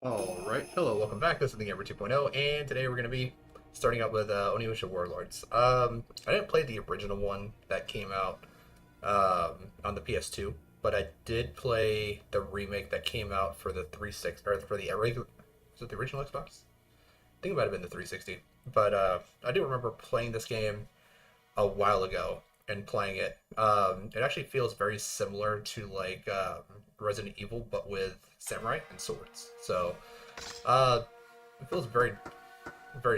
Alright, hello, welcome back. This is the Gamer 2.0, and today we're going to be starting out with Onimusha Warlords. I didn't play the original one that came out on the PS2, but I did play the remake that came out for the 360, or for the regular, was it the original Xbox? I think it might have been the 360. But I do remember playing this game a while ago and playing it. It actually feels very similar to like Resident Evil, but with samurai and swords. So uh, it feels very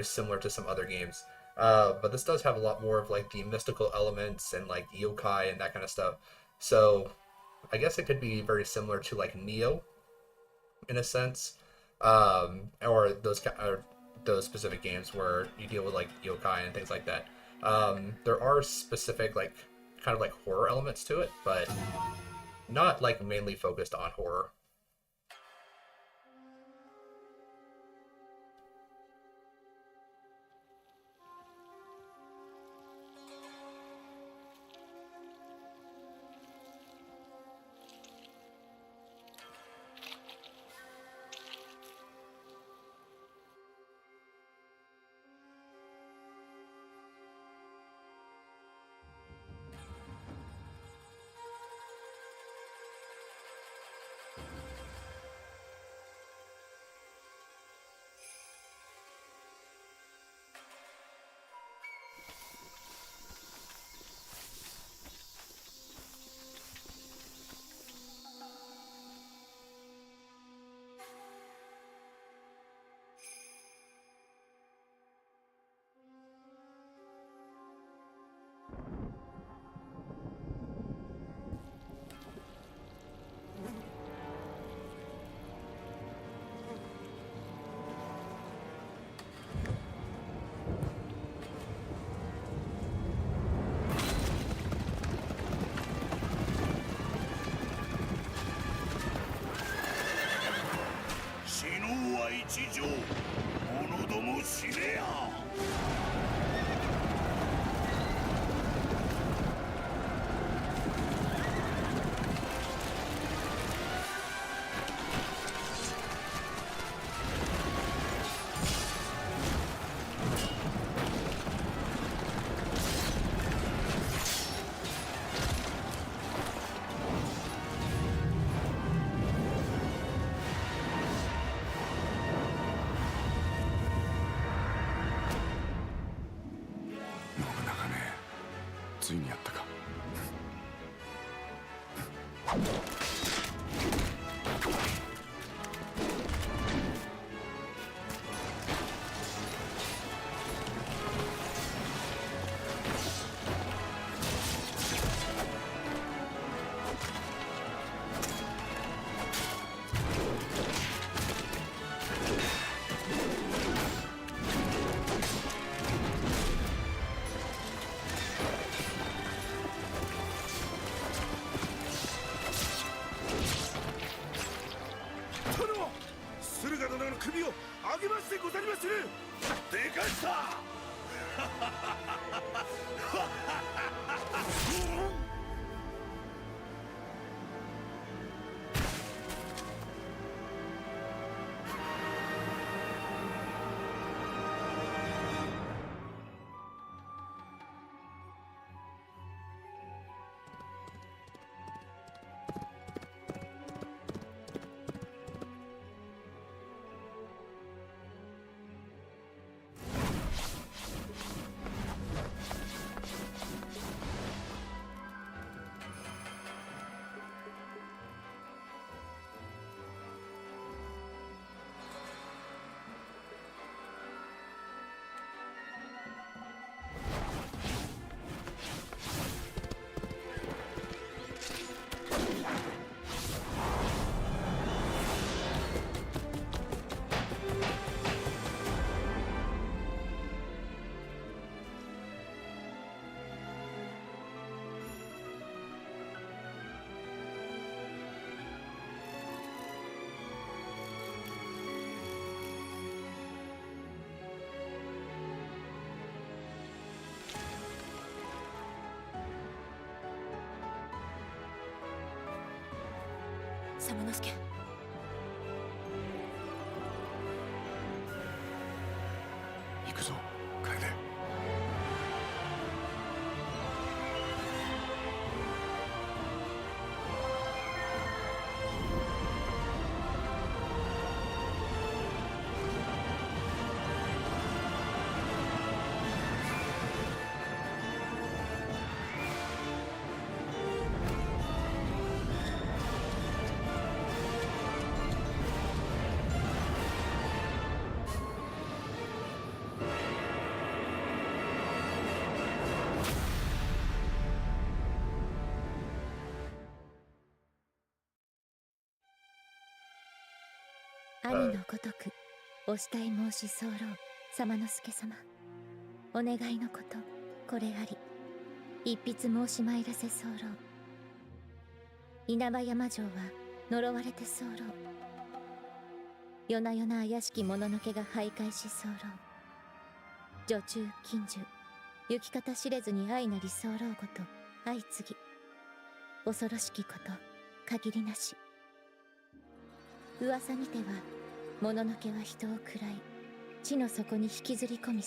similar to some other games. But this does have a lot more of like the mystical elements and like yokai and that kind of stuff. So I guess it could be very similar to like Neo in a sense, or those specific games where you deal with like yokai and things like that. There are specific like kind of like horror elements to it, but not like mainly focused on horror. 死のうは一条者ども死ねや。ついにやったか。首を上げますでござりまする。でかした。左之助、兄のごとくお慕い申し候様之助様、お願いのことこれあり、一筆申し参らせ候。稲葉山城は呪われて候。夜な夜な怪しき者の気が徘徊し候。女中近習行き方知れずに愛なり候ごと相次ぎ、恐ろしきこと限りなし。噂にては物のけは人を喰らい地の底に引きずり込み候。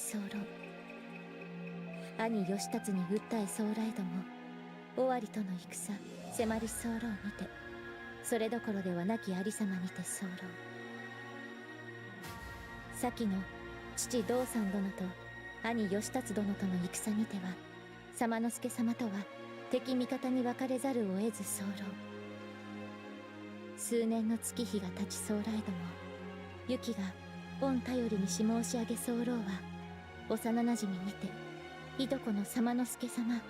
兄義達に訴え候ども尾張との戦迫り候にて、それどころではなきありさまにて候。先の父道三殿と兄義達殿との戦にては様之助様とは敵味方に分かれざるを得ず候。数年の月日が経ち候ども、ユキが御頼りにし申し上げ候は幼なじみにていとこの様之助様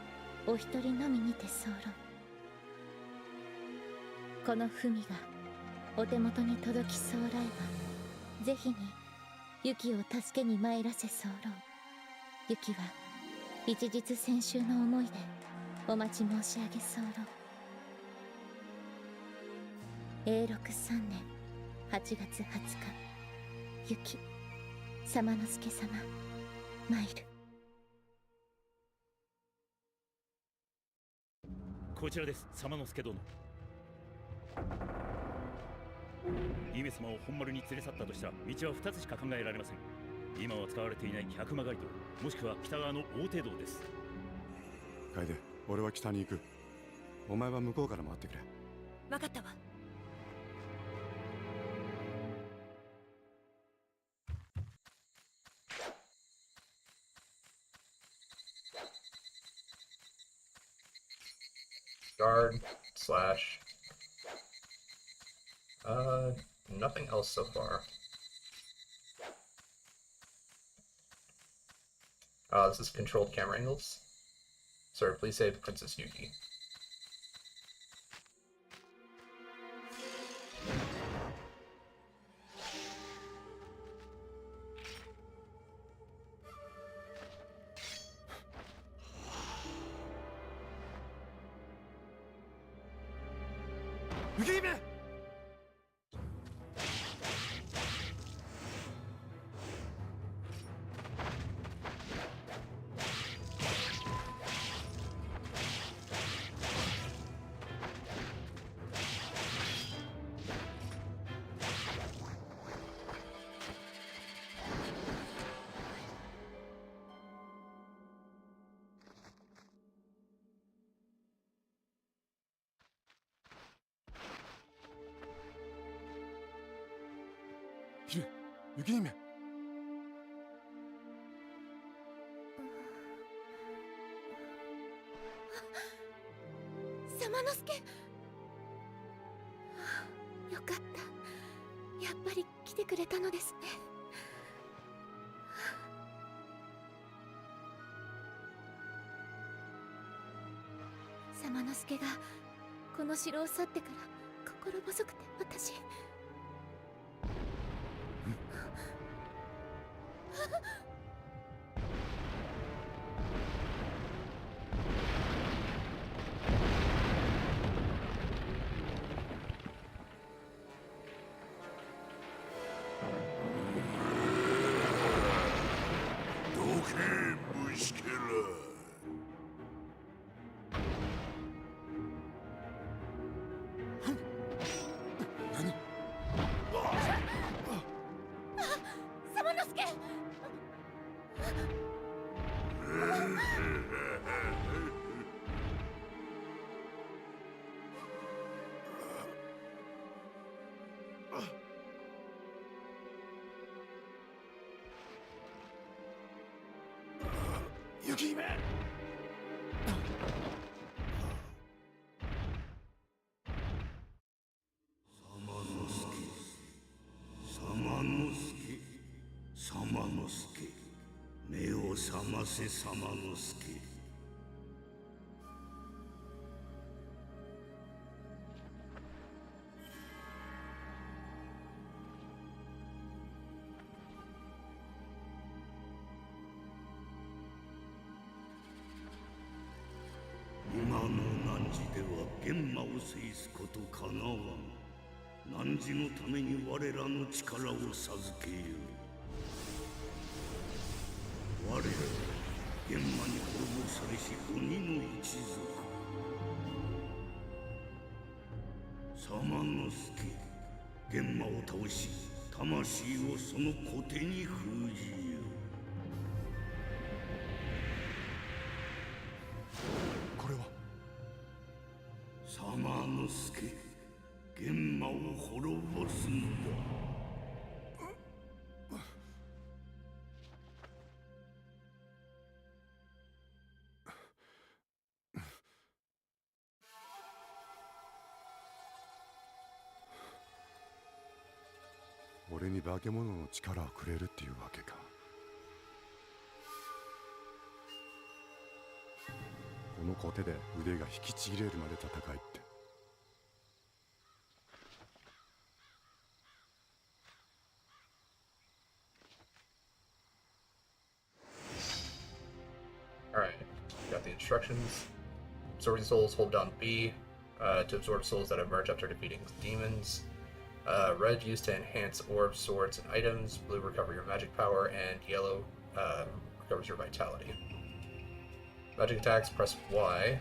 お一人のみにて候。この文がお手元に届き候ば、ぜひにユキを助けに参らせ候。ユキは一日先週の思いでお待ち申し上げ候。永禄3年8月20日、ユキ様之助様参る。こちらです、様之助殿。姫様を本丸に連れ去ったとしたら道は2つしか考えられません。今は使われていない百曲街道、もしくは北側の大手道です。楓、俺は北に行く。お前は向こうから回ってくれ。分かったわ。Guard slash. Nothing else so far. This is controlled camera angles. Sir, please save Princess Yuki. Yuki-hime! 姫、雪姫。様之助。よかった。やっぱり来てくれたのですね。様之助がこの城を去ってから心細くて私。雪姫。様之助、様之助、目を覚ませ様之助。今の汝では玄魔を制すことかなわん。汝のために我らの力を授けよう。我らは玄魔に滅ぼされし鬼の一族。様之助、玄魔を倒し魂をその小手に封じよう。これは様之助、玄魔を滅ぼすのだ。俺に化け物の力をくれるっていうわけか。この小手で腕が引きちぎれるまで戦いって。Alright, got the instructions. Absorbing souls, hold down B to absorb souls that emerge after defeating demons. Red used to enhance orbs, swords, and items. Blue recover your magic power, and yellow recovers your vitality. Magic attacks, press Y.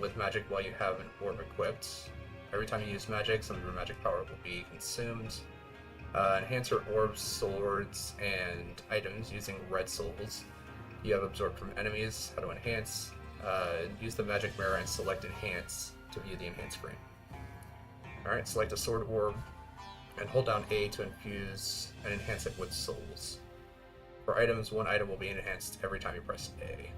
With magic while you have an orb equipped. Every time you use magic, some of your magic power will be consumed. Enhance your orbs, swords, and items using red souls. You have absorbed from enemies. How to enhance? Use the magic mirror and select enhance to view the enhance screen. Alright, select a sword orb and hold down A to infuse and enhance it with souls. For items, one item will be enhanced every time you press A.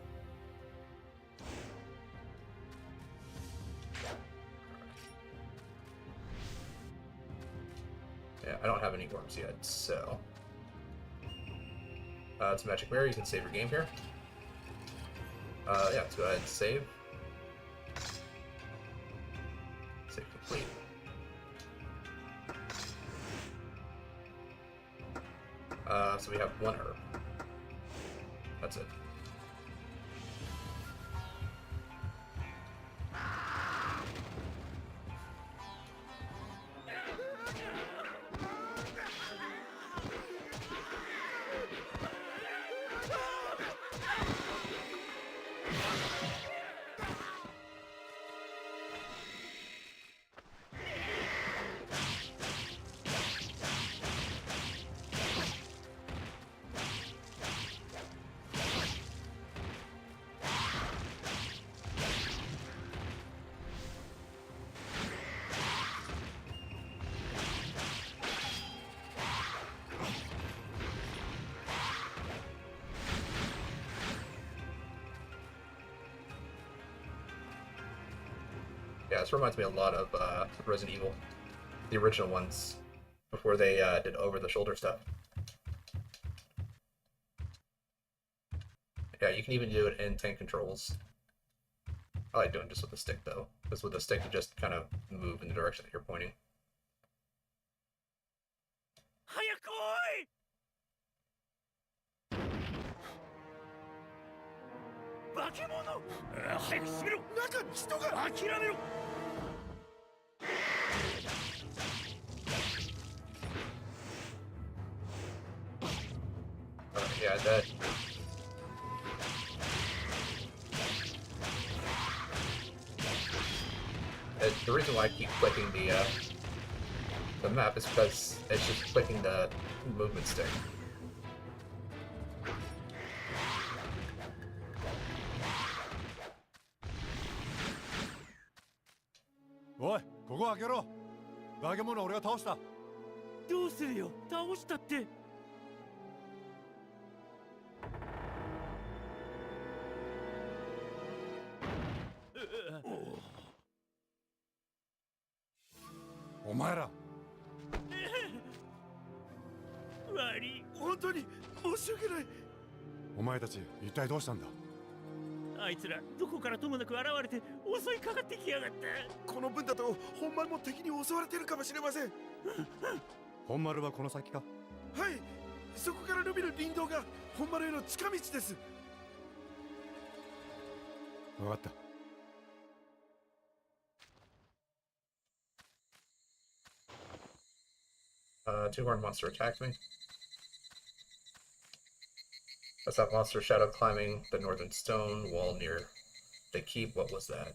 Yeah, I don't have any orbs yet, so... it's a magic mirror, you can save your game here. Yeah, let's go ahead and save. Save complete. So we have one herb. That's it. Yeah, this reminds me a lot of Resident Evil, the original ones, before they did over-the-shoulder stuff. Yeah, you can even do it in tank controls. I like doing just with the stick, though, because with the stick you just kind of move in the direction that you're pointing. 早く来い化け物早く閉めろ中に人が諦めろ Yeah, that... The reason why I keep clicking the map is because it's just clicking the movement stick. Oi, ここ開けろ。化け物俺が倒した。どうするよ倒したってお前ら。悪い本当に申し訳ない。お前たち一体どうしたんだ。あいつらどこからともなく現れて襲いかかってきやがったこの分だと本丸も敵に襲われてるかもしれません。本丸はこの先か。はい、そこから伸びる林道が本丸への近道です。分かった。 Two-horned monster attacked me. That's that monster shadow climbing the northern stone wall near the keep. What was that?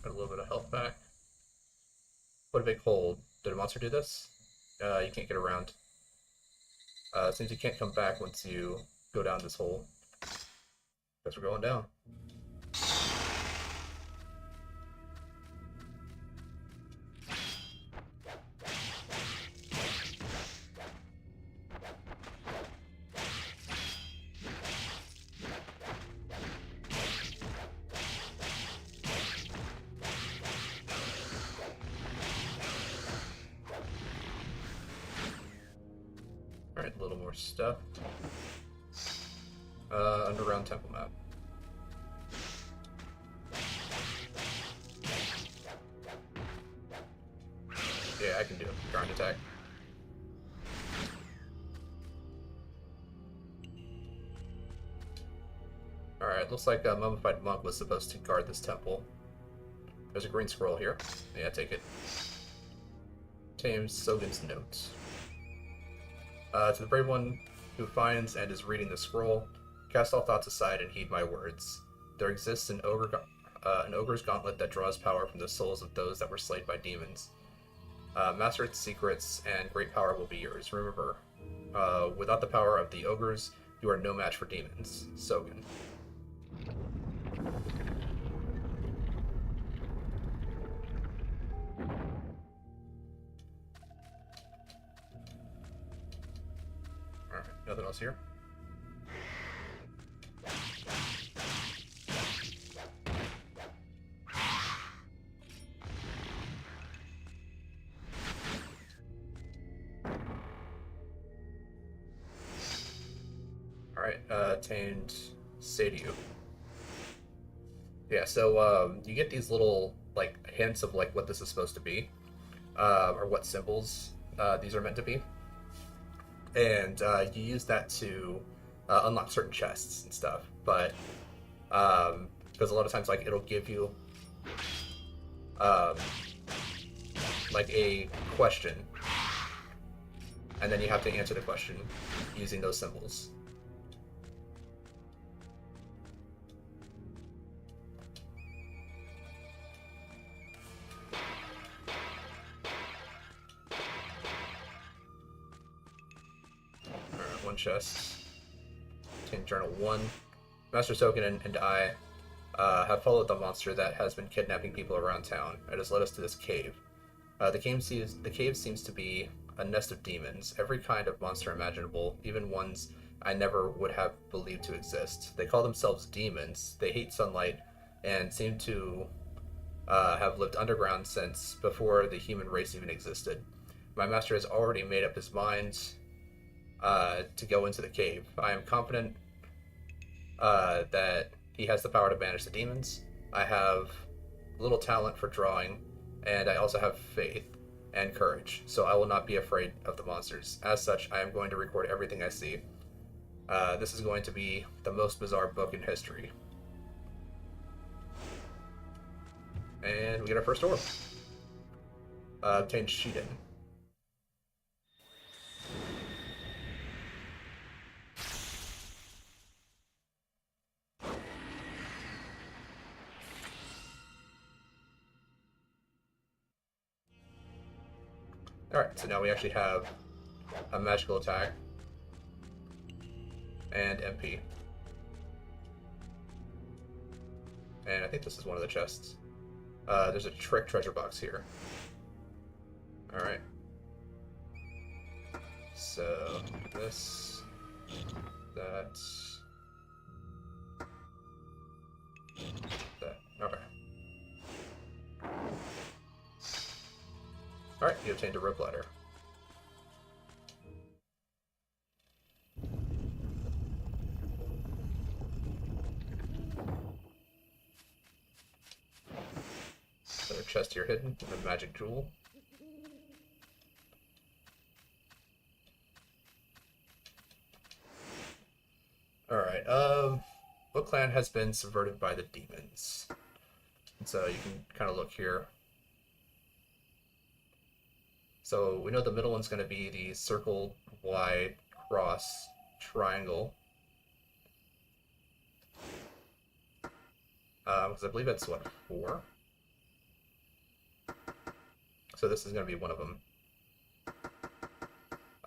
Got a little bit of health back. What a big hole. Did a monster do this? You can't get around. Seems you can't come back once you go down this hole. Guess we're going down. Alright, a little more stuff. Underground temple map. Yeah, I can do it. Ground attack. Alright, looks like a mummified monk was supposed to guard this temple. There's a green scroll here. Yeah, take it. Tame Sogan's notes. To the brave one who finds and is reading the scroll, cast all thoughts aside and heed my words. There exists an ogre's gauntlet that draws power from the souls of those that were slain by demons. Master its secrets, and great power will be yours. Remember, without the power of the ogres, you are no match for demons. Sogan. Alright, nothing else here. Alright, attained Sadiu. Yeah, so you get these little like hints of like what this is supposed to be, or what symbols these are meant to be, and you use that to unlock certain chests and stuff. But because a lot of times like it'll give you like a question, and then you have to answer the question using those symbols. One chest. Obtain Journal 1. Master Sogan and I have followed the monster that has been kidnapping people around town. It has led us to this cave. The cave seems to be a nest of demons, every kind of monster imaginable, even ones I never would have believed to exist. They call themselves demons. They hate sunlight and seem to have lived underground since before the human race even existed. My master has already made up his mind to go into the cave. I am confident that he has the power to banish the demons. I have little talent for drawing, and I also have faith and courage, so I will not be afraid of the monsters. As such, I am going to record everything I see. This is going to be the most bizarre book in history. And we get our first orb. Obtain Shiden. Alright, so now we actually have a magical attack and MP. And I think this is one of the chests. There's a trick treasure box here. Alright. So, this, that, that. Okay. Alright, you obtained a rope ladder. Another chest here hidden, a magic jewel. Alright, what clan has been subverted by the demons? And so you can kind of look here. So we know the middle one's going to be the circle, wide, cross, triangle. Because I believe that's, what, 4? So this is going to be one of them.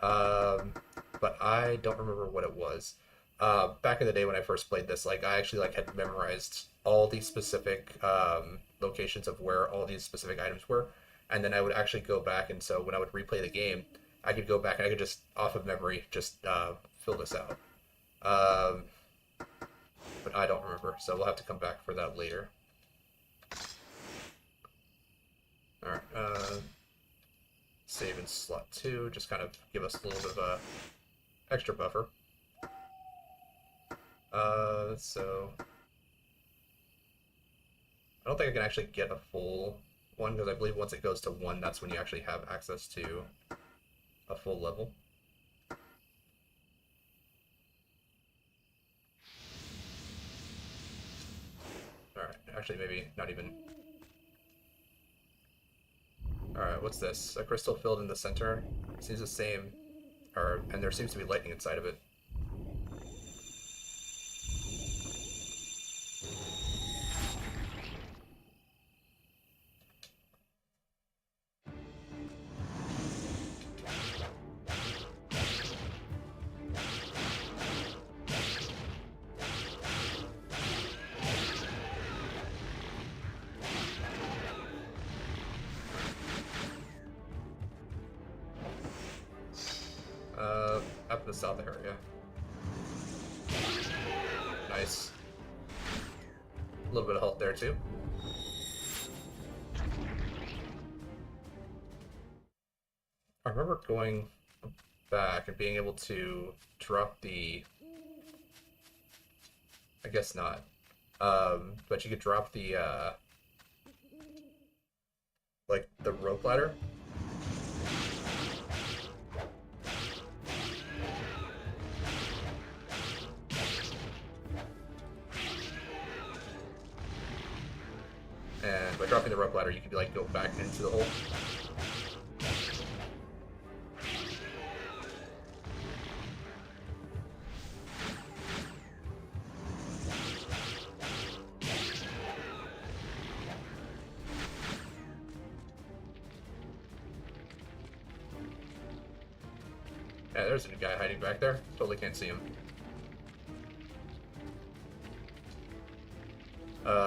But I don't remember what it was. Back in the day when I first played this, like, I actually, like, had memorized all these specific locations of where all these specific items were, and then I would actually go back, and so when I would replay the game, I could go back and I could just, off of memory, just fill this out. But I don't remember, so we'll have to come back for that later. Alright, save in slot 2, just kind of give us a little bit of a extra buffer. So I don't think I can actually get a full one, because I believe once it goes to 1, that's when you actually have access to a full level. Alright, actually maybe not even. Alright, what's this? A crystal filled in the center. It seems the same, and there seems to be lightning inside of it. Up in the south area. Nice. A little bit of health there too. I remember going back and being able to drop the... I guess not. But you could drop the, like, the rope ladder. And by dropping the rope ladder, you could, like, go back into the hole. Yeah, there's a guy hiding back there. Totally can't see him.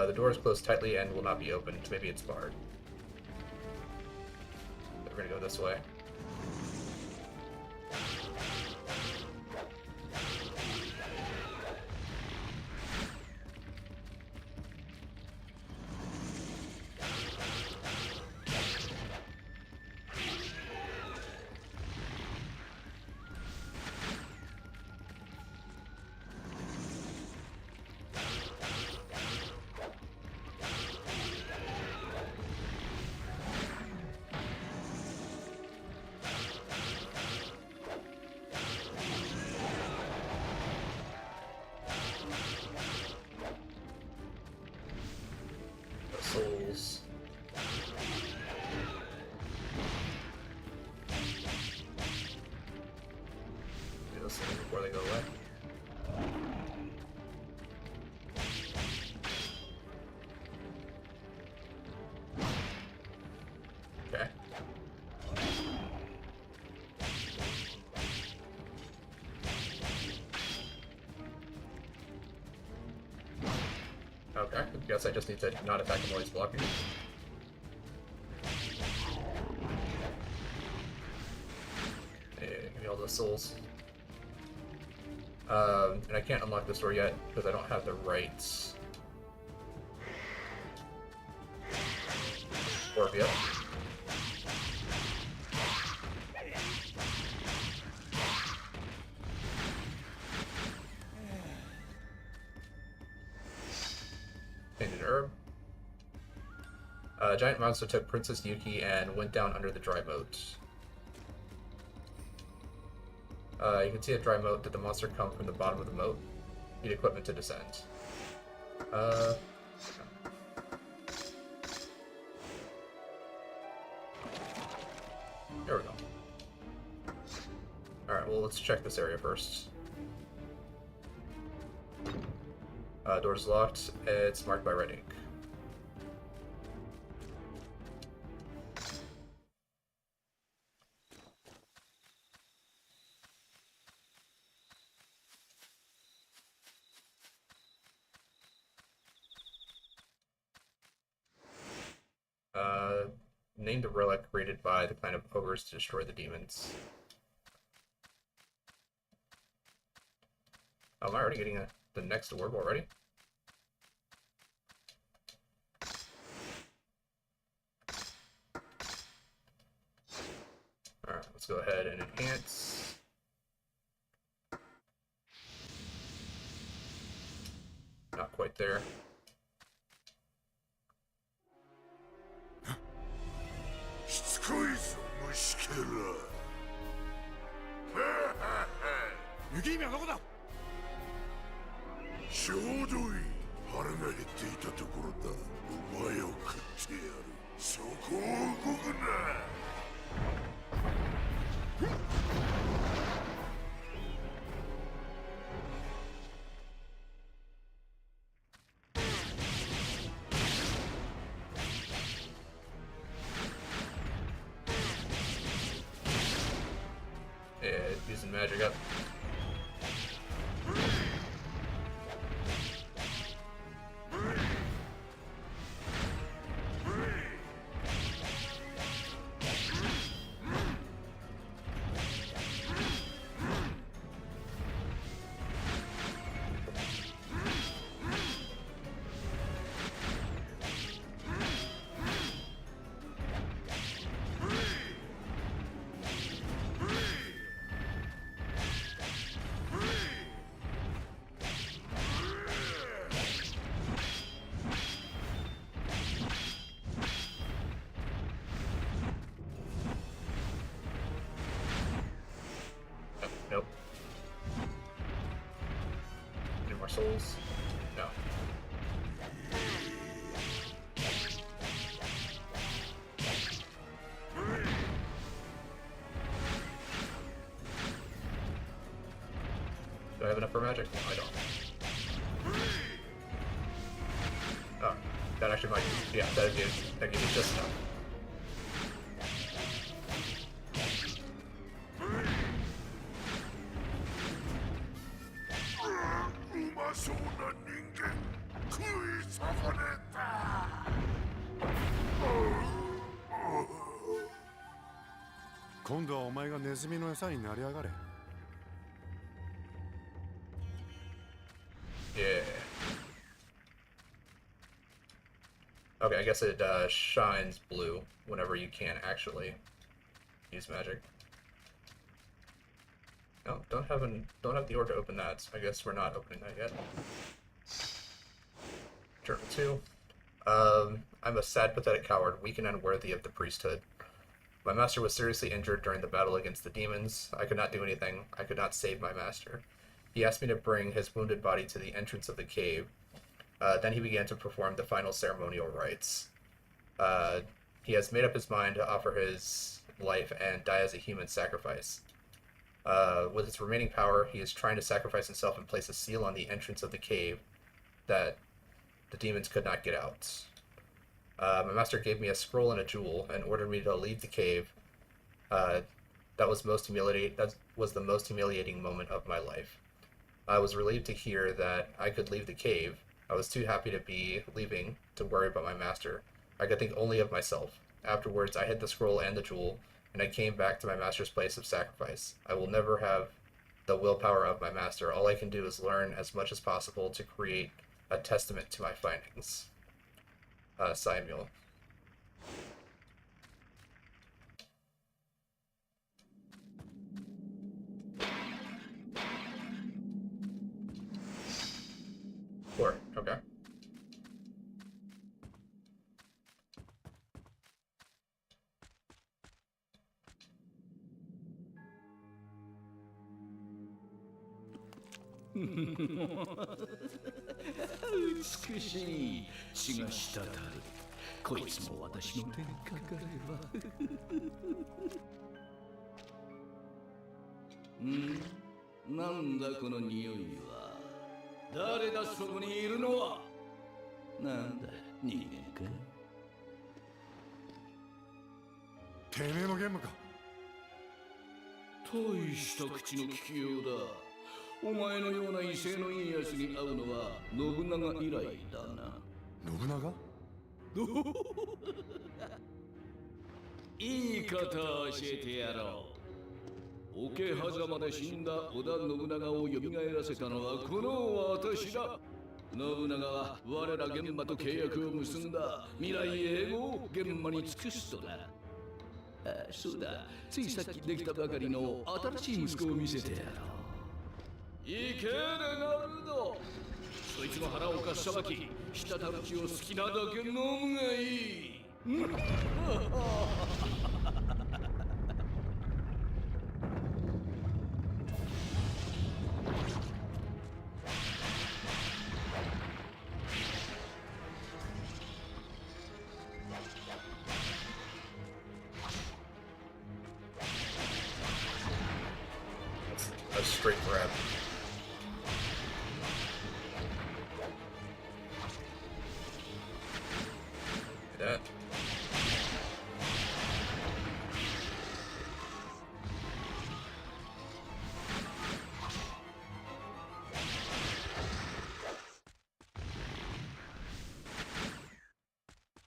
The door is closed tightly and will not be opened. Maybe it's barred. We're gonna go this way. Souls. Do this thing before they go away. Okay. Okay, I guess I just need to not attack him while he's blocking. Hey, give me all those souls. And I can't unlock this door yet because I don't have the rights. Orb yet. Giant monster took Princess Yuki and went down under the dry moat. You can see a dry moat. Did the monster come from the bottom of the moat? Need equipment to descend. There we go. Alright, well, let's check this area first. Door's locked. It's marked by red ink. Named a relic created by the clan of ogres to destroy the demons. Oh, am I already getting the next orb already? Alright, let's go ahead and enhance. Not quite there. Yeah, using magic up. Nope. Any more souls? No. Do I have enough for magic? No, I don't. Oh, that actually might. Yeah, that gives me just enough. Yeah. Okay, I guess it shines blue whenever you can't actually use magic. No, don't have the order to open that. So I guess we're not opening that yet. Journal 2. I'm a sad, pathetic coward, weak and unworthy of the priesthood. My master was seriously injured during the battle against the demons. I could not do anything. I could not save my master. He asked me to bring his wounded body to the entrance of the cave. Then he began to perform the final ceremonial rites. He has made up his mind to offer his life and die as a human sacrifice. With his remaining power, he is trying to sacrifice himself and place a seal on the entrance of the cave that the demons could not get out. My master gave me a scroll and a jewel and ordered me to leave the cave. That was the most humiliating moment of my life. I was relieved to hear that I could leave the cave. I was too happy to be leaving to worry about my master. I could think only of myself. Afterwards, I hid the scroll and the jewel, and I came back to my master's place of sacrifice. I will never have the willpower of my master. All I can do is learn as much as possible to create a testament to my findings. Samuel. Four. Okay. 美しい。血が滴る。こいつも私の手にかかれば。なんだこの匂いは。誰だそこにいるのは。なんだ人間か。てめえのゲームか。大した口の利きようだ。お前のような威勢のいいやつに会うのは信長以来だな。信長？いいことを教えてやろう。桶狭間で死んだ織田信長を蘇らせたのはこの私だ。信長は我ら玄馬と契約を結んだ。未来永劫を玄馬に尽くすとな。そうだ、ついさっきできたばかりの新しい息子を見せてやろう。いけレナルド。そいつの腹をかっさばき、滴る血を好きなだけ飲むがいい。A straight grab. That.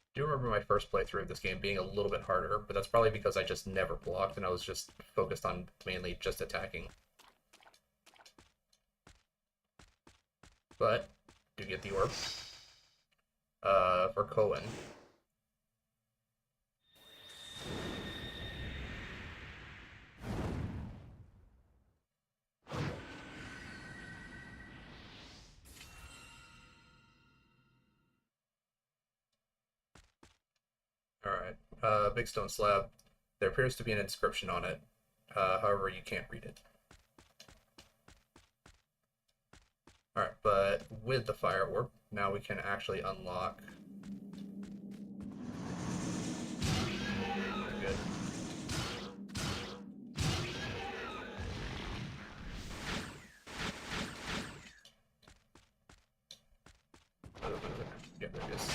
I do remember my first playthrough of this game being a little bit harder, but that's probably because I just never blocked and I was just focused on mainly just attacking. But, do get the orb. For Cohen. Alright, big stone slab. There appears to be an inscription on it. However, you can't read it. Alright, but with the fire orb, now we can actually unlock. Good. Yeah, there it is.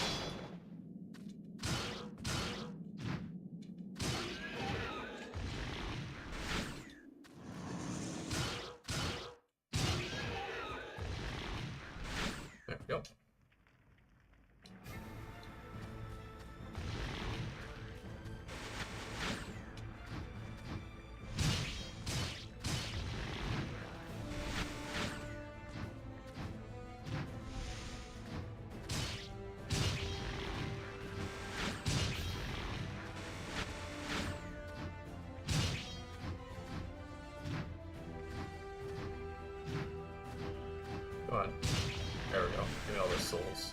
There we go. Come on. There we go. Give me all those souls.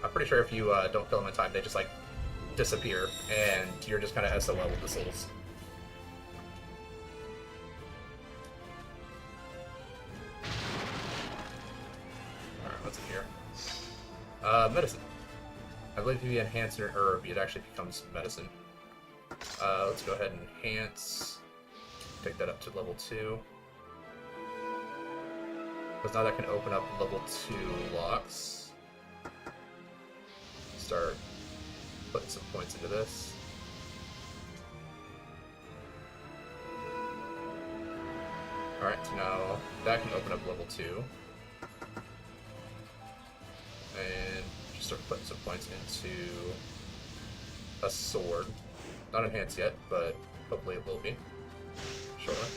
I'm pretty sure if you don't kill them in time, they just like disappear, and you're just kind of SOL with the souls. Alright, what's in here? Medicine. I believe if you enhance your herb, it actually becomes medicine. Let's go ahead and enhance. Take that up to level 2. Because now that can open up level 2 locks. Start putting some points into this. Alright, so now that can open up level 2. And just start putting some points into a sword. Not enhanced yet, but hopefully it will be. Shortly.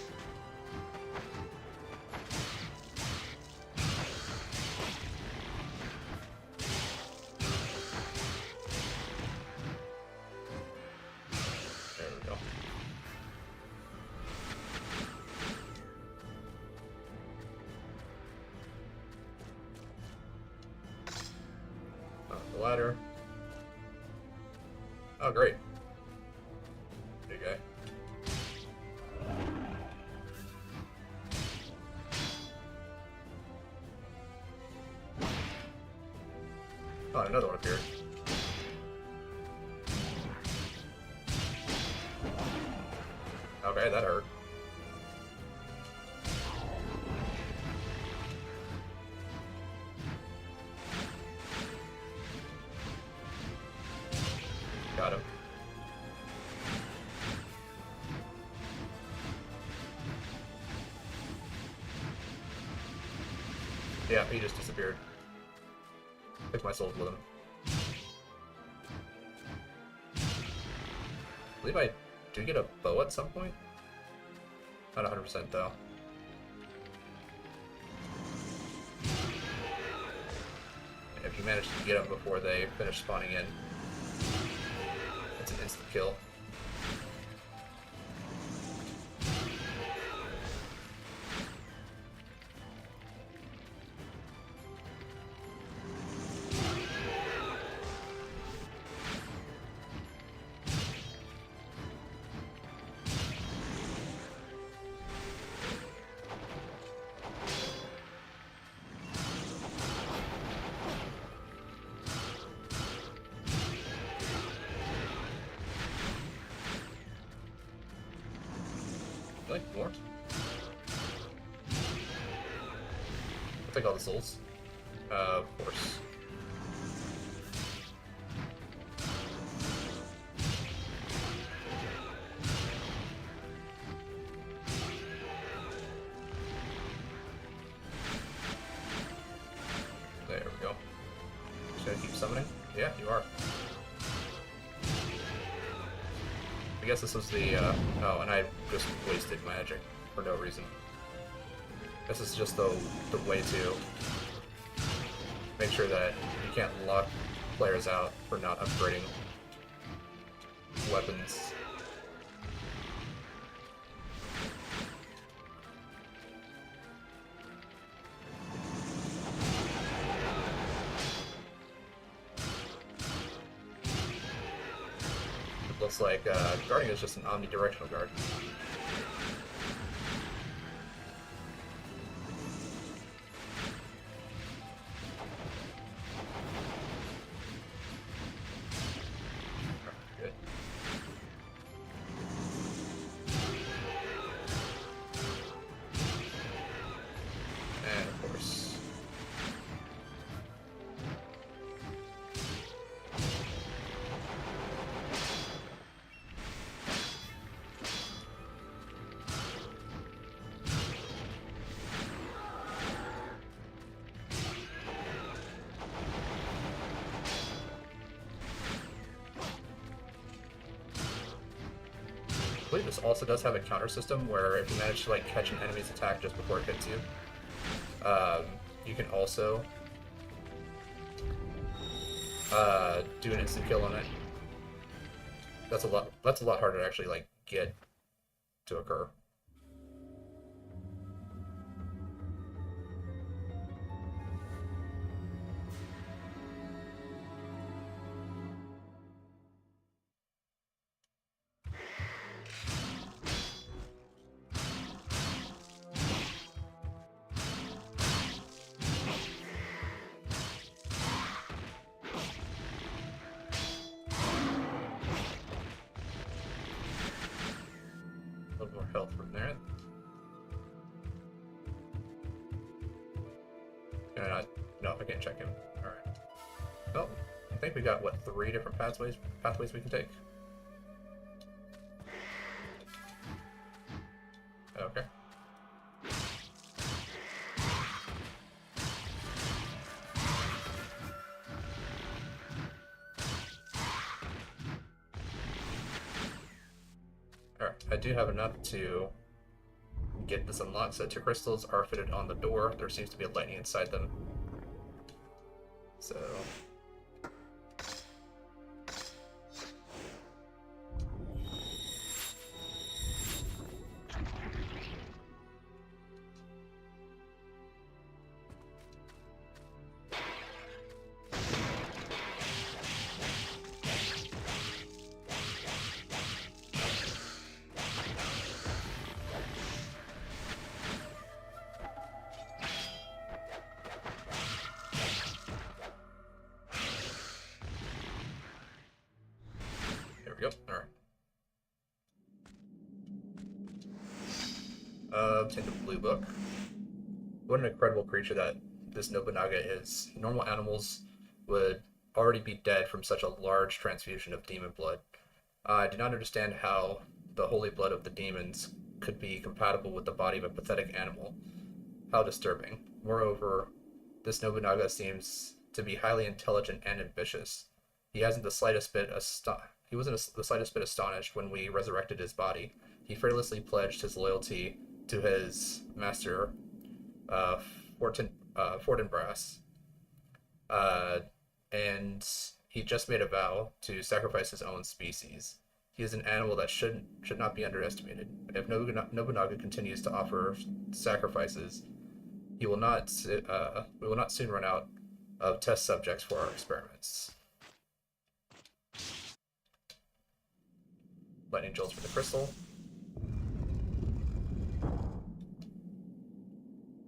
There we go. The ladder. Oh, great. Big guy. Oh, another one appeared. Okay, that hurt. Got him. Yeah, he just disappeared. Took my souls with him. I believe I do get a bow at some point. Not 100% though. If you manage to get them before they finish spawning in, it's an instant kill. Like more? I'll take all the souls. Of course. There we go. Just gonna keep summoning? Yeah, you are. I guess this was the, oh, and I just wasted magic for no reason. This is just the way to make sure that you can't lock players out for not upgrading weapons. Looks like guarding is just an omnidirectional guard. Good. And of course. I believe this also does have a counter system where if you manage to like catch an enemy's attack just before it hits you, you can also do an instant kill on it. That's a lot harder to actually like get to occur. A little more health from there. Can I not? No, I can't check him. Alright. Oh, I think we got, what, 3 different pathways we can take? Okay. Alright, I do have enough to get this unlocked. So 2 crystals are fitted on the door. There seems to be a lightning inside them. So... Take the blue book. What an incredible creature that this Nobunaga is. Normal animals would already be dead from such a large transfusion of demon blood. I do not understand how the holy blood of the demons could be compatible with the body of a pathetic animal. How disturbing. Moreover, this Nobunaga seems to be highly intelligent and ambitious. He wasn't the slightest bit astonished when we resurrected his body. He fearlessly pledged his loyalty to his master, Fortinbras, and he just made a vow to sacrifice his own species. He is an animal that should not be underestimated. If Nobunaga continues to offer sacrifices, we will not soon run out of test subjects for our experiments. Lightning jolts for the crystal.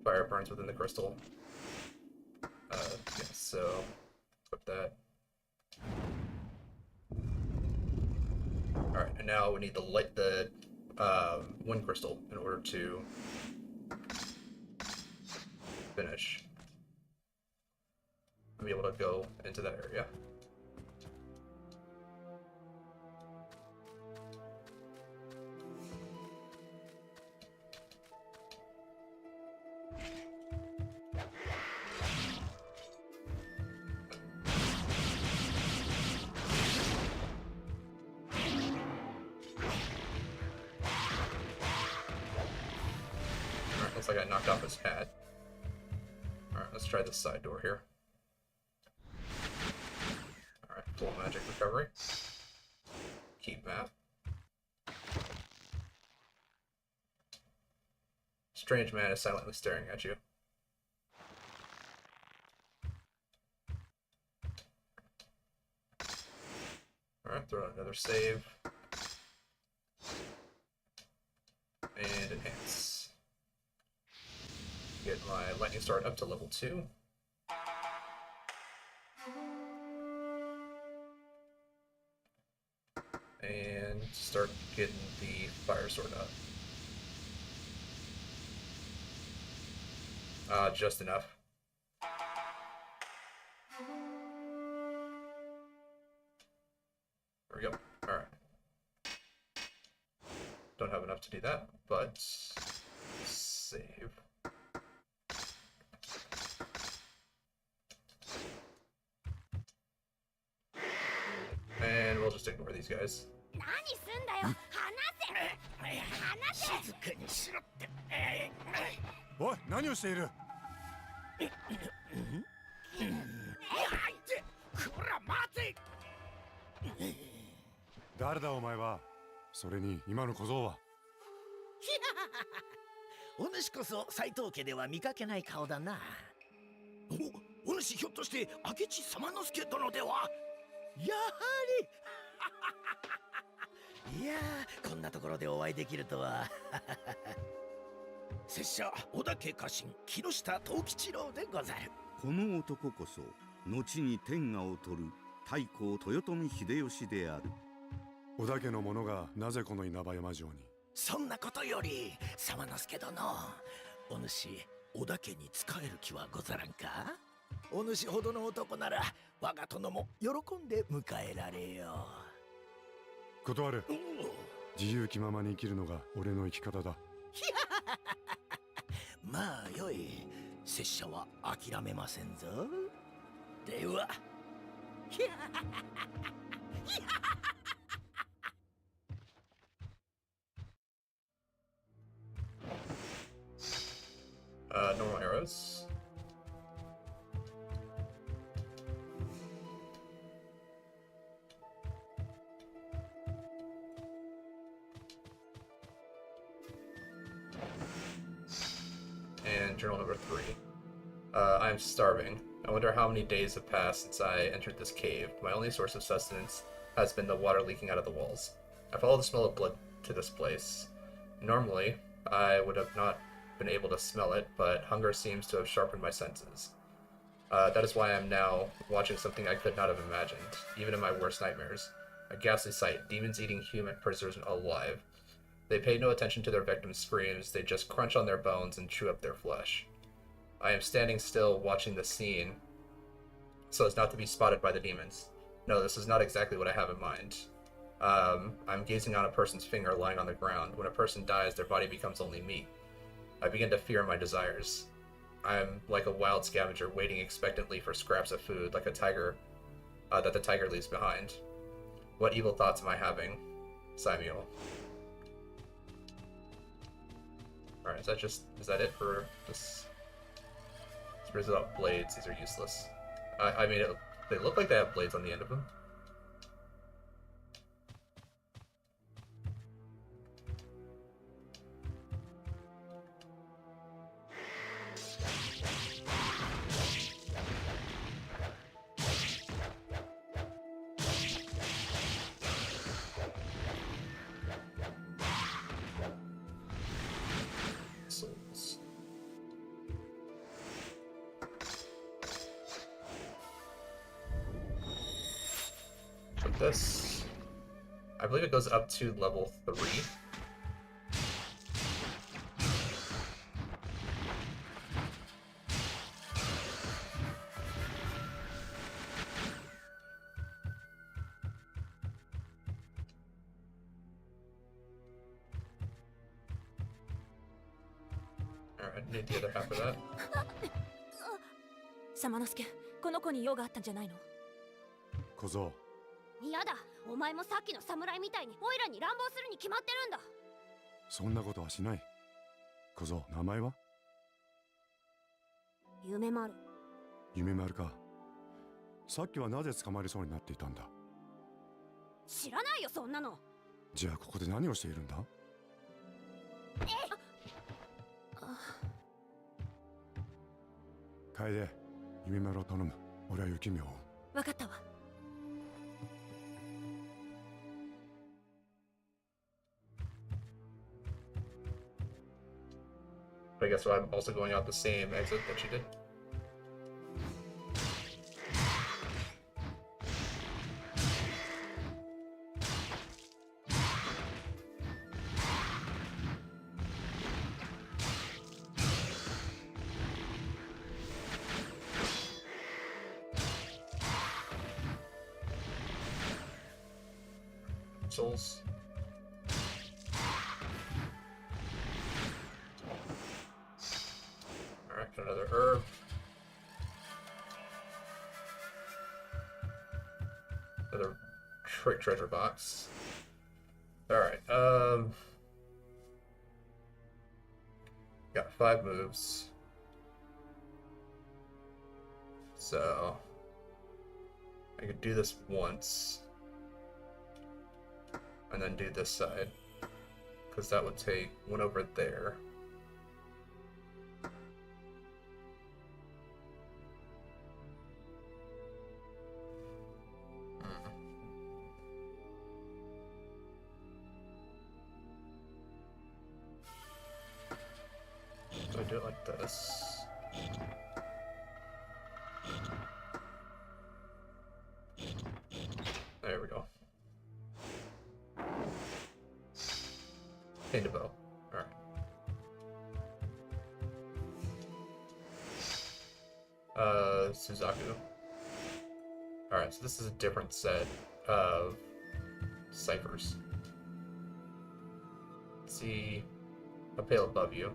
Fire burns within the crystal. Yeah, so equip that. Alright, and now we need the wind crystal in order to finish. And be able to go into that area. Looks like I knocked off his hat. Alright, let's try this side door here. Alright, full magic recovery. Keep map. Strange man is silently staring at you. Alright, throw out another save. And enhance. Get my lightning start up to level 2. And start getting the fire sword up. Just enough. There we go. Alright. Don't have enough to do that, but save. And we'll just ignore these guys. 何すんだよ話せ静かにしろって。おい、何をしている？こら待て！誰だお前は？それに今の小僧は？お主こそ斎藤家では見かけない顔だな。お主ひょっとして明智様之助殿では？やはりいやー、こんなところでお会いできるとは。拙者織田家家臣木下藤吉郎でござる。この男こそ後に天下を取る太閤豊臣秀吉である。織田家の者がなぜこの稲葉山城に？そんなことより様之助殿、お主織田家に仕える気はござらんか？お主ほどの男なら我が殿も喜んで迎えられよう。断る。自由気ままに生きるのが俺の生き方だ。まあよい、拙者は諦めませんぞ。では。Normal arrows. And journal number 3. I'm starving. I wonder how many days have passed since I entered this cave. My only source of sustenance has been the water leaking out of the walls. I follow the smell of blood to this place. Normally, I would have not been able to smell it, but hunger seems to have sharpened my senses. That is why I am now watching something I could not have imagined, even in my worst nightmares. A ghastly sight, demons eating human prisoners alive. They pay no attention to their victims' screams, they just crunch on their bones and chew up their flesh. I am standing still, watching the scene, so as not to be spotted by the demons. No, this is not exactly what I have in mind. I'm gazing on a person's finger lying on the ground. When a person dies, their body becomes only meat. I begin to fear my desires. I'm like a wild scavenger, waiting expectantly for scraps of food, like a tiger that the tiger leaves behind. What evil thoughts am I having? Samuel. Alright, is that it for this? It's without blades, these are useless. I mean, they look like they have blades on the end of them. Souls. With this, I believe it goes up to level 3. Alright, need the other half of that. 様之助、この子に用があったんじゃないの？小僧、やだ、お前もさっきの侍みたいにオイラに乱暴するに決まってるんだ。そんなことはしない。小僧、名前は？夢丸。夢丸か。さっきはなぜ捕まりそうになっていたんだ？知らないよ、そんなの。じゃあここで何をしているんだ？楓、夢丸を頼む。俺は雪見を追う。わかったわ。But I guess I'm also going out the same exit that she did. Souls. Alright, got another herb. Another treasure box. Alright, got 5 moves. So I could do this once. And then do this side, because that would take one over there. So I do it like this. There we go. Paint a bow. Alright. Suzaku. Alright, so this is a different set of ciphers. Let's see a pail above you.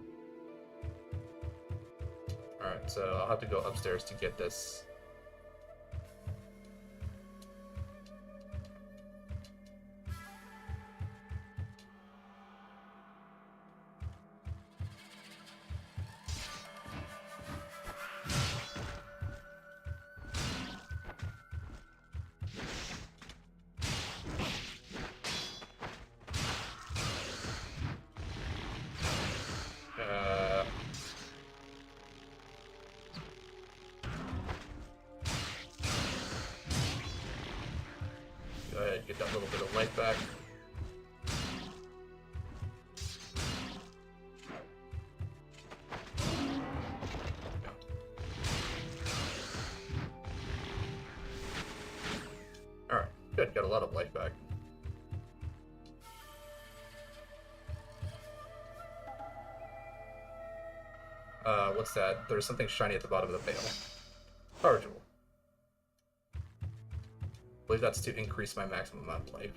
Alright, so I'll have to go upstairs to get this. Go ahead, get that little bit of life back. Alright, good, got a lot of life back. what's that? There's something shiny at the bottom of the pail. Power jewel. I believe that's to increase my maximum amount of life.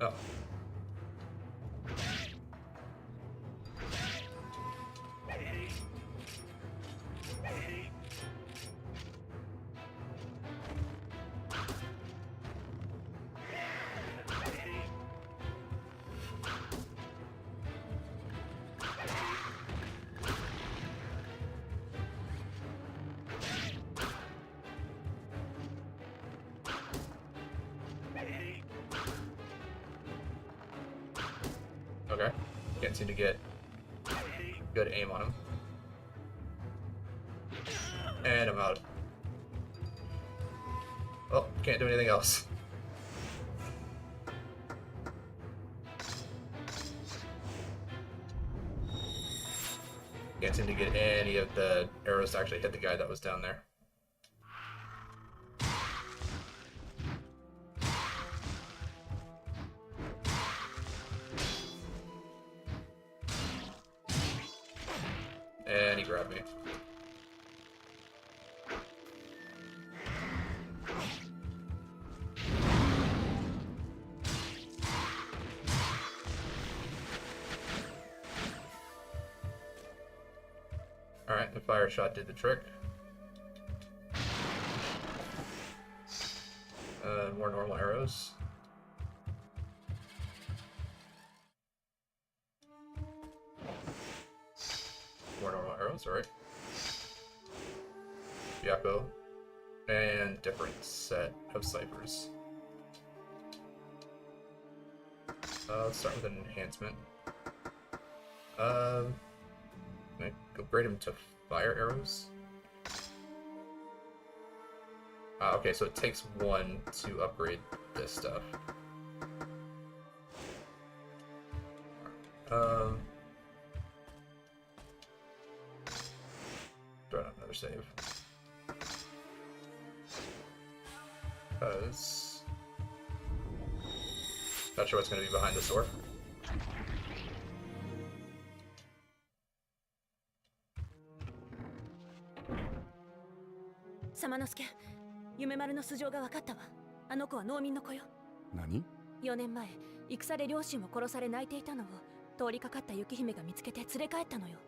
Oh. Okay. Can't seem to get good aim on him. And I'm out. Oh, can't do anything else. Can't seem to get any of the arrows to actually hit the guy that was down there. And he grabbed me. Alright, the fire shot did the trick. More normal arrows. More normal arrows, alright. Yakko. And different set of ciphers. Let's start with an enhancement. Can I upgrade him to fire arrows? Okay, so it takes one to upgrade this stuff. Throw out another save. Because not sure what's going to be behind this door. Samanosuke, 夢丸の素性が分かったわ。あの子は農民の子よ。何？ 4年前、戦で両親を殺され泣いていたのを通りかかった雪姫が見つけて連れ帰ったのよ。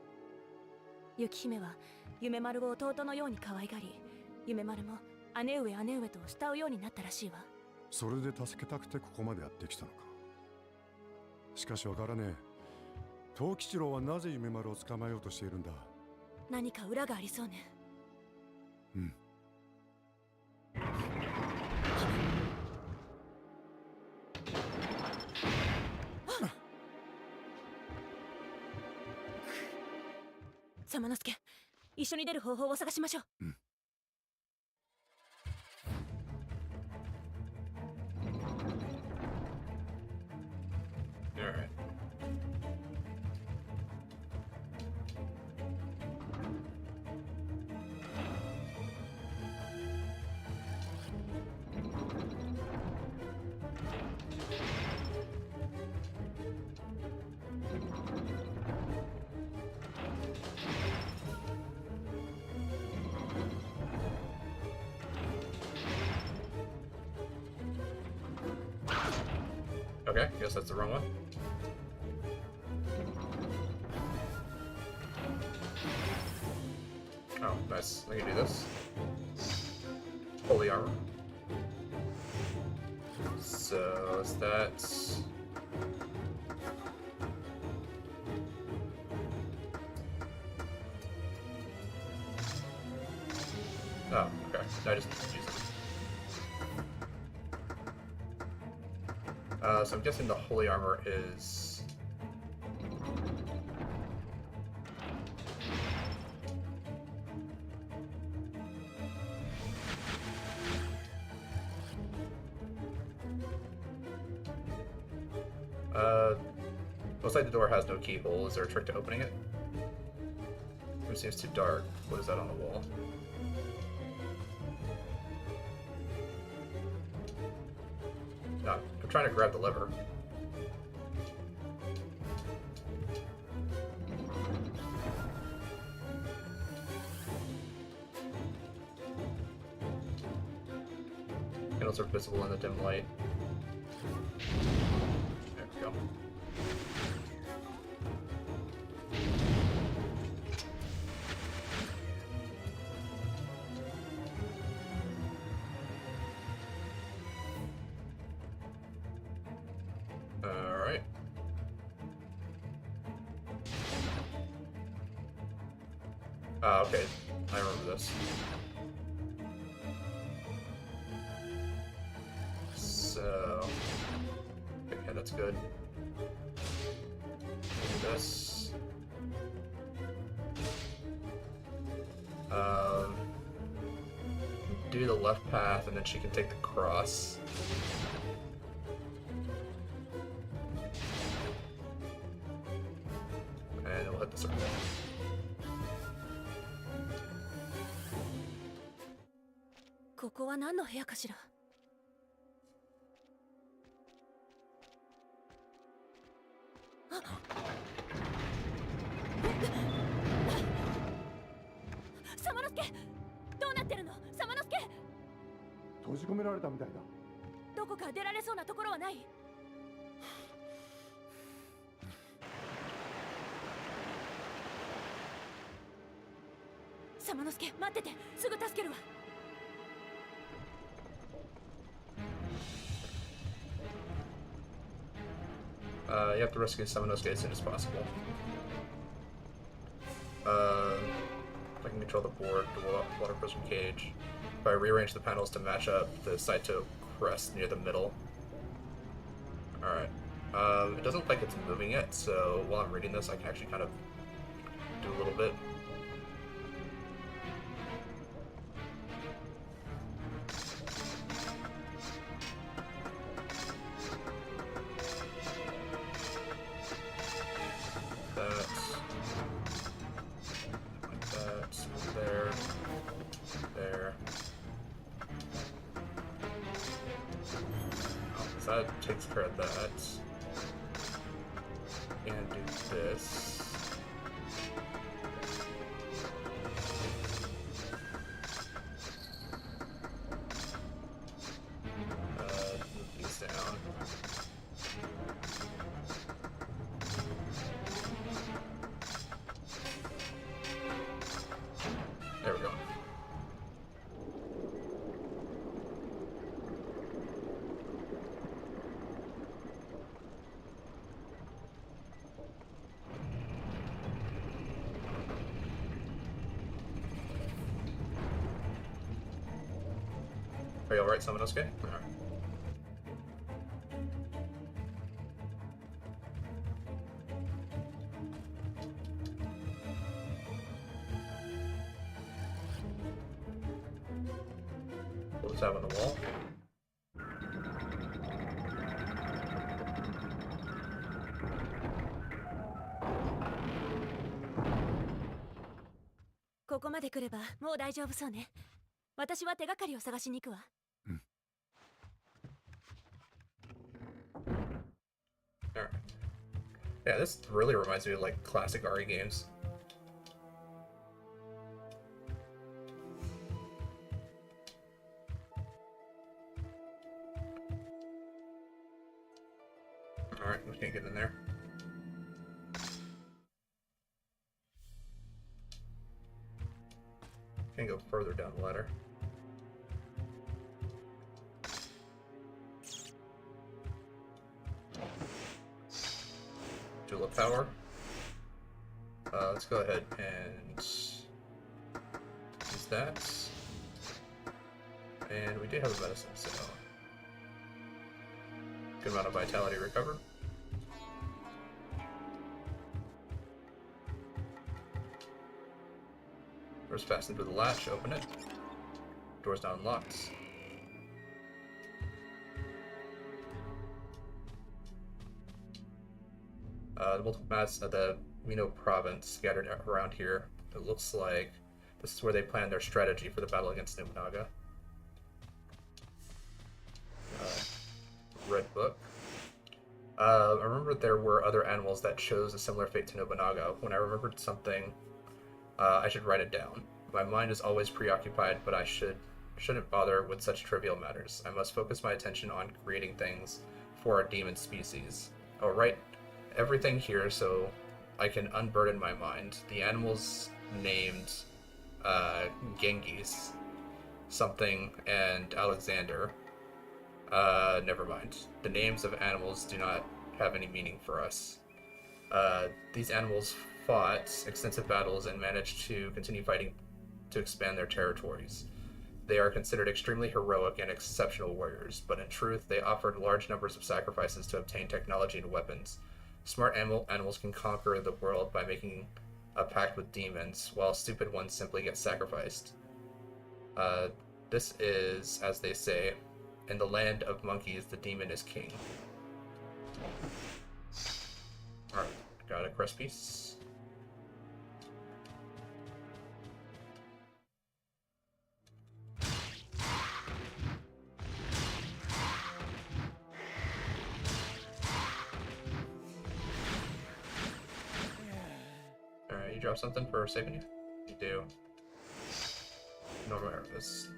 雪姫は夢丸を弟のように可愛がり、夢丸も姉上姉上と慕うようになったらしいわ。それで助けたくてここまでやってきたのか。しかしわからねえ。藤吉郎はなぜ夢丸を捕まえようとしているんだ。何か裏がありそうね。うん。様之助、一緒に出る方法を探しましょう。うん。Okay, guess that's the wrong one. Oh, nice. I can do this. Holy armor. So, is that... Oh, okay. I just use it. So I'm guessing the holy armor is... looks like the door has no keyhole. Is there a trick to opening it? It seems too dark. What is that on the wall? trying to grab the lever. Candles are visible in the dim light. There we go. Alright. Okay. I remember this. So... okay, that's good. Do this. Do the left path, and then she can take the cross. And we'll hit the circle. Thisは何の部屋かしら? サマノスケ、どうなってるの？サマノスケ。閉じ込められたみたいだ。どこか出られそうなところはない？サマノスケ、待ってて、すぐ助けるわ。You have to rescue Samanosuke as soon as possible. I can control the board, the water prism cage. If I rearrange the panels to match up the Saito crest near the middle. Alright. It doesn't look like it's moving yet, so while I'm reading this, I can actually kind of do a little bit. That takes care of that. And do this. Move these down. There we go. Are you alright, Samanosuke? Alright. What was that on the wall?ここまで来ればもう大丈夫そうね。私は手がかりを探しに行くわ。Alright. Yeah, this really reminds me of like classic RE games. Alright, we can't get in there. Can't go further down the ladder. Julep power. Let's go ahead and use that. And we do have a medicine, so good amount of vitality recovered. Door's fastened with a latch, open it. Door's now unlocked. The multiple mats of the Mino province scattered around here. It looks like this is where they plan their strategy for the battle against Nobunaga. Red Book. I remember there were other animals that chose a similar fate to Nobunaga. When I remembered something, I should write it down. My mind is always preoccupied, but I shouldn't bother with such trivial matters. I must focus my attention on creating things for our demon species. I'll write everything here so I can unburden my mind. The animals named Genghis, something, and Alexander. Never mind. The names of animals do not have any meaning for us. These animals fought extensive battles and managed to continue fighting to expand their territories. They are considered extremely heroic and exceptional warriors, but in truth, they offered large numbers of sacrifices to obtain technology and weapons. Smart animals can conquer the world by making a pact with demons, while stupid ones simply get sacrificed. This is, as they say, in the land of monkeys, the demon is king. Alright, got a crest piece. Alright, you drop something for saving you? You do. Normal Erebus.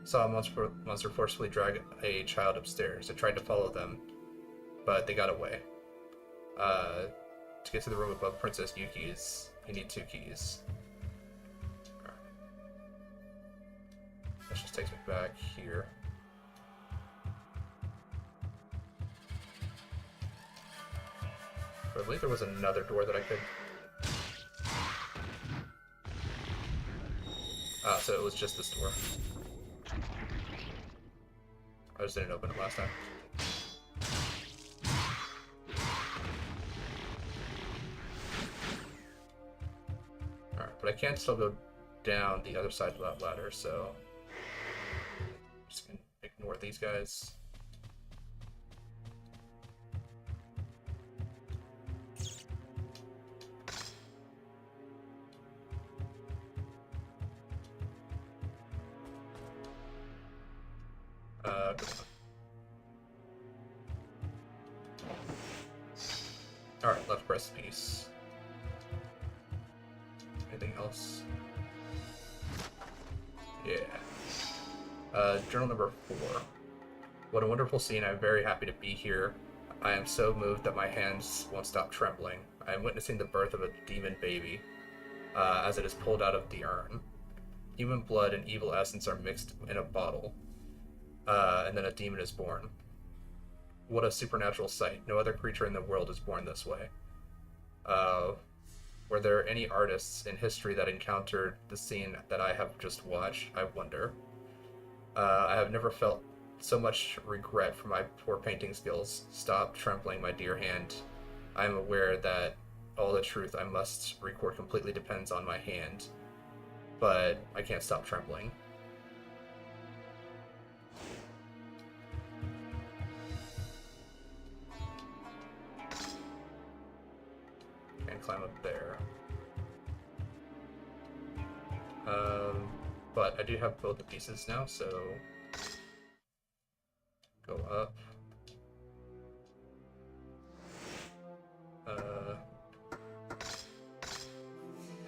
Saw a monster forcefully drag a child upstairs. I tried to follow them, but they got away. To get to the room above Princess Yuki's, you need 2 keys. Right. That just takes me back here. But I believe there was another door that I could... so it was just this door. I just didn't open it last time. Alright, but I can still go down the other side of that ladder, so... I'm just gonna ignore these guys. Alright, left breast piece. Anything else? Yeah. Journal number 4. What a wonderful scene. I'm very happy to be here. I am so moved that my hands won't stop trembling. I am witnessing the birth of a demon baby, as it is pulled out of the urn. Human blood and evil essence are mixed in a bottle, and then a demon is born. What a supernatural sight. No other creature in the world is born this way. Were there any artists in history that encountered the scene that I have just watched? I wonder. I have never felt so much regret for my poor painting skills. Stop trembling, my dear hand. I am aware that all the truth I must record completely depends on my hand, but I can't stop trembling. Can't climb up there. But I do have both the pieces now, so go up.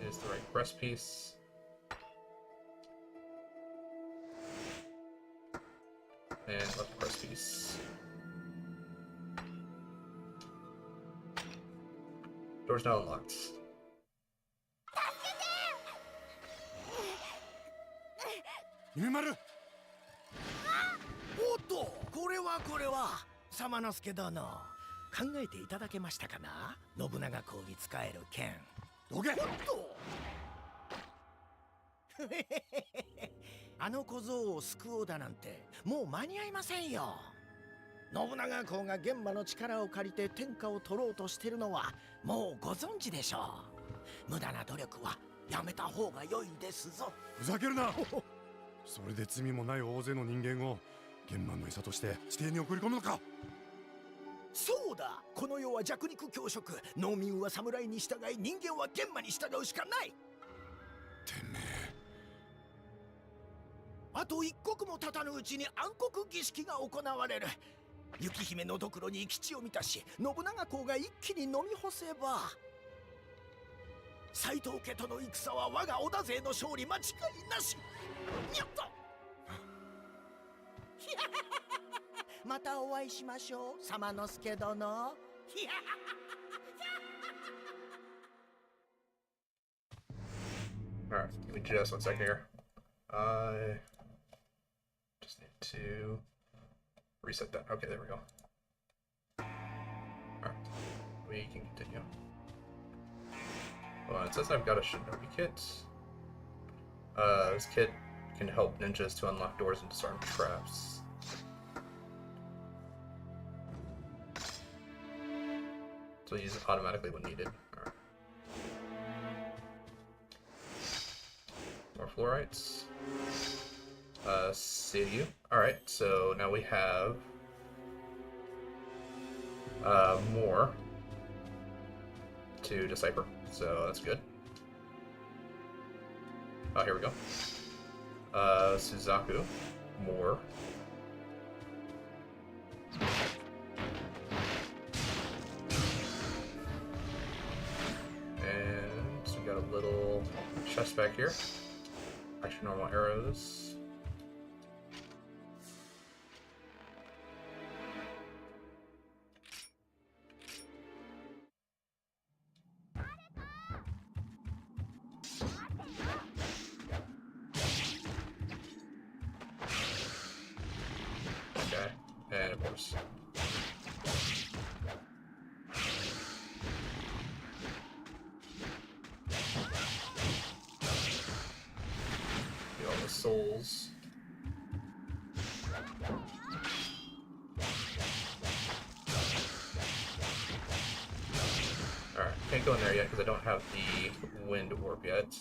Is the right breast piece. And left breast piece. Door's now unlocked. ゆめまるおっと、これは様之助殿、考えていただけましたかな。信長公に使える剣。どけ。おっとあの小僧を救おうだなんてもう間に合いませんよ。信長公が玄馬の力を借りて天下を取ろうとしてるのはもうご存知でしょう。無駄な努力はやめた方が良いですぞ。ふざけるなそれで罪もない大勢の人間を玄馬の餌として地底に送り込むのか。そうだ、この世は弱肉強食。農民は侍に従い、人間は玄馬に従うしかない。てめえ。あと一刻も経たぬうちに暗黒儀式が行われる。雪姫のドクロに基地を満たし、信長公が一気に飲み干せば、斎藤家との戦は我が織田勢の勝利間違いなし。にゃっとまたお会いしましょう、様之助殿。Alright, give me just 1 second here. I just need to reset that. Okay, there we go. Alright, we can continue. Well, it says I've got a Shinobi kit. This kit can help ninjas to unlock doors and disarm traps. So use it automatically when needed. Alright. More fluorites. Save you. Alright, so now we have more to decipher, so that's good. Oh, here we go. Suzaku. More. And we got a little chest back here. Extra normal arrows. Okay, and of course. Get all the souls. Alright, can't go in there yet because I don't have the wind orb yet.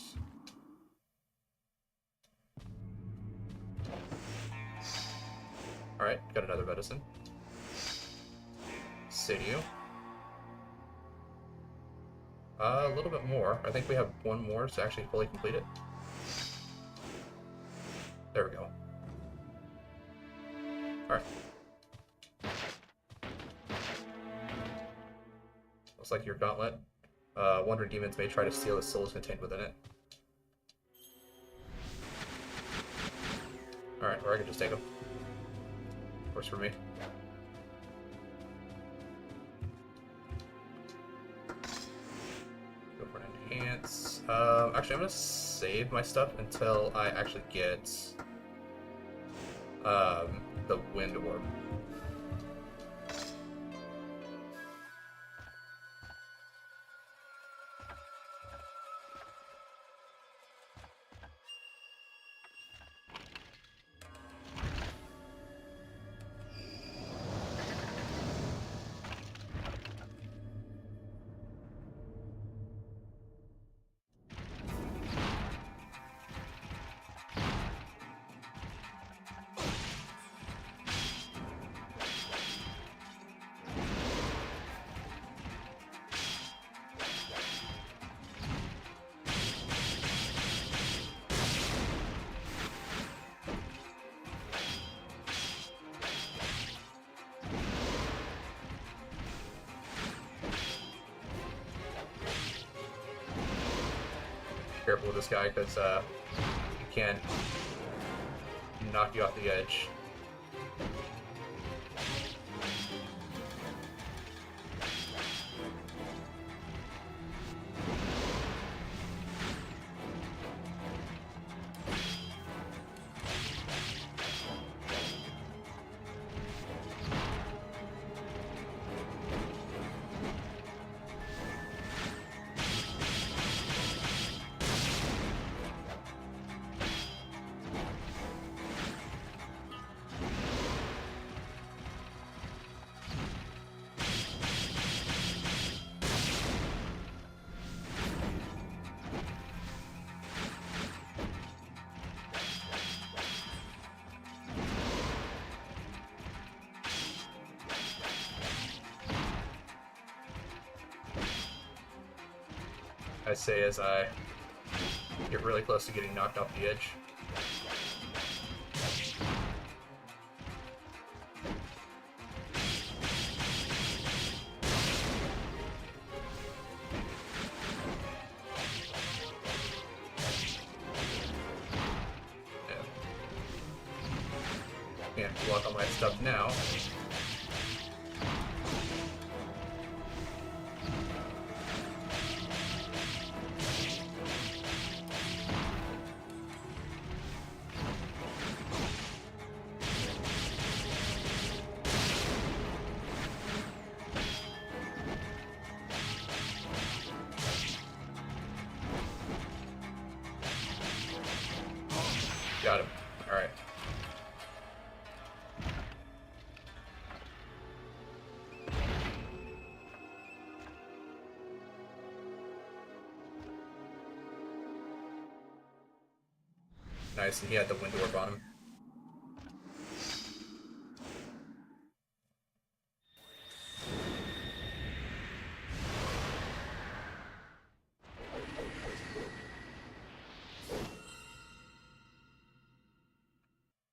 Alright, got another medicine. Sadio. A little bit more. I think we have one more to actually fully complete it. There we go. Alright. Looks like your gauntlet. Wonder demons may try to steal the souls contained within it. Alright, or I can just take them. Works for me. Go for an enhance. Actually, I'm gonna save my stuff until I actually get the wind orb. Careful with this guy, because he can knock you off the edge. I say as I get really close to getting knocked off the edge. can't block all my stuff now. Got him. Alright. Nice, and he had the wind orb on him.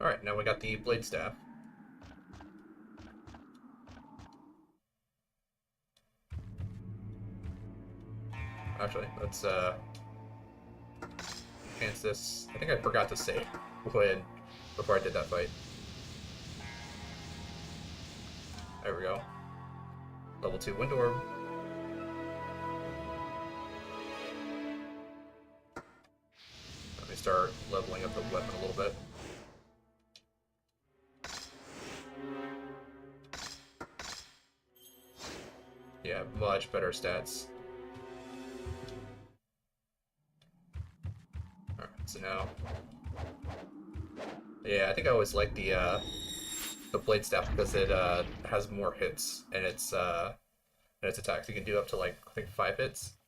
Alright, now we got the blade staff. Actually, let's enhance this. I think I forgot to save before I did that fight. There we go. Level 2 wind orb. Let me start leveling up the weapon a little bit. Yeah, much better stats. Alright, so now... Yeah, I think I always like the blade staff because it has more hits in its attacks. You can do up to like, I think 5 hits.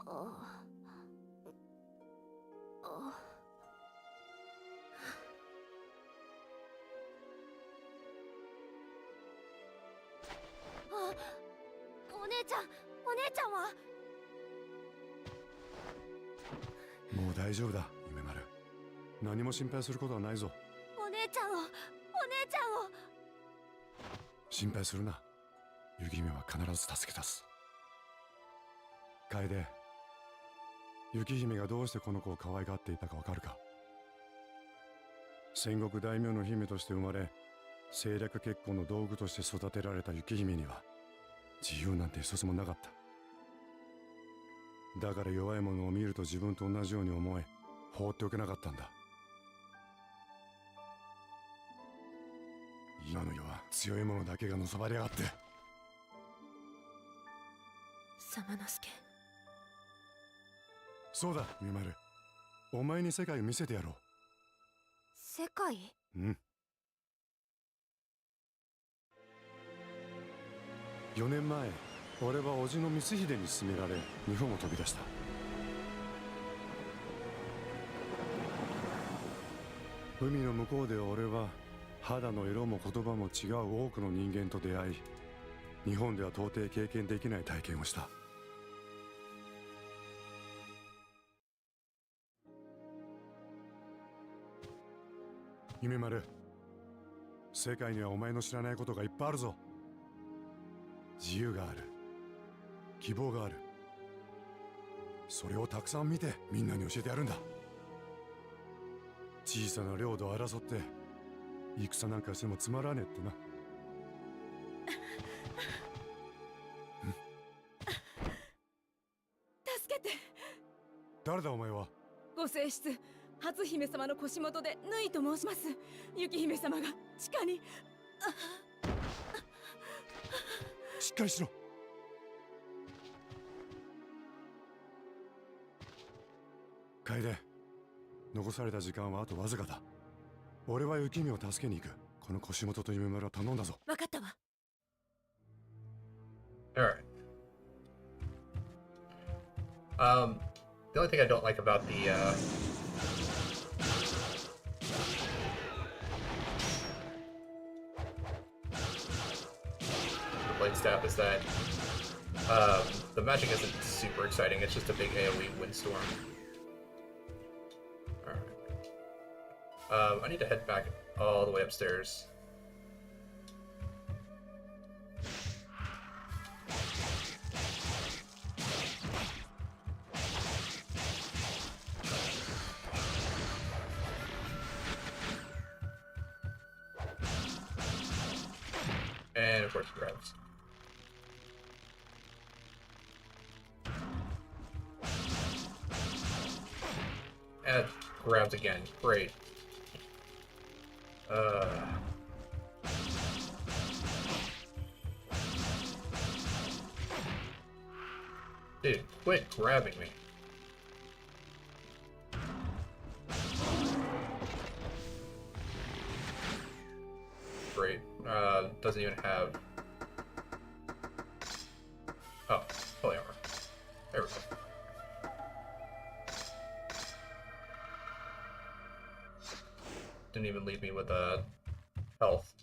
Oh, もう大丈夫だ、夢丸。何も心配することはないぞ。お姉ちゃんを心配するな。雪姫は必ず助け出す。楓、雪姫がどうしてこの子を可愛がっていたかわかるか？戦国大名の姫として生まれ、政略結婚の道具として育てられた雪姫には自由なんて一つもなかった。だから弱い者を見ると自分と同じように思え、放っておけなかったんだ。今の世は強い者だけがのさばりやがって。サマノスケ。そうだ、夢丸。お前に世界を見せてやろう。世界？うん。4年前、俺は叔父の光秀に勧められ日本を飛び出した。海の向こうで俺は肌の色も言葉も違う多くの人間と出会い、日本では到底経験できない体験をした。夢丸、世界にはお前の知らないことがいっぱいあるぞ。自由がある、希望がある。それをたくさん見てみんなに教えてやるんだ。小さな領土を争って戦なんかしてもつまらねえってな。助けて。誰だお前は？ご正室初姫様の腰元でヌイと申します。雪姫様が地下に。しっかりしろ。楓、残された時間はあとわずかだ。俺は雪見を助けに行く。この腰元と夢村は頼んだぞ。分かったわ。Alright. The only thing I don't like about the blade staff is that the magic isn't super exciting. It's just a big AoE windstorm. Alright. I need to head back all the way upstairs. of course he grabs. And grabs again. Great. Dude, quit grabbing me. Great. Doesn't even have... Oh, holy armor. There we go. Didn't even leave me with health.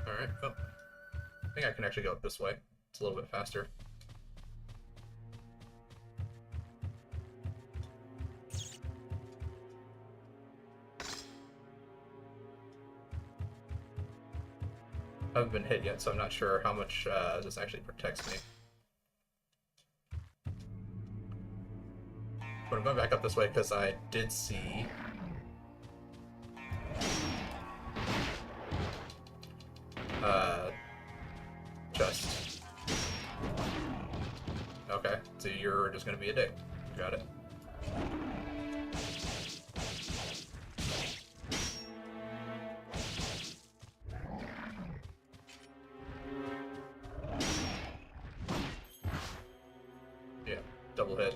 Alright, oh. I think I can actually go this way. It's a little bit faster. I haven't been hit yet, so I'm not sure how much this actually protects me. But I'm going back up this way because I did see... chest. Okay, so you're just gonna be a dick. Got it. Yeah, double hit.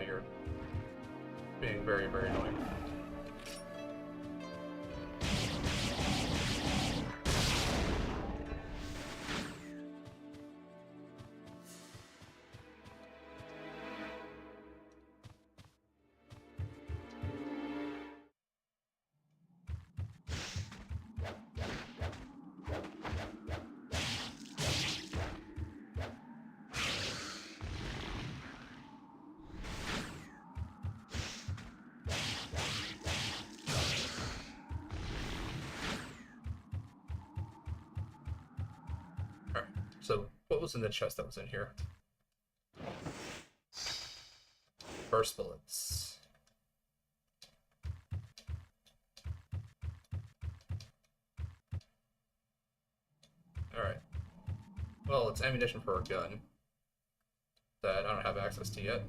You're being very, very annoying. So, what was in the chest that was in here? Burst bullets. Alright. Well, it's ammunition for a gun that I don't have access to yet.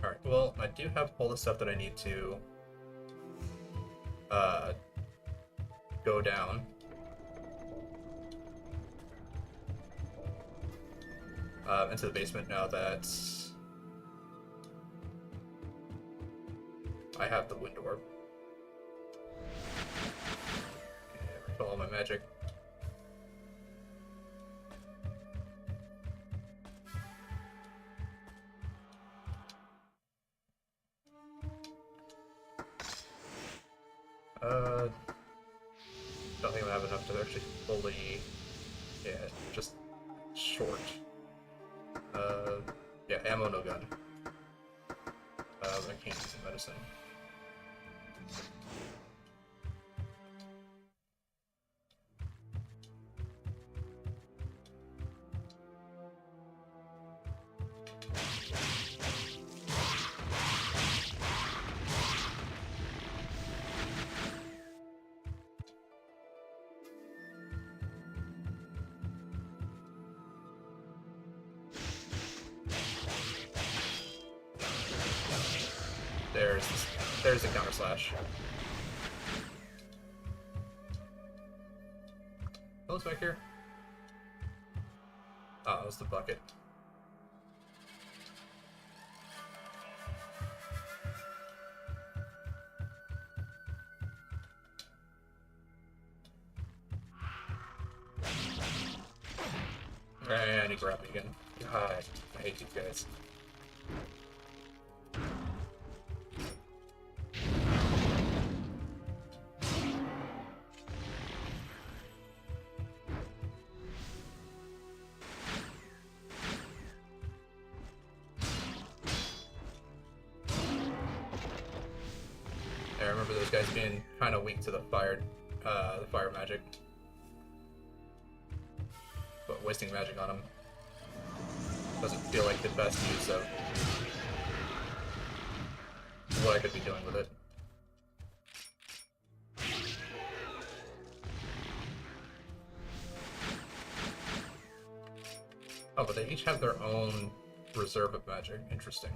Alright, well, I do have all the stuff that I need to go down. Into the basement now that I have the wind orb. Okay, refill all my magic. Don't think I have enough to actually fully, yeah, just short. Yeah, ammo, no gun. I can't use the medicine. There's the counter slash. What was back here? Oh, it was the bucket. And he grabbed me again. God, I hate these guys. I remember those guys being kind of weak to the fire magic, but wasting magic on them doesn't feel like the best use of what I could be doing with it. Oh, but they each have their own reserve of magic. Interesting.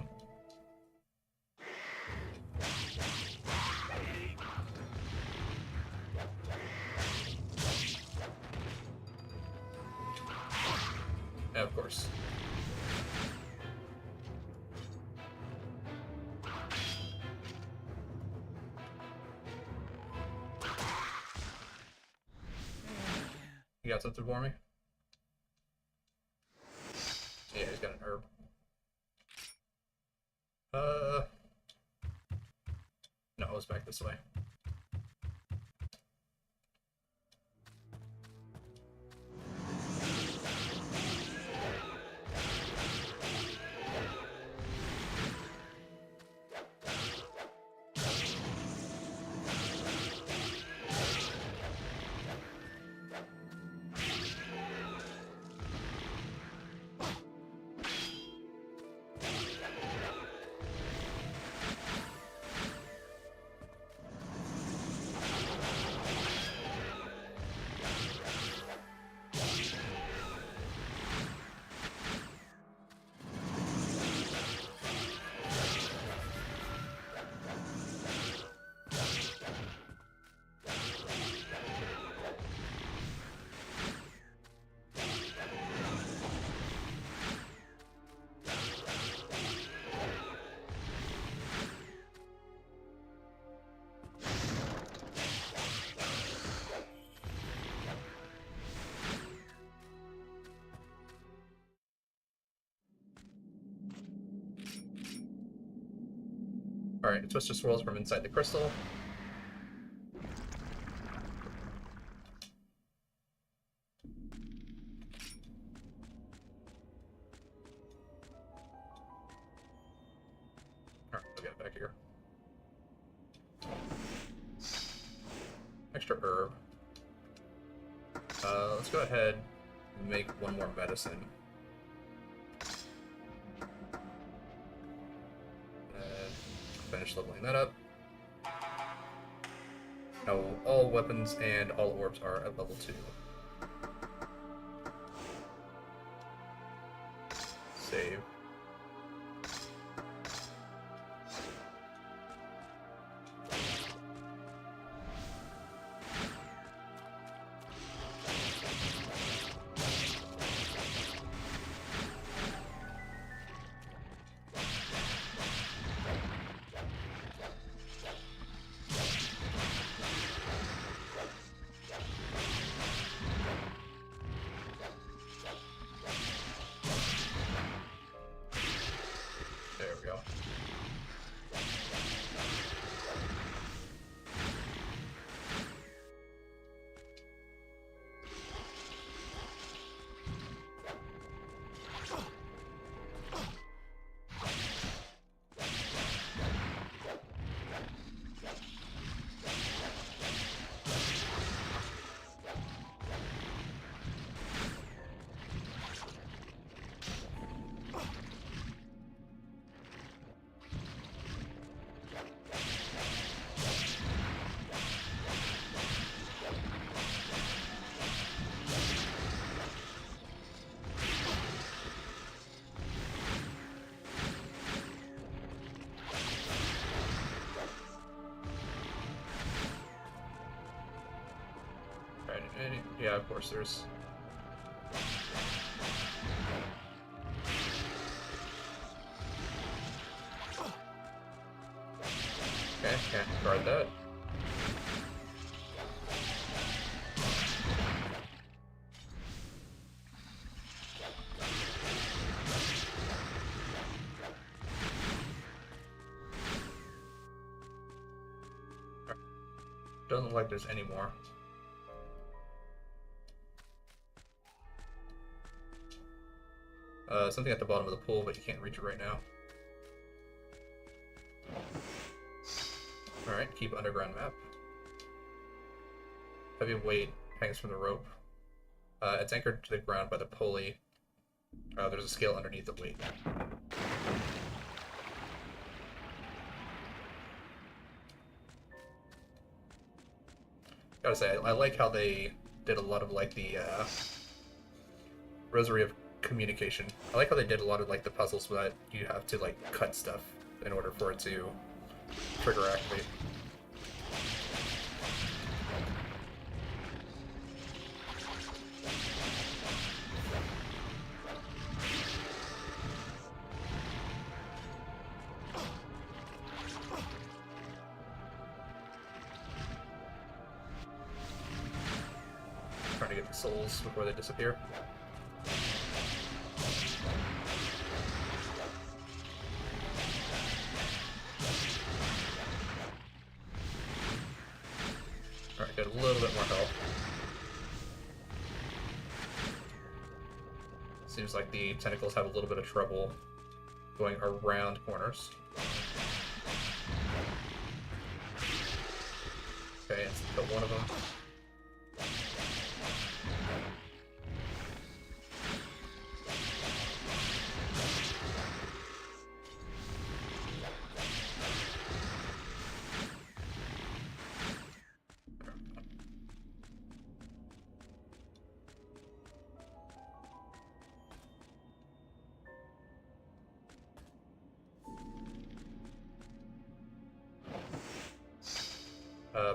Yeah, of course. You got something for me? Yeah, he's got an herb. No, it was back this way. Alright, the twister swirls from inside the crystal. Alright, we'll get it back here. Extra herb. Let's go ahead and make one more medicine. Finish leveling that up. Now all weapons and all orbs are at level 2. Save. Yeah, of course there's... Okay, can't guard that. Doesn't look like there's any more. Something at the bottom of the pool, but you can't reach it right now. Alright, keep underground map. Heavy weight hangs from the rope. It's anchored to the ground by the pulley. There's a scale underneath the weight. Gotta say, I like how they did a lot of like the Rosary of Communication. I like how they did a lot of like the puzzles that you have to like cut stuff in order for it to trigger activate. Trying to get the souls before they disappear. Alright, get a little bit more health. Seems like the tentacles have a little bit of trouble going around corners. Okay, let's kill one of them.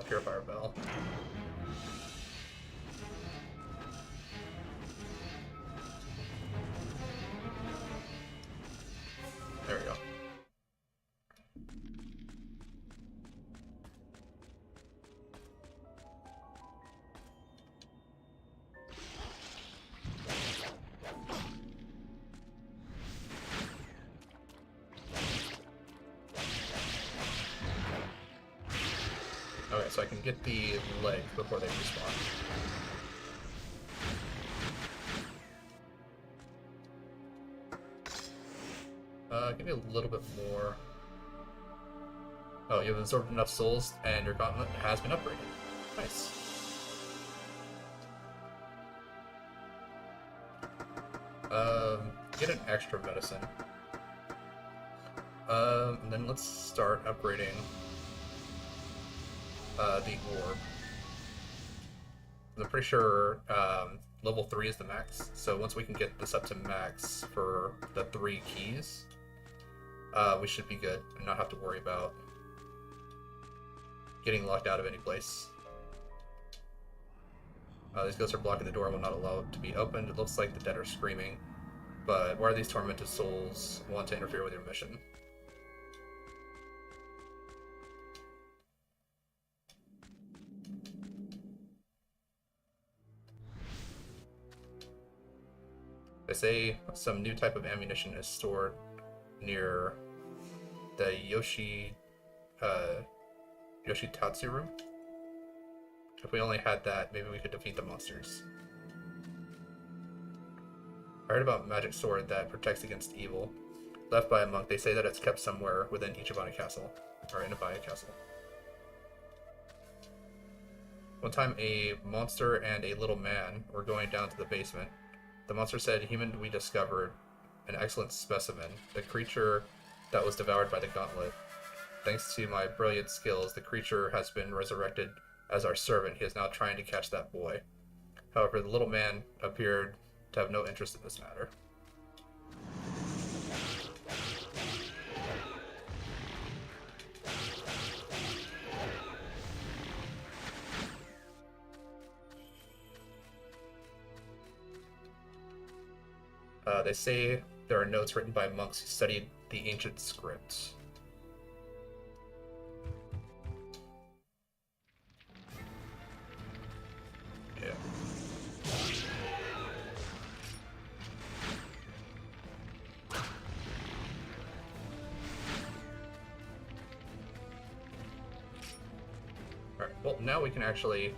Purifier Bell. There we go. Okay, so I can get the leg before they respawn. Give me a little bit more. Oh, you've absorbed enough souls, and your gauntlet has been upgraded. Nice. Get an extra medicine. And then let's start upgrading the orb. I'm pretty sure level 3 is the max, so once we can get this up to max for the 3 keys, we should be good and not have to worry about getting locked out of any place. These ghosts are blocking the door and will not allow it to be opened. It looks like the dead are screaming, but why are these tormented souls want to interfere with your mission? They say some new type of ammunition is stored near the Yoshitatsu room. If we only had that, maybe we could defeat the monsters. I heard about a magic sword that protects against evil. Left by a monk, they say that it's kept somewhere within Ichibana Castle, or Inabaya Castle. One time, a monster and a little man were going down to the basement. The monster said, "Human, we discovered an excellent specimen, the creature that was devoured by the gauntlet. Thanks to my brilliant skills, the creature has been resurrected as our servant. He is now trying to catch that boy." However, the little man appeared to have no interest in this matter. They say there are notes written by monks who studied the ancient script. Yeah. Alright, well, now we can actually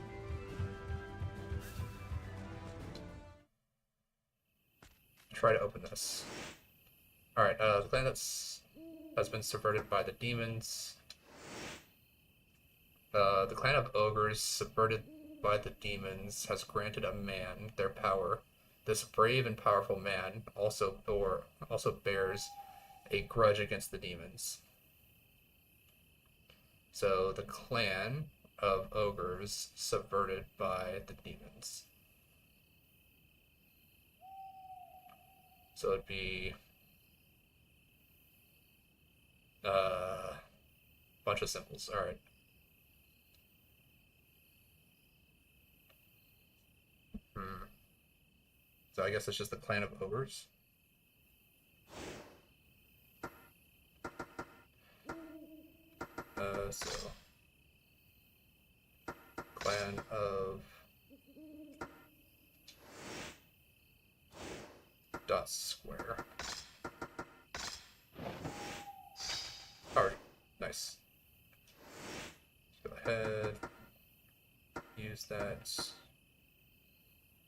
try to open this. Alright, the planet has been subverted by the demons. The clan of ogres, subverted by the demons, has granted a man their power. This brave and powerful man also bears a grudge against the demons. So the clan of ogres subverted by the demons. So it'd be bunch of symbols. All right. So I guess it's just the clan of ogres. So clan of dot square. Alright, nice. Go ahead, use that.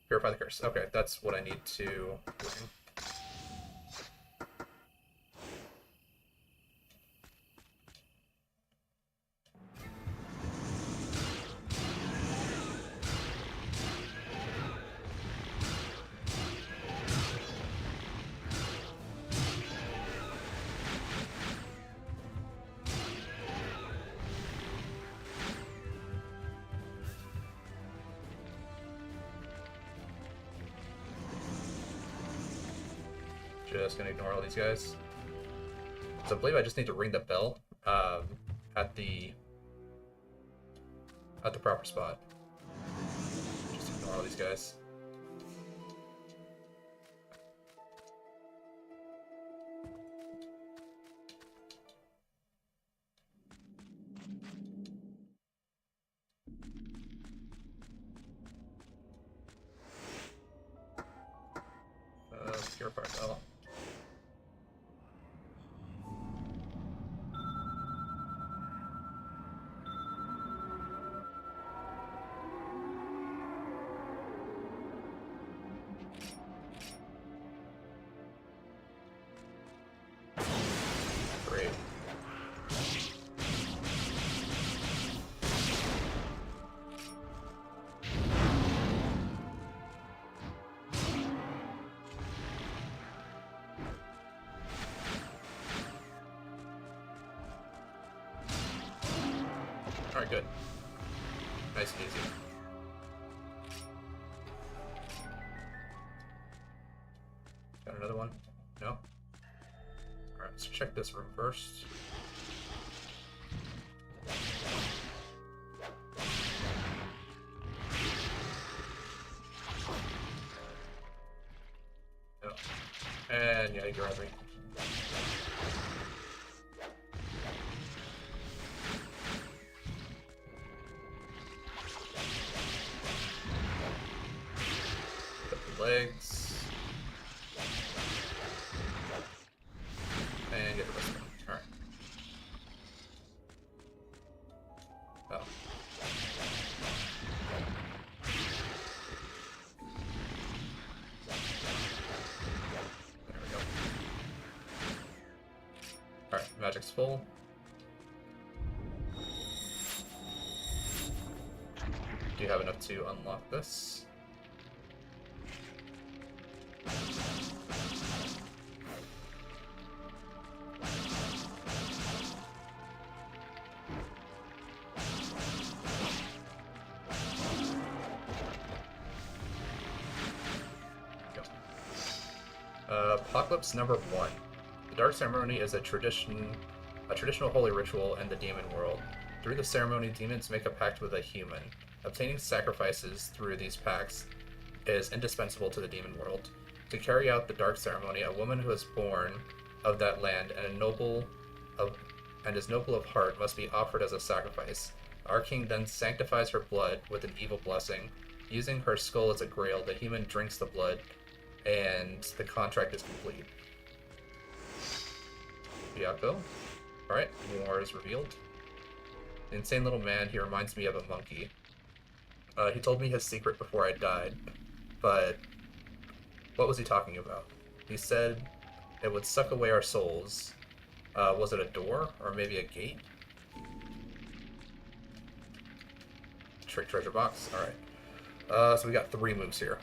Purify the curse. Okay, that's what I need to bring. Just gonna ignore all these guys. So I believe I just need to ring the bell at the proper spot. Just ignore all these guys. Purify bell. Great. Alright, good. Nice and easy. Got another one? No? Alright, let's check this room first. No. And yeah, you're right. Legs. And get the rest of them. Alright. Oh. There we go. Alright, magic's full. Do you have enough to unlock this? Apocalypse number 1. The Dark Ceremony is a traditional holy ritual in the demon world. Through the ceremony, demons make a pact with a human. Obtaining sacrifices through these pacts is indispensable to the demon world. To carry out the dark ceremony, a woman who is born of that land and is noble of heart must be offered as a sacrifice. Our king then sanctifies her blood with an evil blessing. Using her skull as a grail, the human drinks the blood, and the contract is complete. Byakko. Alright, more is revealed. The insane little man, he reminds me of a monkey. He told me his secret before I died, but what was he talking about? He said it would suck away our souls. Was it a door, or maybe a gate? Trick treasure box, alright. So we got 3 moves here.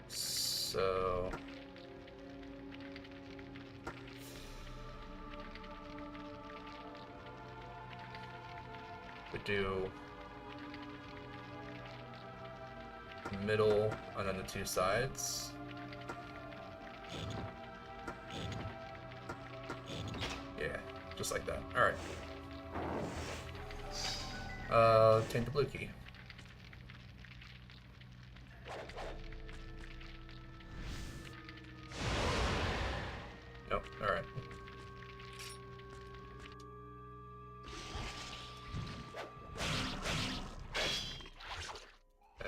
So we do middle and then the 2 sides. Yeah, just like that. Alright. Obtain the blue key. Nope, alright.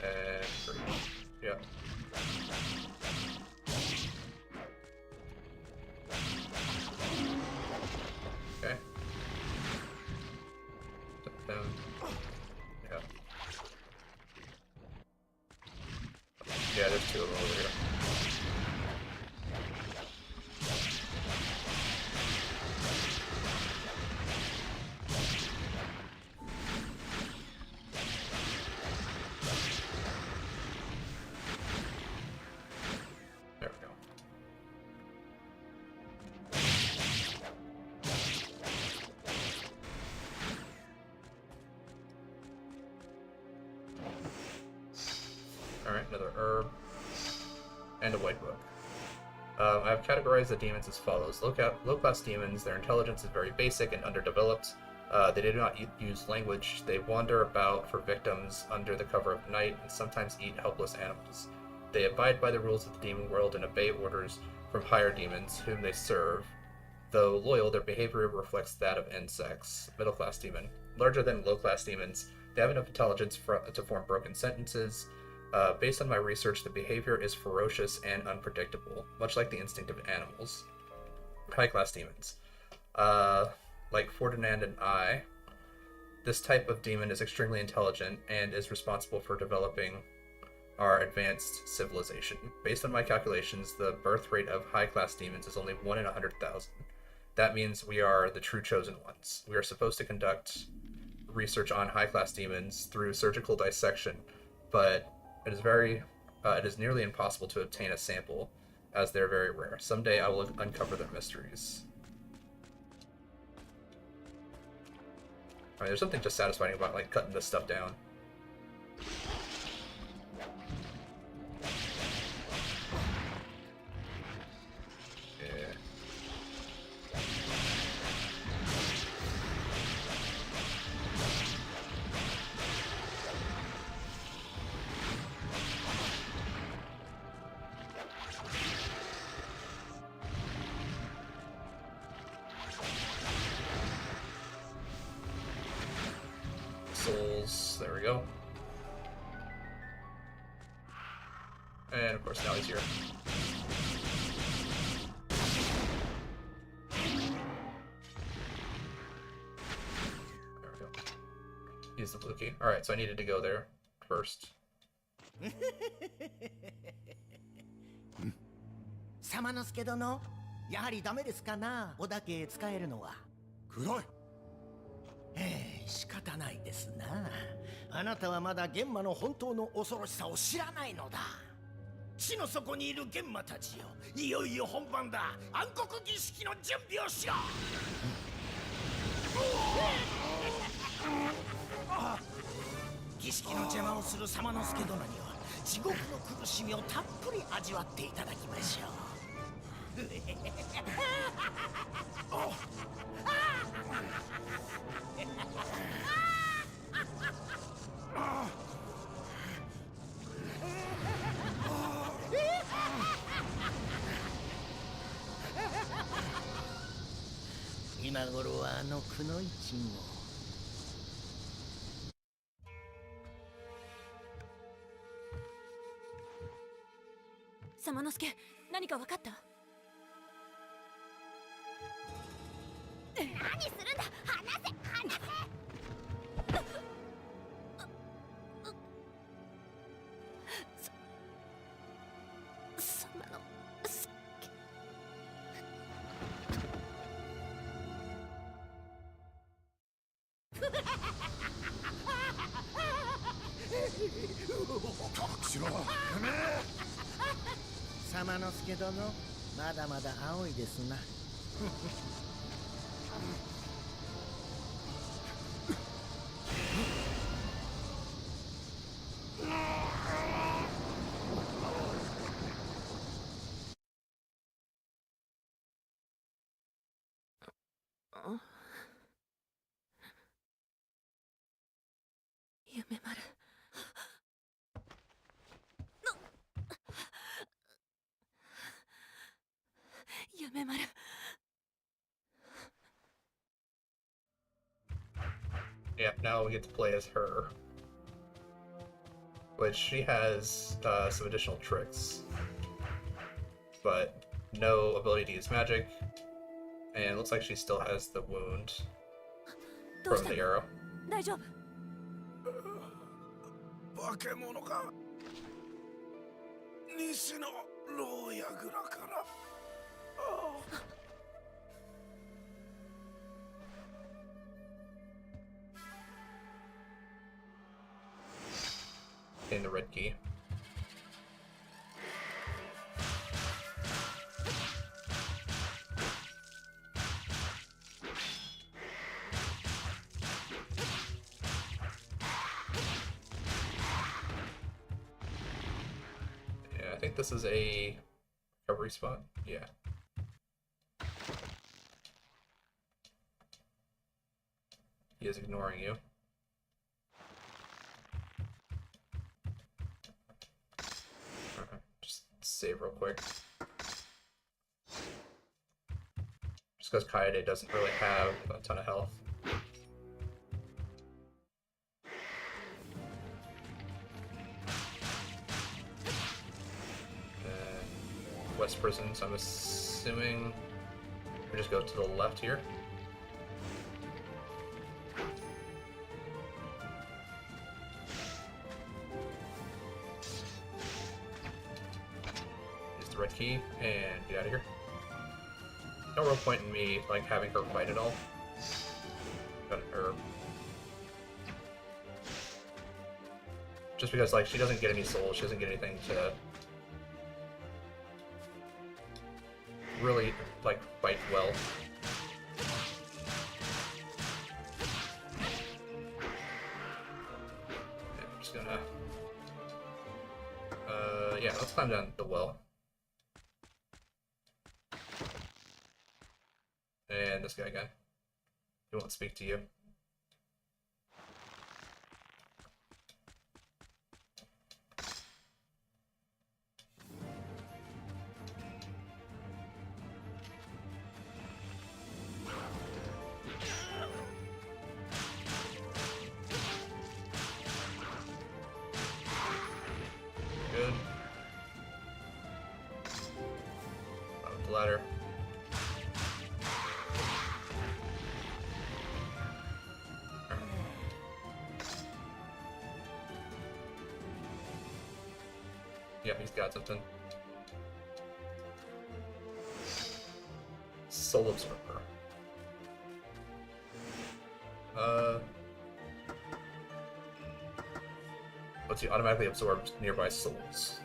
And 3. Yeah. Okay. Then, yeah. Yeah, there's 2 of them over here. There we go. Alright, another herb. And a white book. I have categorized the demons as follows. Low-class demons, their intelligence is very basic and underdeveloped. They do not use language. They wander about for victims under the cover of night and sometimes eat helpless animals. They abide by the rules of the demon world and obey orders from higher demons, whom they serve. Though loyal, their behavior reflects that of insects. Middle-class demon. Larger than low-class demons, they have enough intelligence to form broken sentences. Based on my research, the behavior is ferocious and unpredictable, much like the instinct of animals. High-class demons. Like Ferdinand and I, this type of demon is extremely intelligent and is responsible for developing our advanced civilization. Based on my calculations, the birth rate of high-class demons is only 1 in 100,000. That means we are the true chosen ones. We are supposed to conduct research on high-class demons through surgical dissection, but it is nearly impossible to obtain a sample, as they're very rare. Someday I will uncover their mysteries. I mean, there's something just satisfying about, like, cutting this stuff down. Yeah. Souls, there we go. And of course now he's here. There we go. Use the blue key. Alright, so I needed to go there first. 様之助殿、やはりダメですかな、おだけ使えるのは。暗い。仕方ないですな。あなたはまだ玄馬の本当の恐ろしさを知らないのだ。地の底にいる玄馬たちよ、いよいよ本番だ。暗黒儀式の準備をしろ。儀式の邪魔をする様之助殿には地獄の苦しみをたっぷり味わっていただきましょう。今頃はあのくの一も。サマノスケ、何か分かった？何するんだ、離せ離せ。サマノスケ。しろ、やめえ。サマノスケ殿、まだまだ青いですな。夢丸。夢丸。Yeah, now we get to play as her. Which she has some additional tricks. But no ability to use magic. And it looks like she still has the wound from the arrow. 大丈夫？化け物か。西の牢屋蔵から。In the red key. Yeah, I think this is a recovery spot. Yeah. He is ignoring you. Just save real quick. Just because Kaede doesn't really have a ton of health. West Prison, so I'm assuming we just go to the left here. Use the red key and get out of here. No real point in me like having her fight at all. Got her. Just because like she doesn't get any souls, she doesn't get anything to really like fight well. Yeah, I'm just gonna yeah, let's climb down the well. And this guy again. He won't speak to you. Good. Out with the ladder. Yeah, he's got something. Soul Absorber. Lets you automatically absorb nearby souls.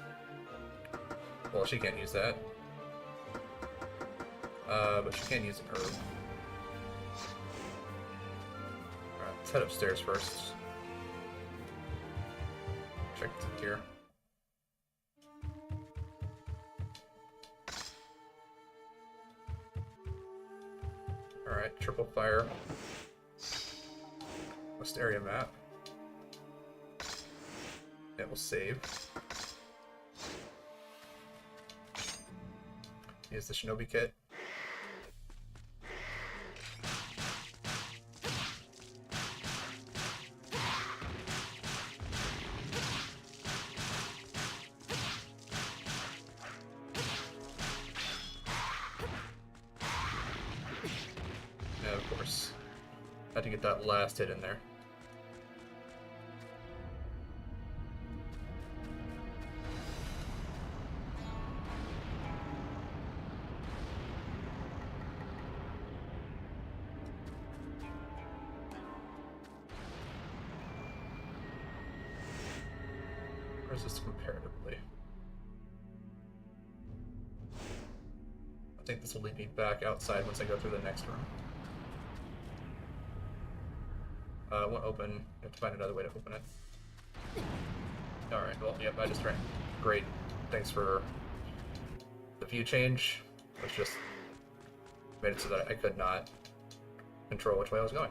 Well, she can't use that. But she can use an herb. Alright, let's head upstairs first. Check here. Alright, triple fire. West area map. It will save. Use the Shinobi kit. Yeah, of course. Had to get that last hit in there. Where's this comparatively? I think this will lead me back outside once I go through the next room. It won't open. You have to find another way to open it. Alright, well, yep, I just ran. Great. Thanks for the view change, which just made it so that I could not control which way I was going.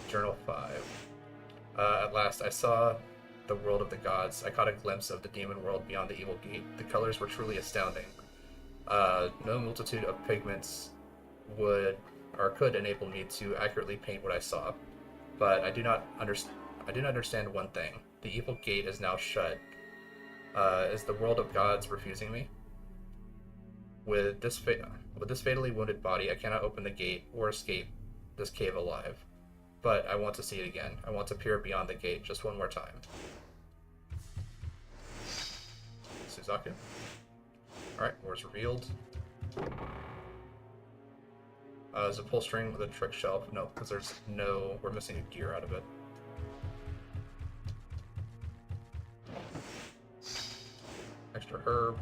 Journal 5. At last, I saw the world of the gods. I caught a glimpse of the demon world beyond the evil gate. The colors were truly astounding. No multitude of pigments would or could enable me to accurately paint what I saw, but I didn't understand one thing. The evil gate is now shut. Is the world of gods refusing me? With this fatally wounded body, I cannot open the gate or escape this cave alive. But I want to see it again. I want to peer beyond the gate just one more time. Suzaku. Alright, wars revealed. There's a pull string with a trick shelf. No, because we're missing a gear out of it. Extra herb.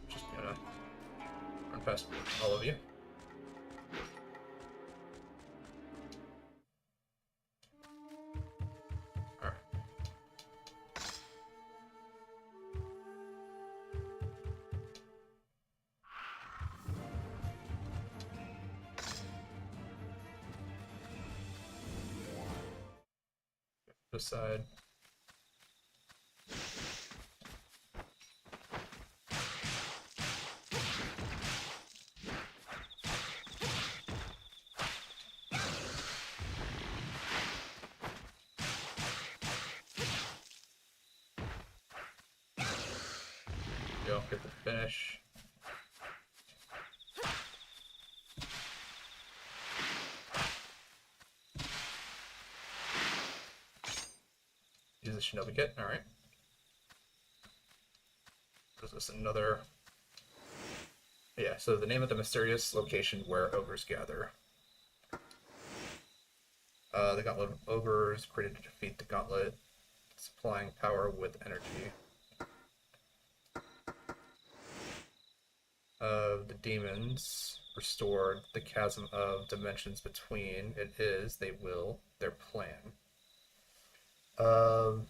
Just gonna run past all of you. This side. Go get the finish. Use the Shinobi kit, alright. Is this another? Yeah, so the name of the mysterious location where ogres gather. The Gauntlet of Ogres, created to defeat the Gauntlet, supplying power with energy. The demons restored the chasm of dimensions between. It is, they will, their plan. So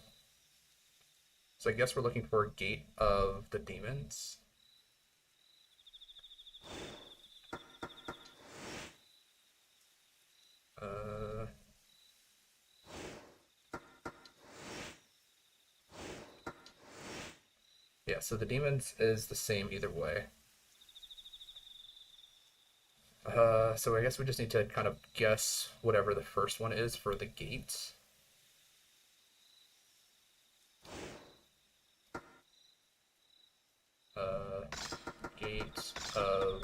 I guess we're looking for a gate of the demons. Yeah, so the demons is the same either way. So I guess we just need to kind of guess whatever the first one is for the gate. Gate of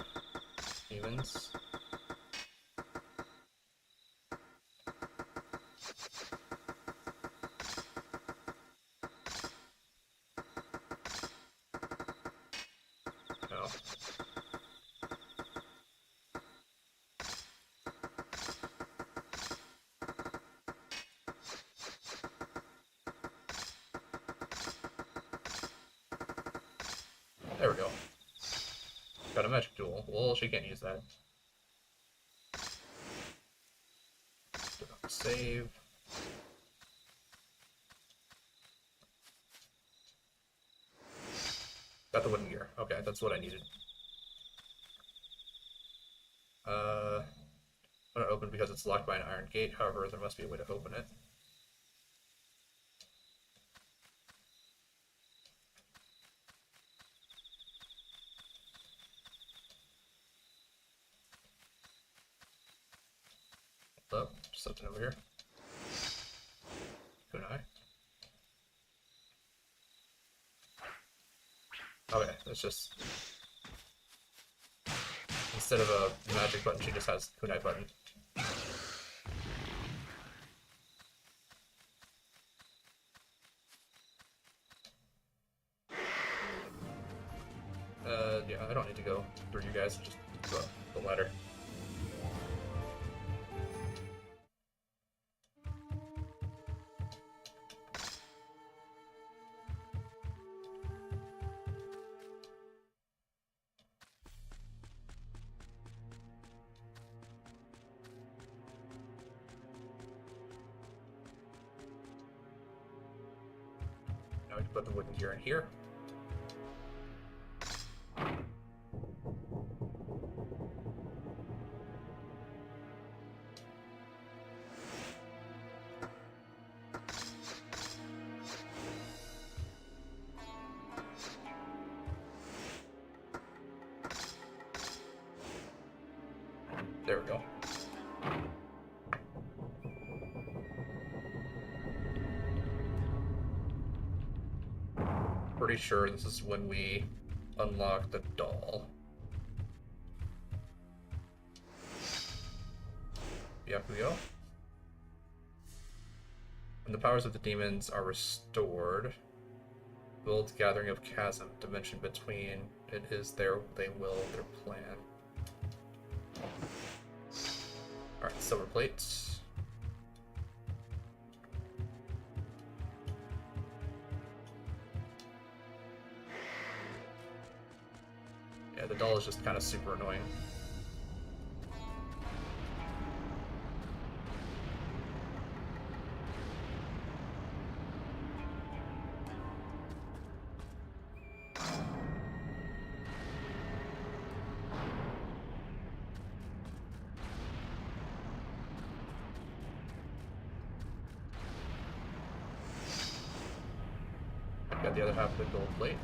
demons. No. There we go. Got a magic tool. Well, she can't use that. Save. Got the wooden gear. Okay, that's what I needed. I'm gonna open because it's locked by an iron gate. However, there must be a way to open it. Oh, something over here. Kunai. Okay, it's just instead of a magic button, she just has kunai button. Yeah, I don't need to go through you guys, just go up the ladder. Now we can put the wooden gear in here. There we go. Pretty sure this is when we unlock the doll. Yep, we go. When the powers of the demons are restored, build gathering of chasm, dimension between. It is their will, their plan. Alright, silver plates. Yeah, the doll is just kind of super annoying. Got the other half of the gold plate.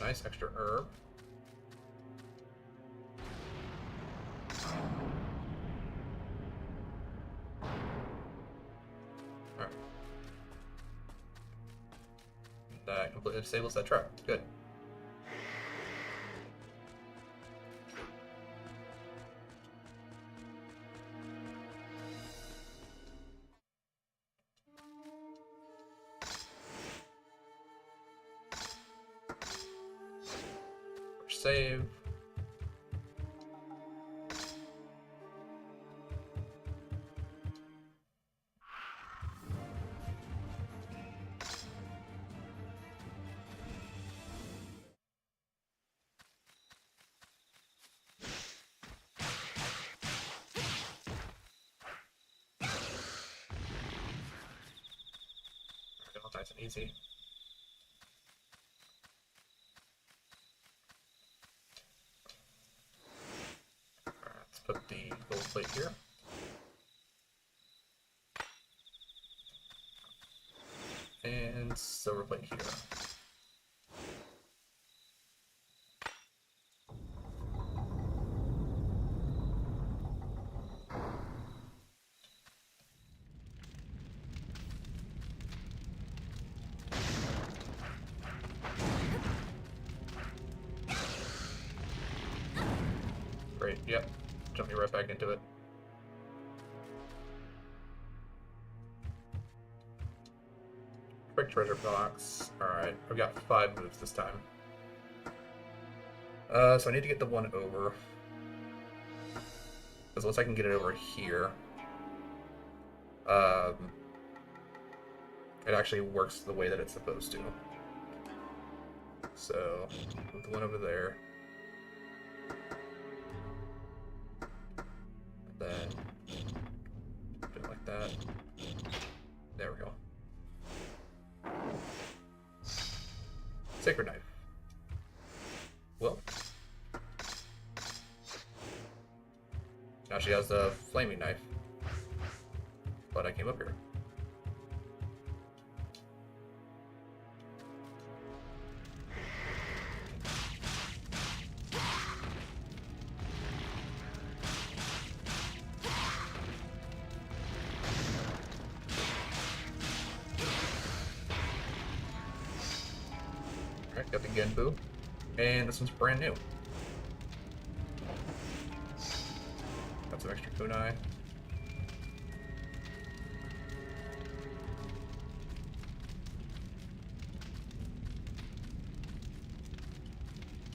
Nice extra herb. Alright. That completely disables that trap. Good. Save. Nice and easy. Let's put the gold plate here. And silver plate here. Great, yep. Jump me right back into it. Quick treasure box. Alright, I've got 5 moves this time. So I need to get the one over. Because once I can get it over here, it actually works the way that it's supposed to. So, move the one over there. Then do it like that. There we go. Sacred Knife. Well. Now she has the Flaming Knife. But I came up here. Alright, got the Genbu. And this one's brand new. Got some extra kunai.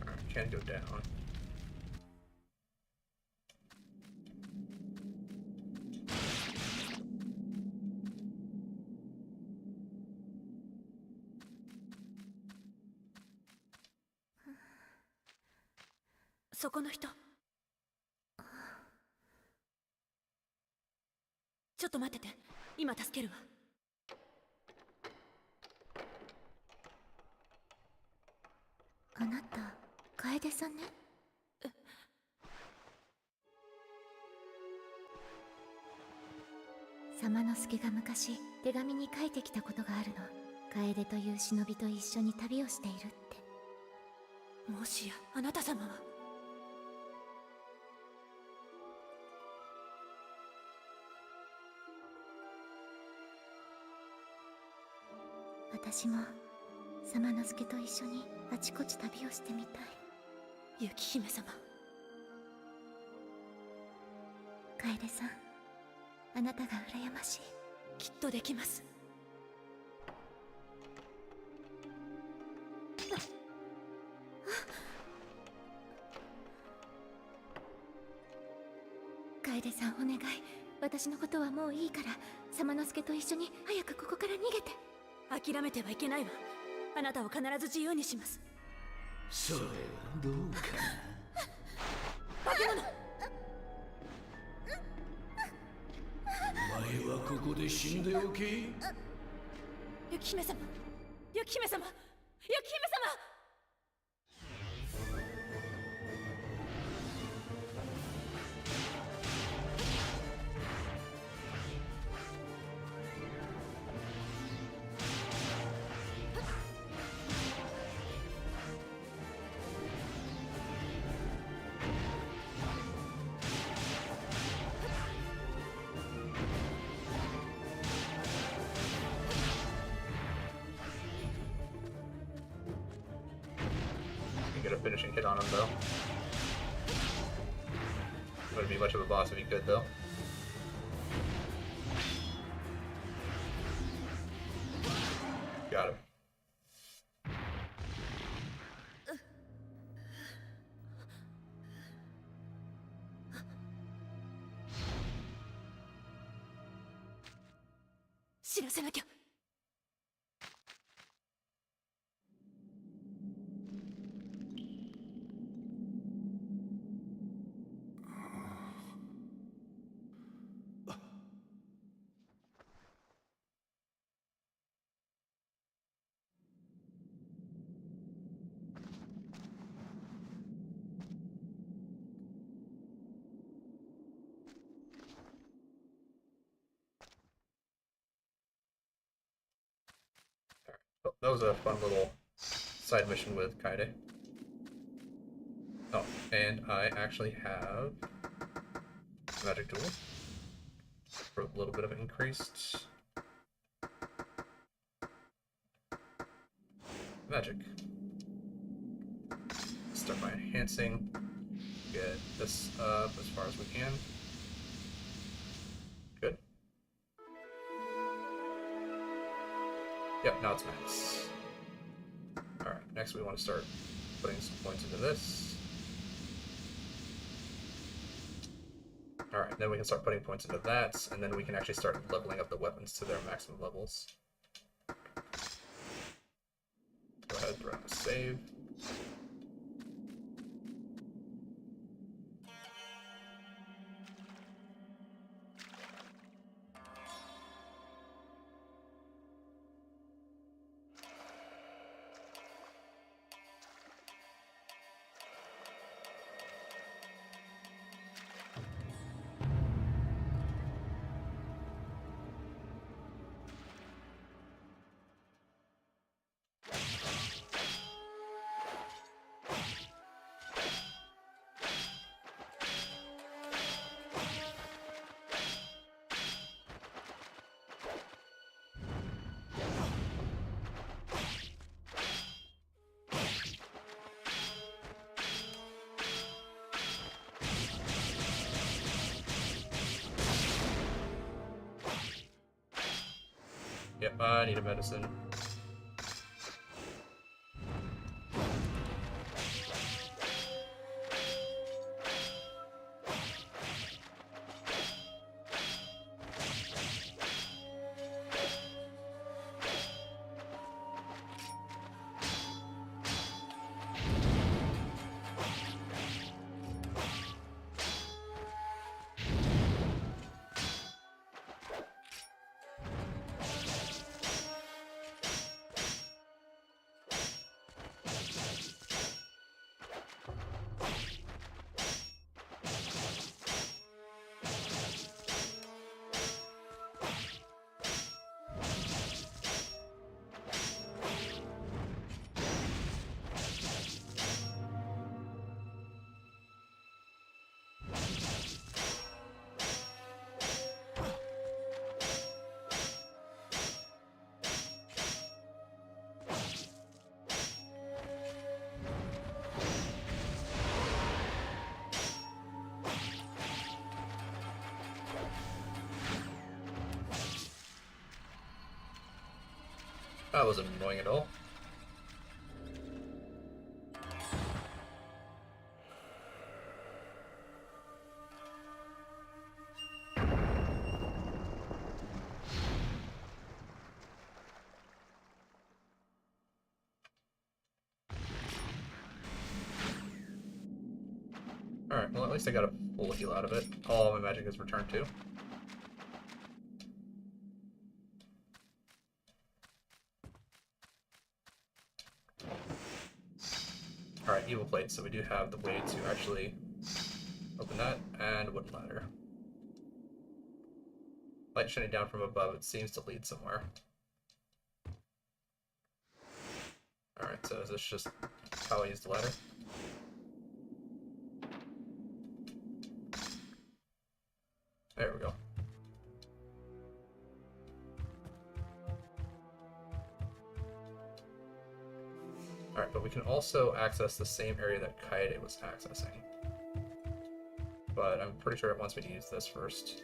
Alright, can't go down.そこの人、ちょっと待ってて、今助けるわ。あなた、楓さんね。様之助が昔手紙に書いてきたことがあるの。楓という忍びと一緒に旅をしているって。もしやあなた様は。私も様之助と一緒にあちこち旅をしてみたい。雪姫様。楓さん、あなたが羨ましい。きっとできます。楓さん、お願い。私のことはもういいから、様之助と一緒に早くここから逃げて。諦めてはいけないわ。あなたを必ず自由にします。それはどうかな。化け物。お前はここで死んでおけ。雪姫様、雪姫様、雪姫様。Get a finishing hit on him though. Wouldn't be much of a boss if he could though. Got him. "知らせなきゃ。That was a fun little side mission with Kaede. Oh, and I actually have magic tool for a little bit of increased magic. Start by enhancing. Get this up as far as we can. Good. Yep, now it's max. Alright, next we want to start putting some points into this. Alright, then we can start putting points into that, and then we can actually start leveling up the weapons to their maximum levels. Go ahead, throw out a save. Yep, I need a medicine. That wasn't annoying at all. Alright, well at least I got a full heal out of it. All my magic is returned too. Alright, evil plate, so we do have the way to actually open that, and wooden ladder. Light shining down from above, it seems to lead somewhere. Alright, so is this just how I use the ladder? There we go. Alright, but we can also access the same area that Kaede was accessing. But I'm pretty sure it wants me to use this first.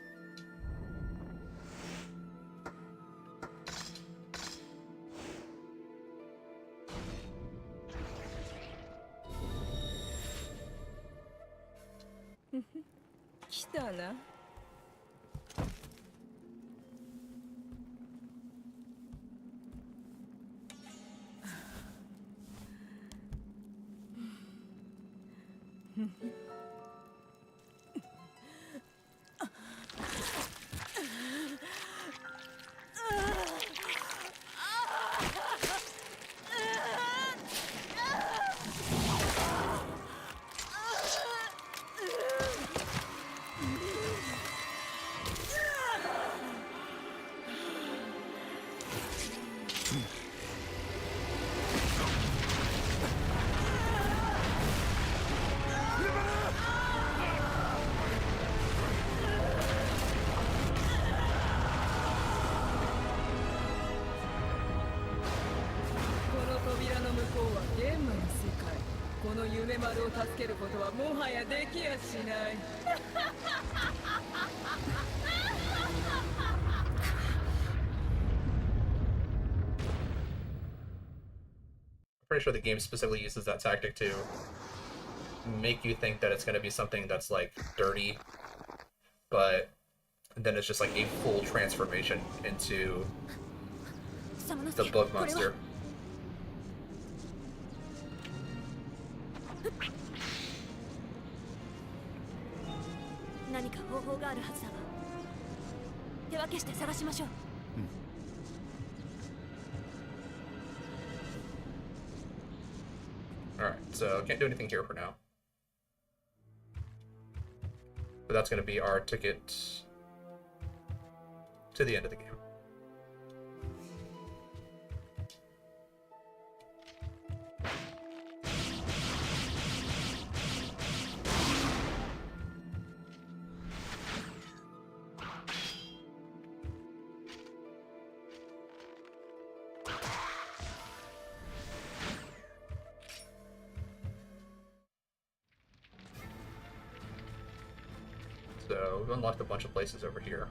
Pretty sure the game specifically uses that tactic to make you think that it's going to be something that's like dirty, but then it's just like a full transformation into the bug monster. Alright, so can't do anything here for now. But that's going to be our ticket to the end of the game. So we've unlocked a bunch of places over here.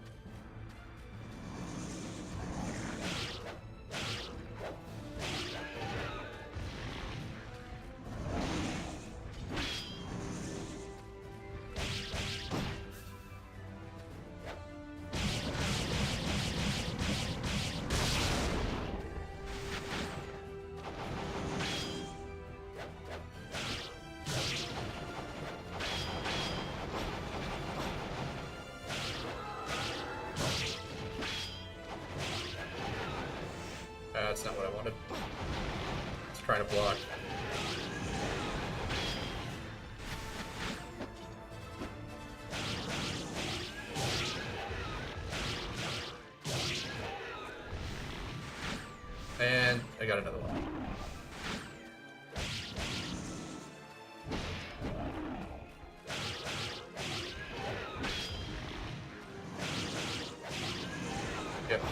That's not what I wanted. It's trying to block. And I got another one. Yep.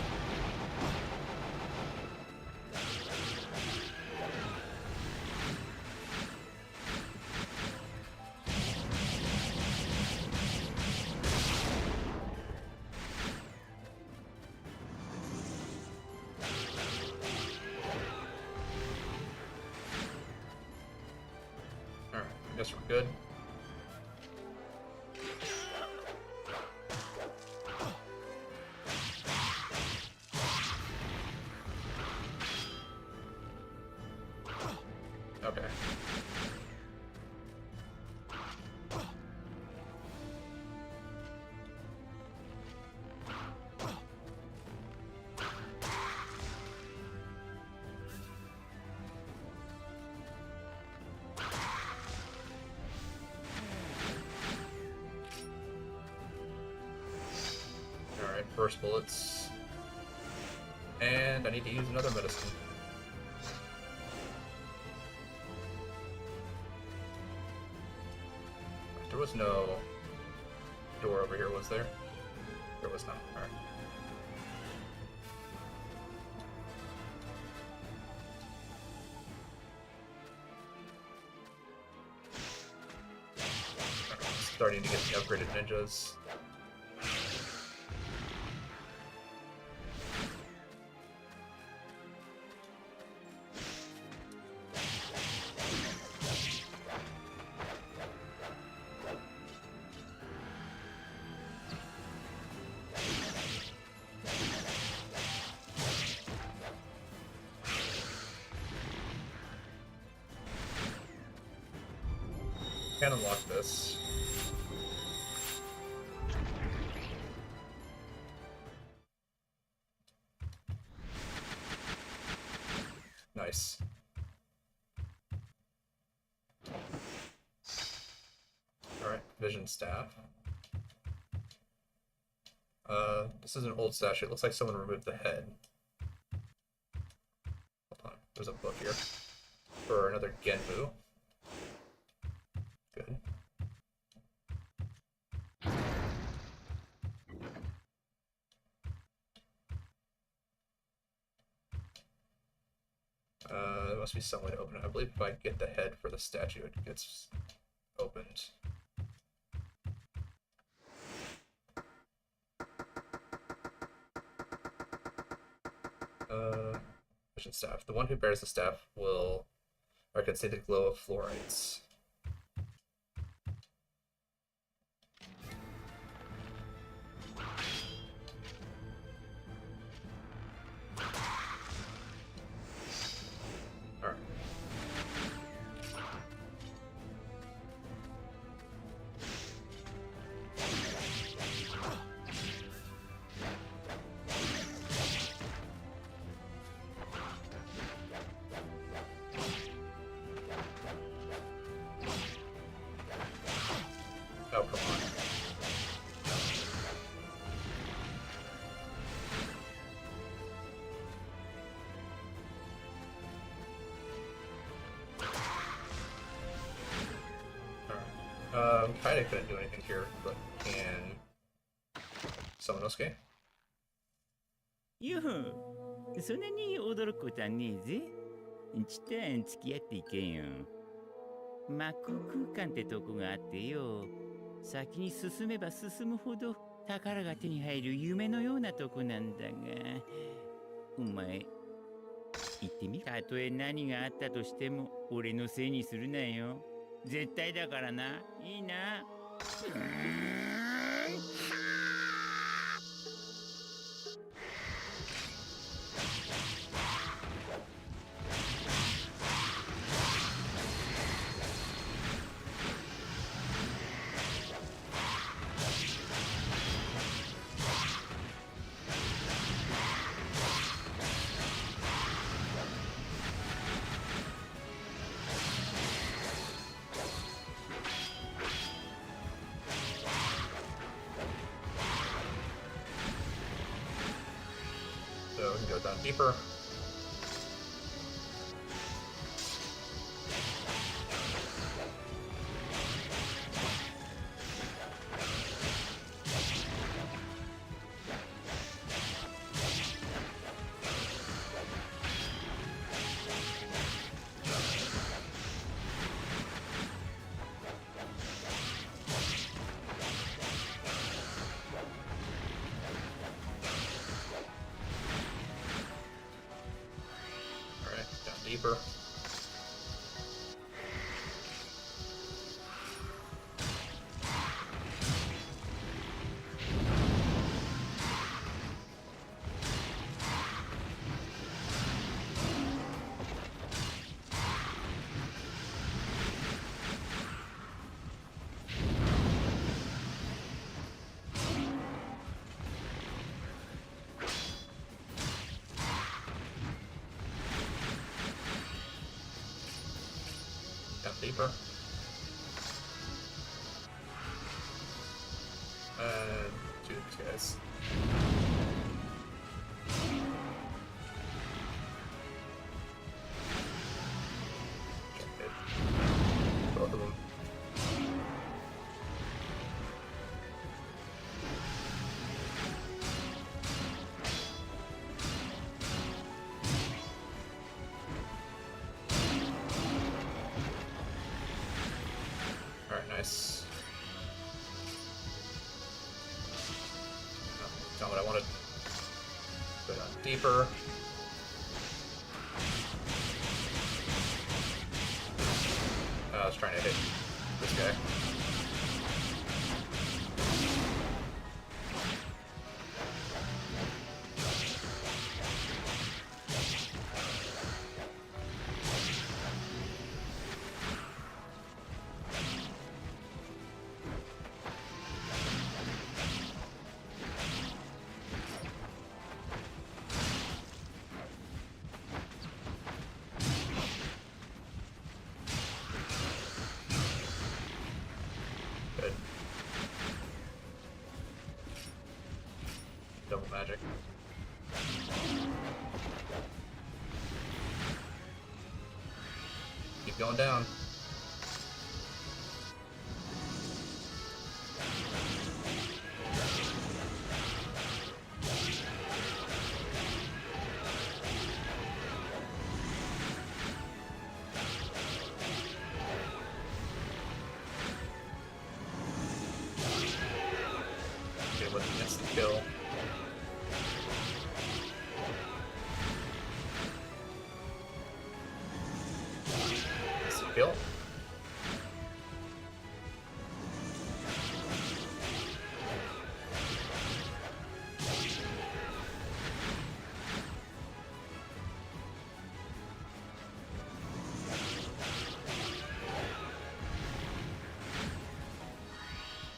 Alright, I guess we're good. Okay. Alright, first bullets. And I need to use another medicine. There was no door over here, was there? There was not. Alright. Starting to get the upgraded ninjas. Can unlock this. Nice. Alright, vision staff. This is an old statue. It looks like someone removed the head. Hold on, there's a book here. For another Genmu. Good. There must be some way to open it. I believe if I get the head for the statue, it gets opened. Vision staff. The one who bears the staff can see the glow of fluorites. Oh, come on. Alright. Kinda couldn't do anything here, but can someone else game? よう、そんなに驚くことはねえぜ。ちったん付き合っていけんよ。魔空空間ってとこがあってよ。先に進めば進むほど宝が手に入る夢のようなとこなんだが、お前言ってみ。たとえ何があったとしても俺のせいにするなよ。絶対だからな。いいな。deeper. Deeper. Deeper. And do these guys. Okay. Both of them. Alright, nice. Oh, that's not what I wanted. Put it on deeper. I was trying to hit this guy. Good. Double magic. Keep going down. Okay, with an instant kill. Instant kill.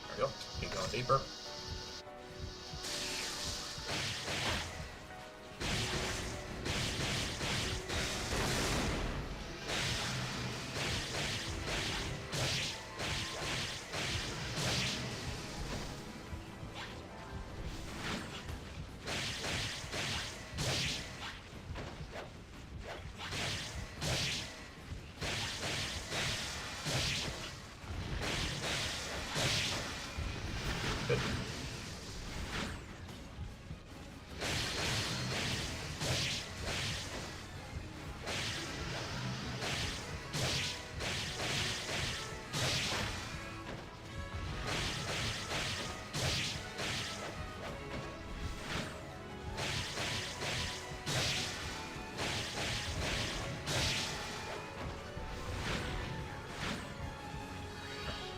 There we go. Keep going deeper. Good.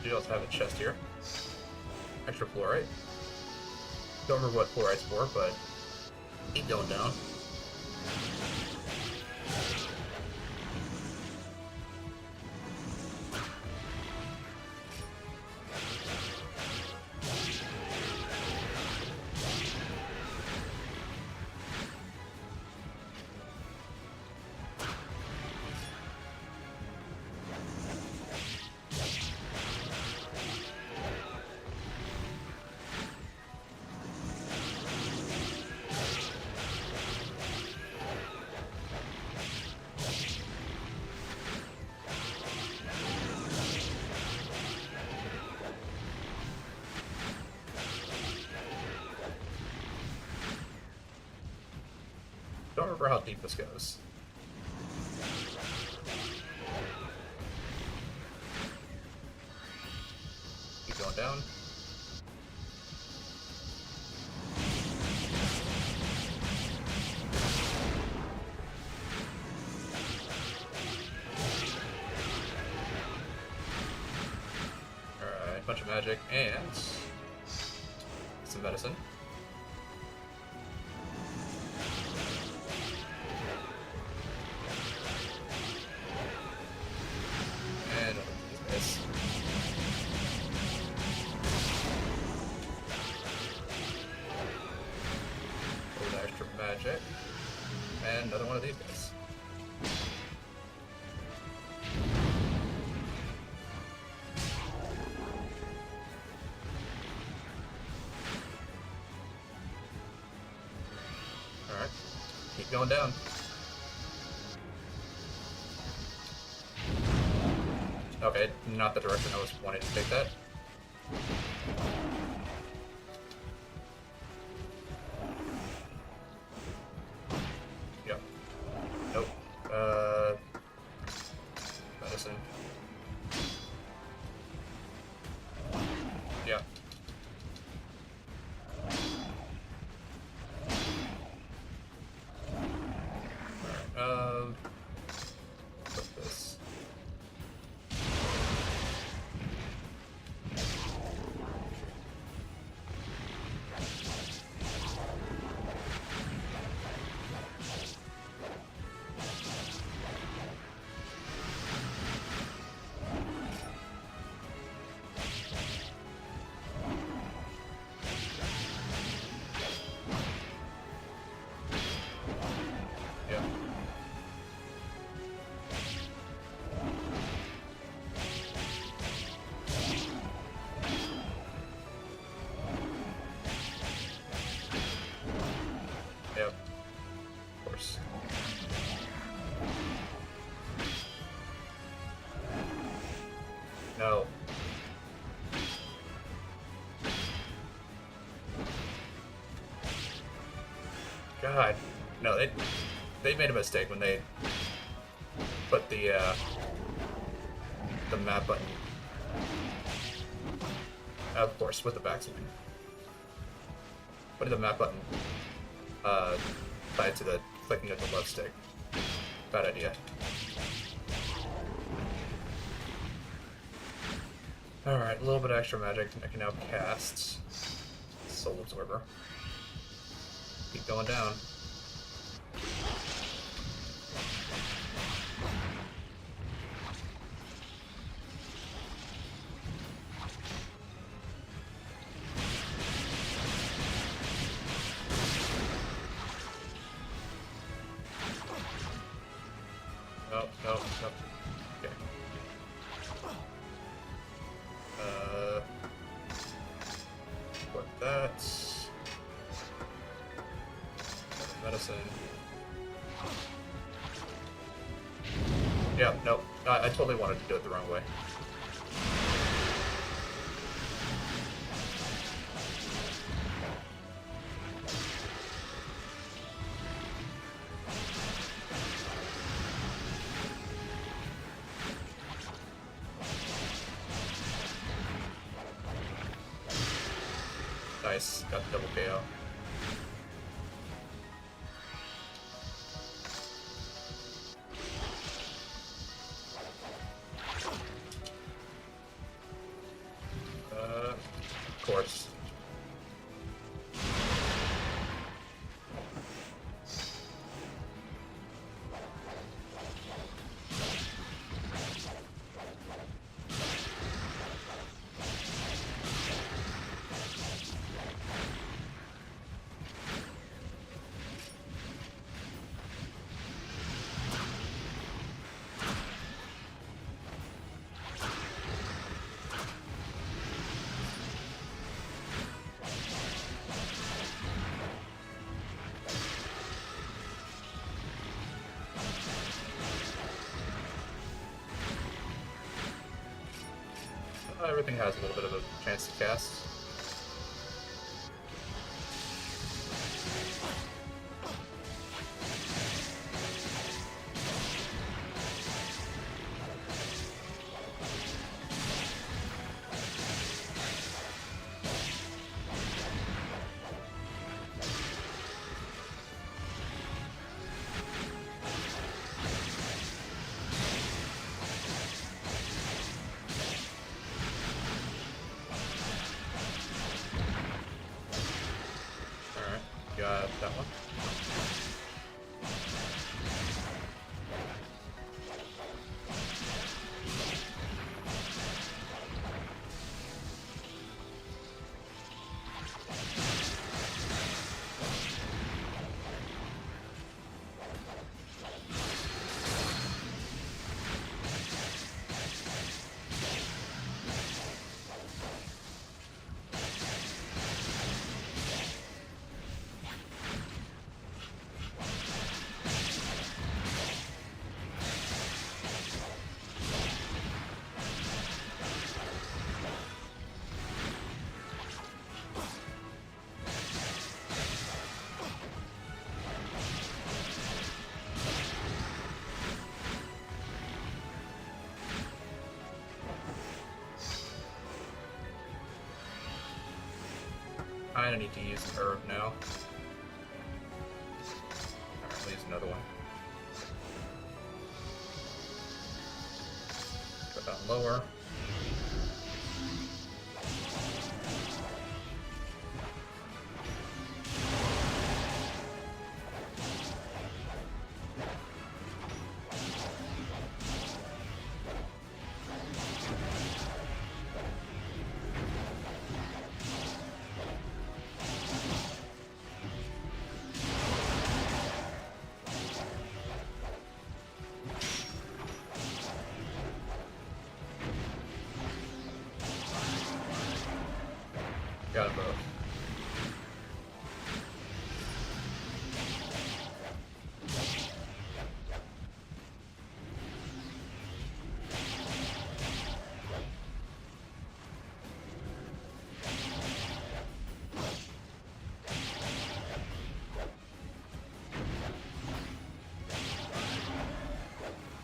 You also have a chest here. Extra fluorite. Don't remember what fluorite's for, but keep going down. for how deep this goes. Keep going down. Alright, bunch of magic and some medicine. And this. A little extra magic. And another one of these guys. Alright. Keep going down. Okay, not the direction I was wanting to take that. Yep. Nope. Medicine. Yeah. Alright, put this. Yeah. Yep. Of course. No. God. No, they made a mistake when they put the map button. Of course, with the backswing. Putting the map button tied to the clicking of the left stick. Bad idea. Alright, a little bit of extra magic. I can now cast Soul Absorber. Keep going down. No, no, no. Okay. Put that. Medicine. Yeah, no. I totally wanted to do it the wrong way. Nice, got the double KO. Of course. Everything has a little bit of a chance to cast. kind of need to use an herb now. Alright, I'll use another one. Go down lower. Got them both.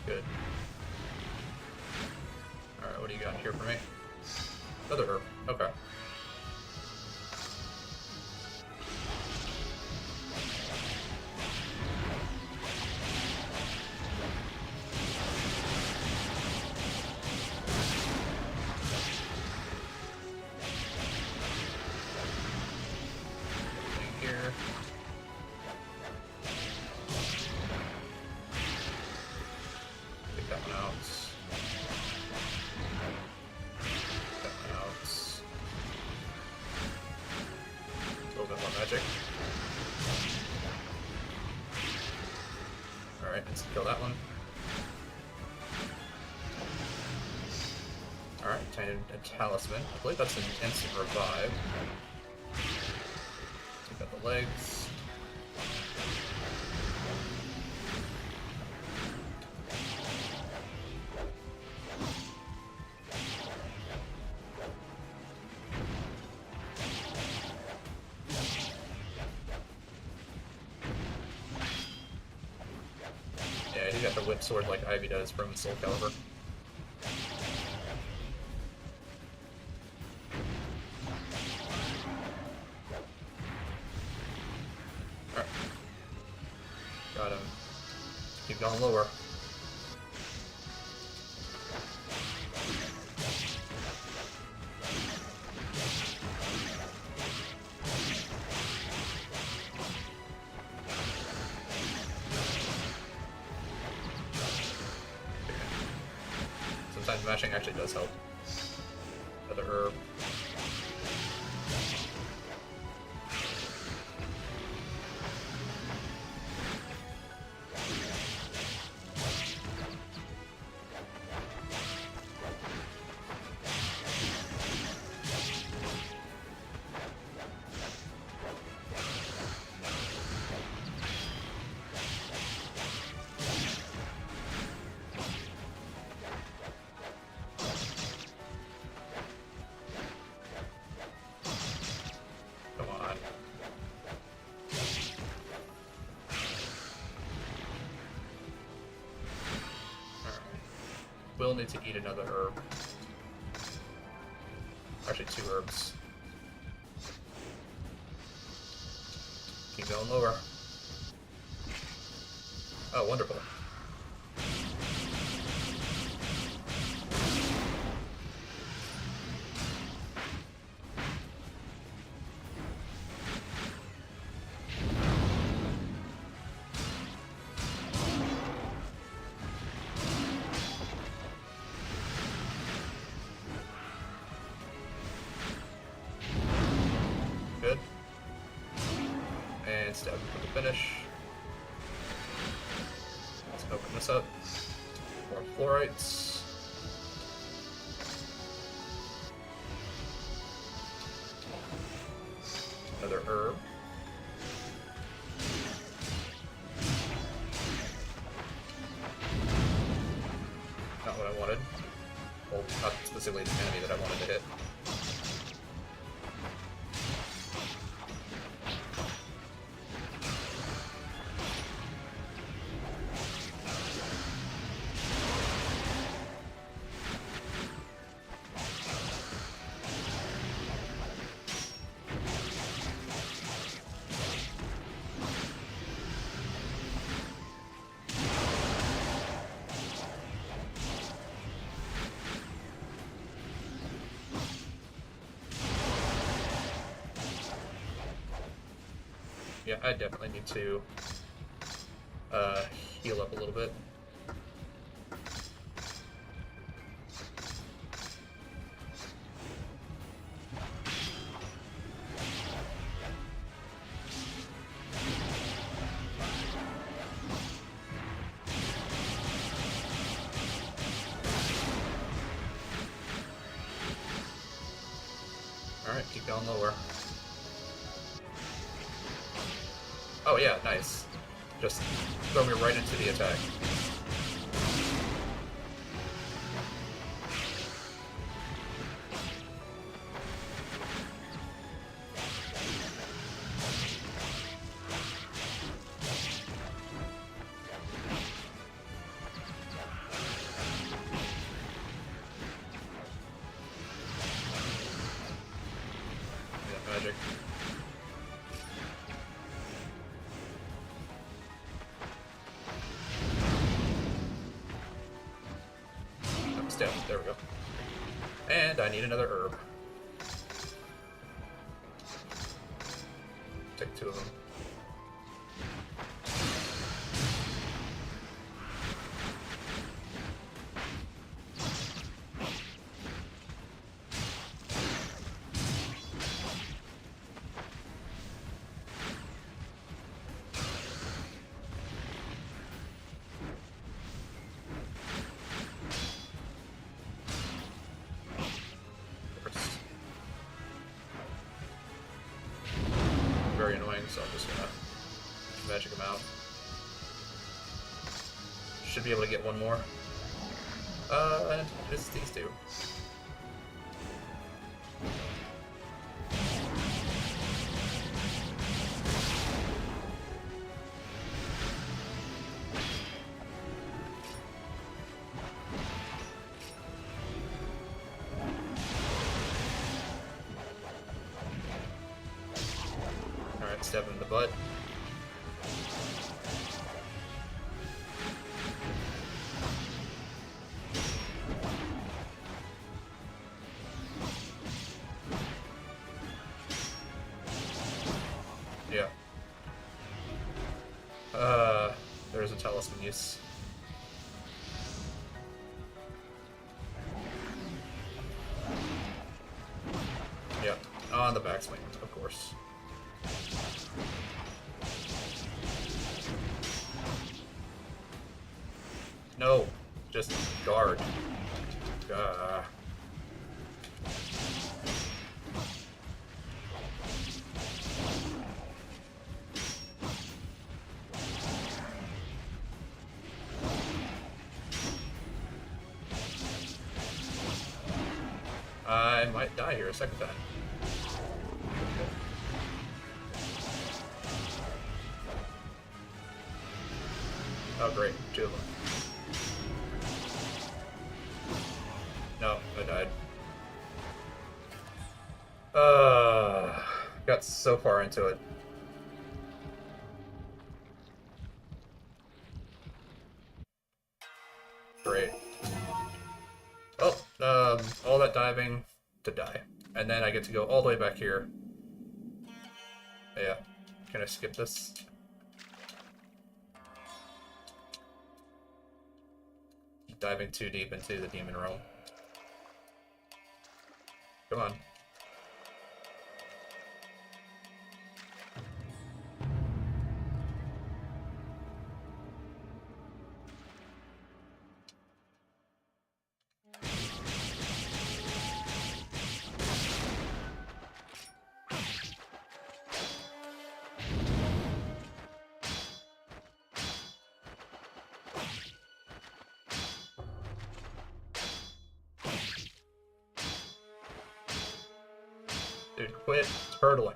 Good. Alright, what do you got here for me? Another herb. Okay. Here. Take that one out. That one out. A little bit more magic. Alright, let's kill that one. Alright, tiny a talisman. I believe that's an instant revive. Take out the legs. Yeah, he got the whip sword like Ivy does from Soul Calibur. Alright. Got him. Keep going lower. Sometimes mashing actually does help. Another herb. Come on. Alright. We'll need to eat another herb. Actually, 2 herbs. Keep going lower. Oh, wonderful. Good. And stab him for the finish. Let's open this up. More fluorites. Another herb. Not what I wanted. Well, not specifically the enemy that I wanted to hit. Yeah, I definitely need to heal up a little bit. Alright, keep going lower. Oh yeah, nice. Just throw me right into the attack. Yeah, magic. Step. There we go. And I need another herb. Take 2 of them. Very annoying, so I'm just gonna magic him out. Should be able to get one more. And it's these 2. Alright, stab him in the butt. Yeah. There's a talisman use. Yeah, on the backswing, of course. No, just guard. I might die here a second time. Oh great, 2 of them. No, I died. Got so far into it. Great. Oh, all that diving to die. And then I get to go all the way back here. Yeah. Can I skip this? Diving too deep into the demon realm. Come on. Dude, quit turtling.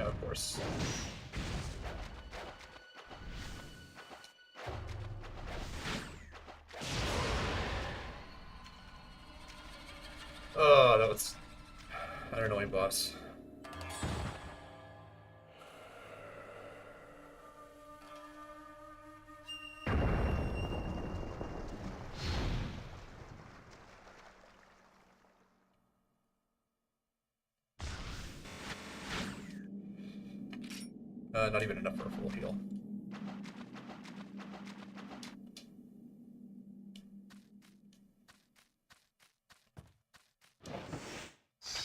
Yeah, of course. Oh, that was an annoying boss. Not even enough for a full heal.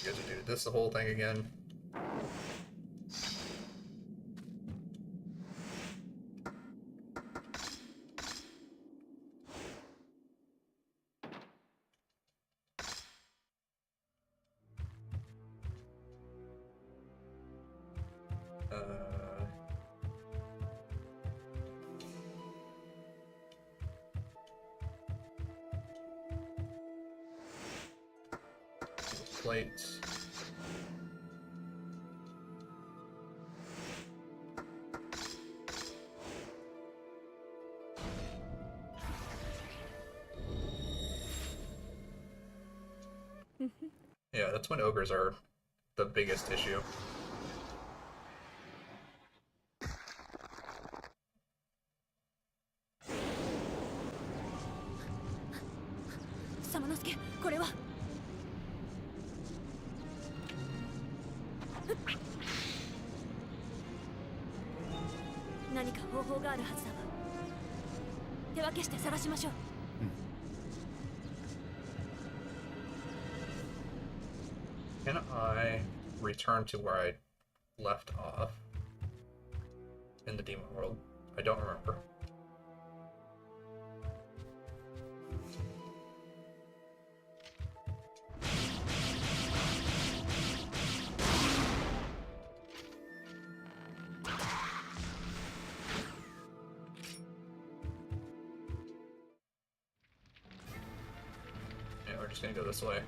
You guys are doing this the whole thing again. Plates. Yeah, that's when ogres are the biggest issue. Samanosuke, これは何か方法があるはずだわ。手分けして探しましょう。Can I return to where I left off in the demon world? I don't remember. Yeah, we're just gonna go this way.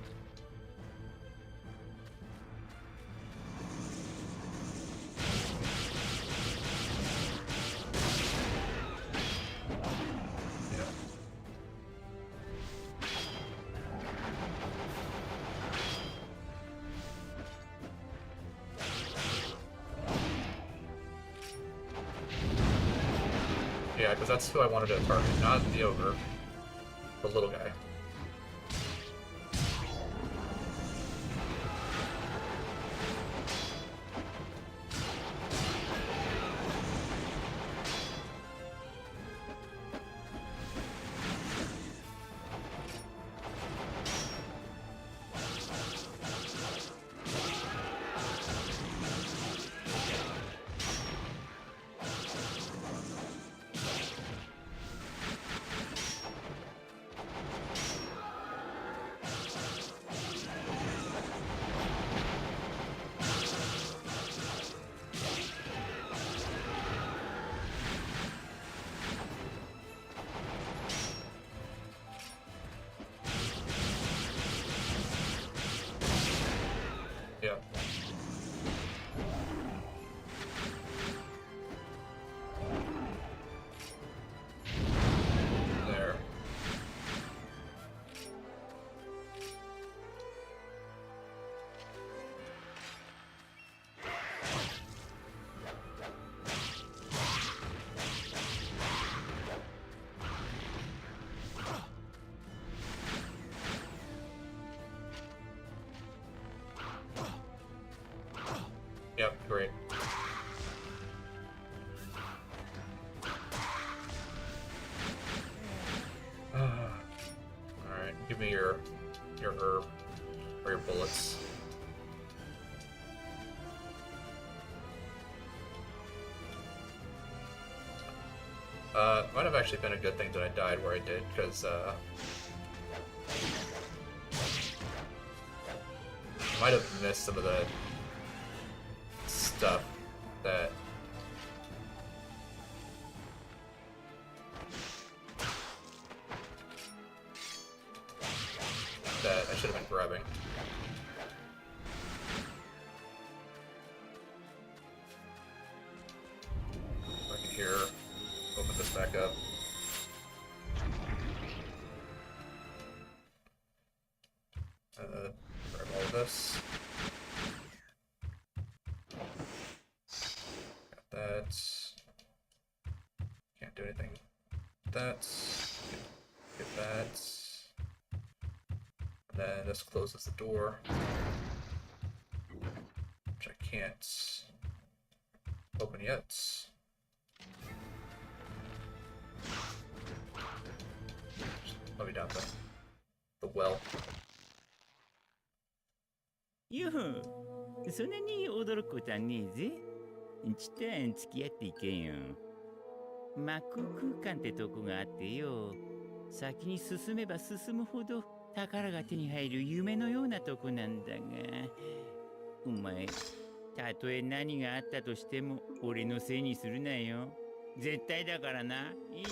Yeah, because that's who I wanted to target, not the ogre, the little guy. Yeah. There. Yep, great. Alright, give me your herb or your bullets. Might have actually been a good thing that I died where I did, because might have missed some of the stuff that I should have been grabbing. here. Open this back up. Grab all of this. Got that. Can't do anything. That. Get that. And then this closes the door, which I can't open yet. Let me down the well. よう、そんなに驚くことはねえぜ。ちったん付き合っていけんよ。魔空空間ってとこがあってよ。先に進めば進むほど宝が手に入る夢のようなとこなんだが。お前、たとえ何があったとしても俺のせいにするなよ。絶対だからな。いいな。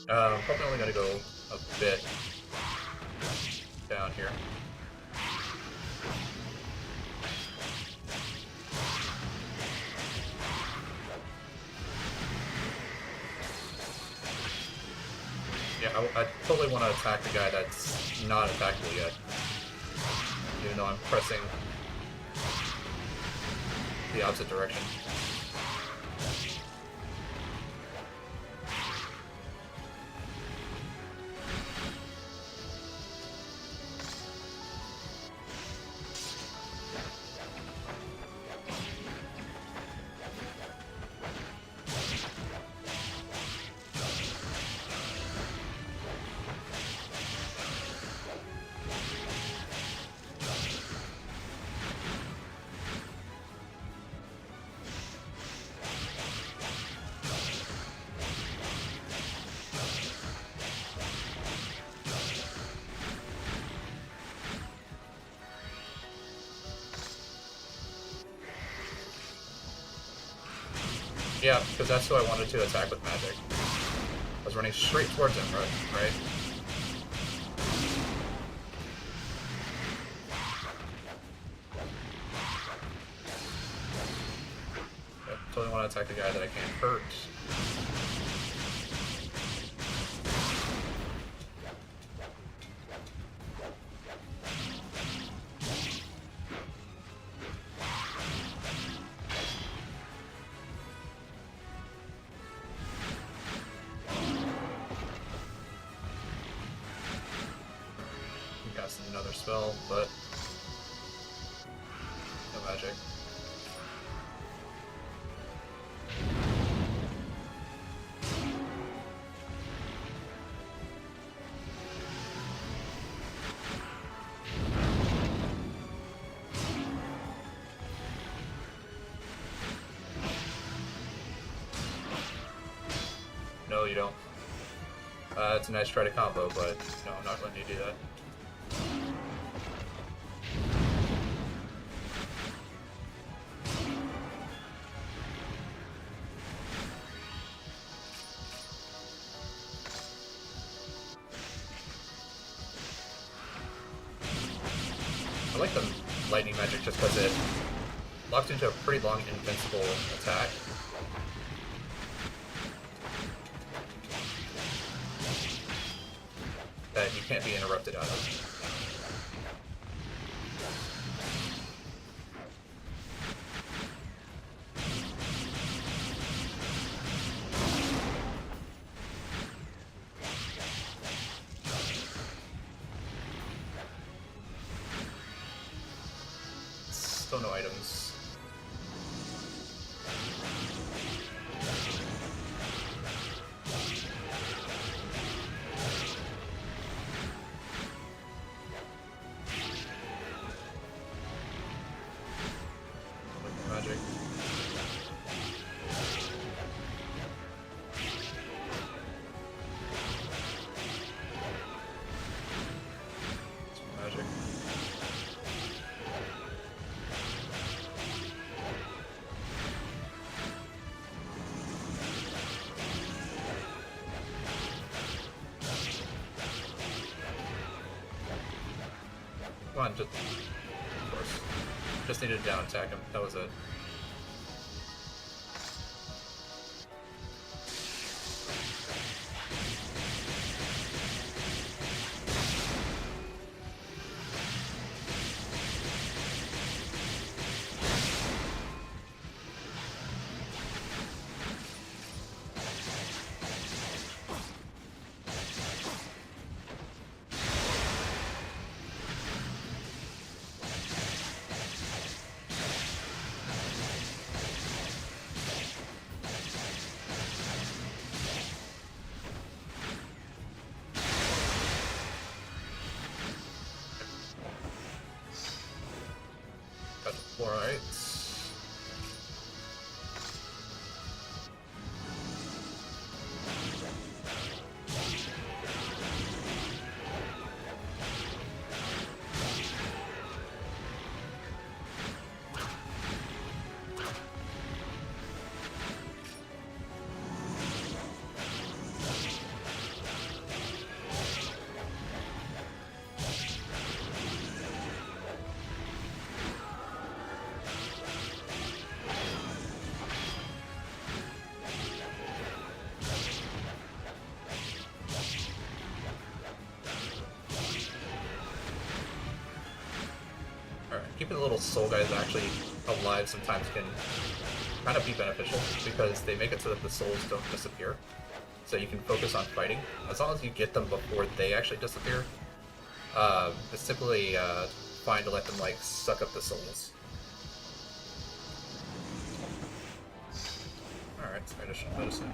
Alright. Probably only gotta go a bit down here. Yeah, I totally want to attack the guy that's not attackable yet. Even though I'm pressing the opposite direction. Yeah, because that's who I wanted to attack with magic. I was running straight towards him, right? Yep, totally want to attack the guy that I can't hurt. Another spell, but no magic. No, you don't. It's a nice try to combo, but no, I'm not letting you do that. I like the lightning magic just because it locks into a pretty long invincible attack. That you can't be interrupted out of. Still no items. Magic. Magic. Come on, just... Of course. Just needed to down attack him. That was it. Alright. Keeping the little soul guys actually alive sometimes can kind of be beneficial because they make it so that the souls don't disappear. So you can focus on fighting. As long as you get them before they actually disappear, it's typically fine to let them like suck up the souls. Alright, Spanish medicine.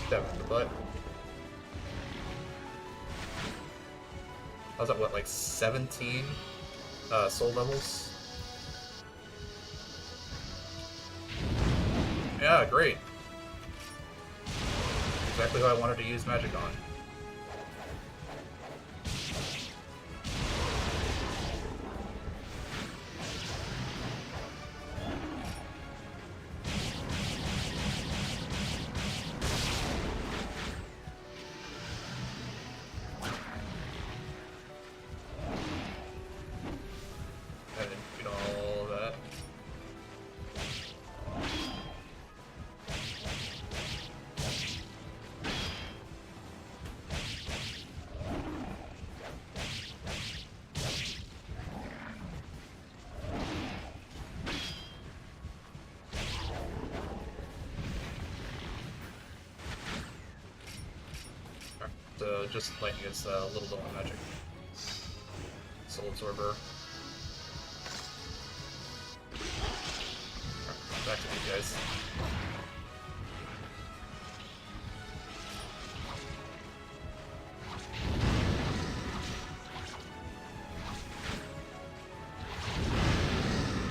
Stab him in the butt. I was at what, like 17 soul levels? Yeah, great. Exactly who I wanted to use magic on. So just lightning is a little bit of magic. Soul Absorber. Right, back to these guys.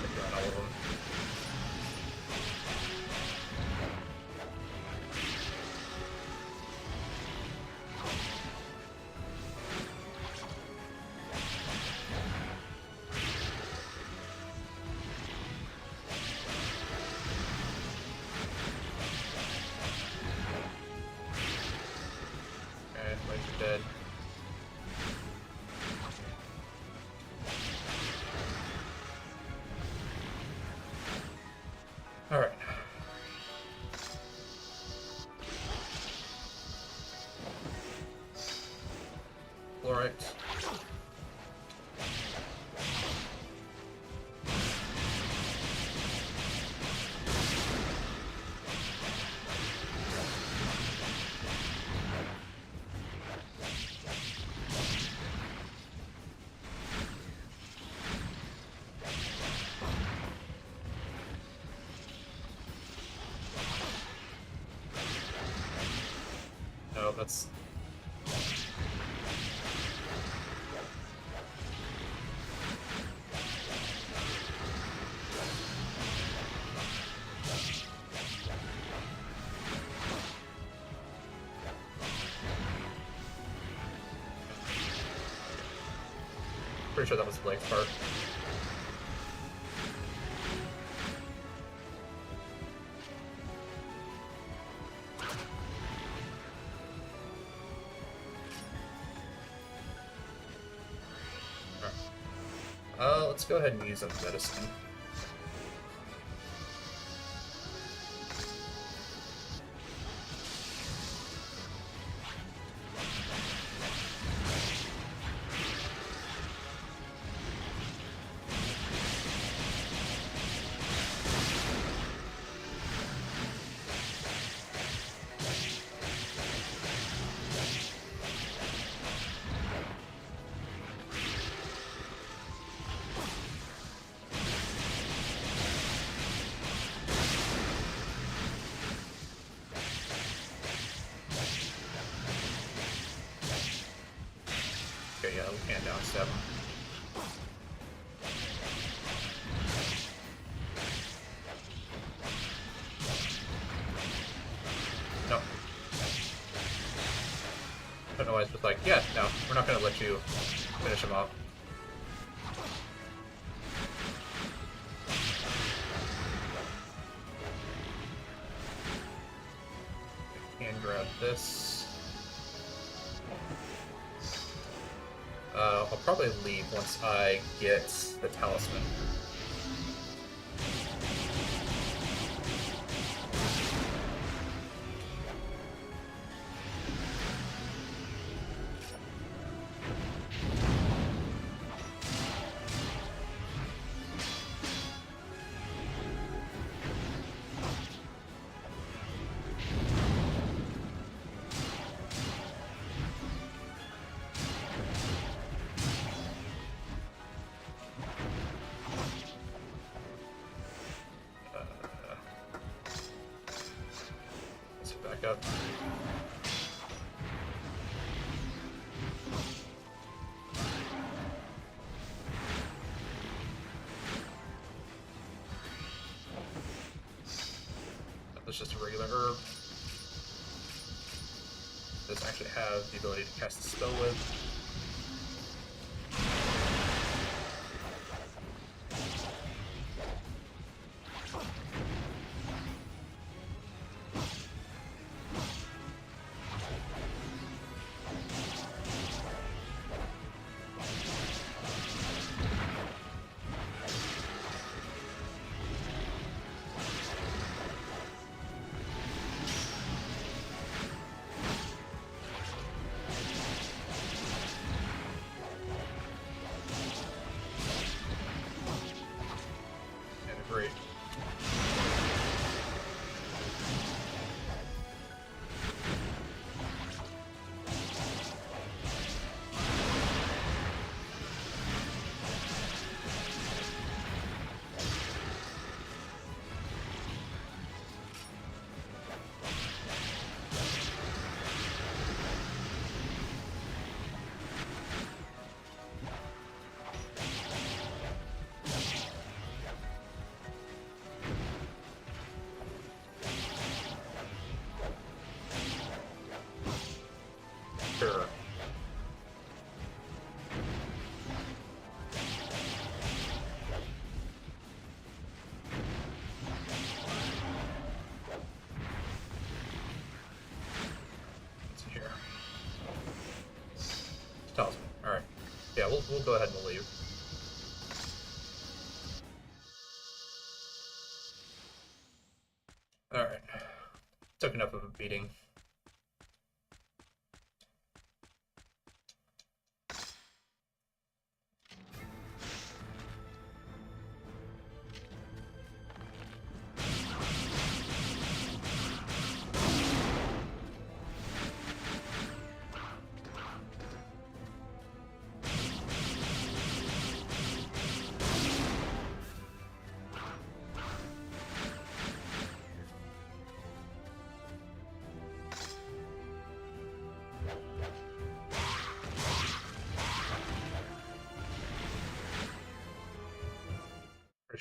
Take out all of them. let's. Pretty sure that was Blake's part. Let's go ahead and use a medicine. Okay, yeah, we can't downstep him. No. I don't know why it's just like, yeah, no, we're not gonna let you finish him off. And grab this. I'll probably leave once I get the talisman. Up. That's just a regular herb. Does actually have the ability to cast a spell with. Great. Sure. Let's see here. Talisman. Alright. Yeah, we'll go ahead and leave. Alright. Took enough of a beating.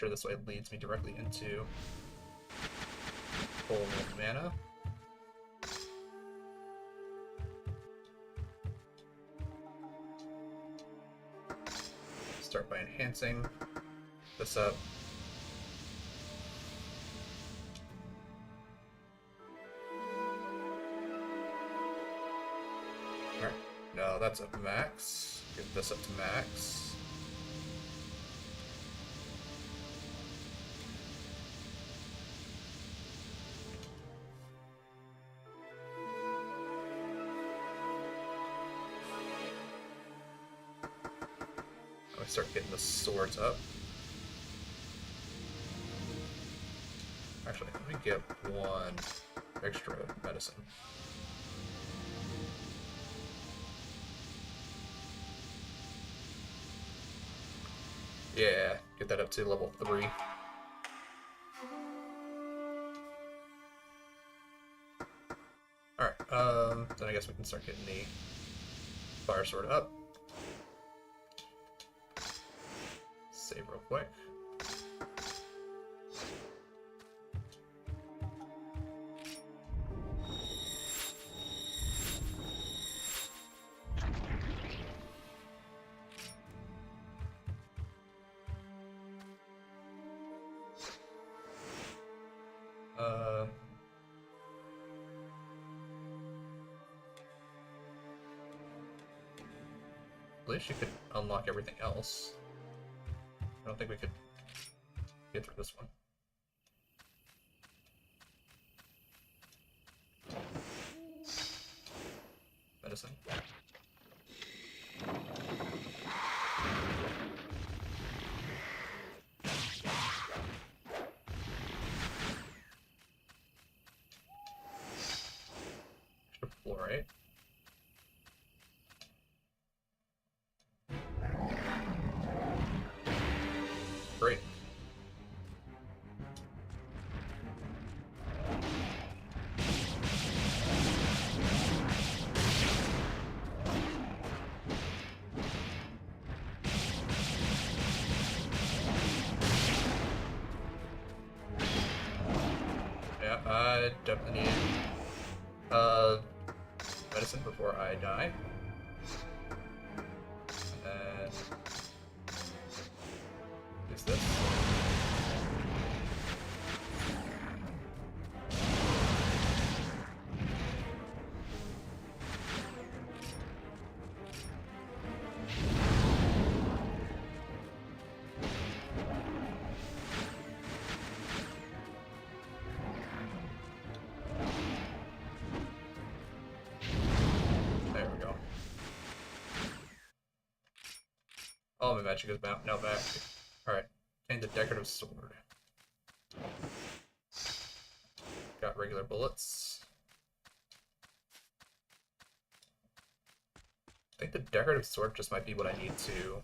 sure this way leads me directly into full mana. Start by enhancing this up. Alright, no, that's up to max. Get this up to max. I start getting the swords up. Actually, let me get one extra medicine. Yeah, get that up to level 3. Alright, then I guess we can start getting the fire sword up. Save real quick. At least you could unlock everything else. I don't think we could get through this one. Medicine. Extra fluorite. Great. Yeah, I definitely need medicine before I die. And use this. There we go. All my magic is now back. Alright, and the decorative sword. Got regular bullets. I think the decorative sword just might be what I need to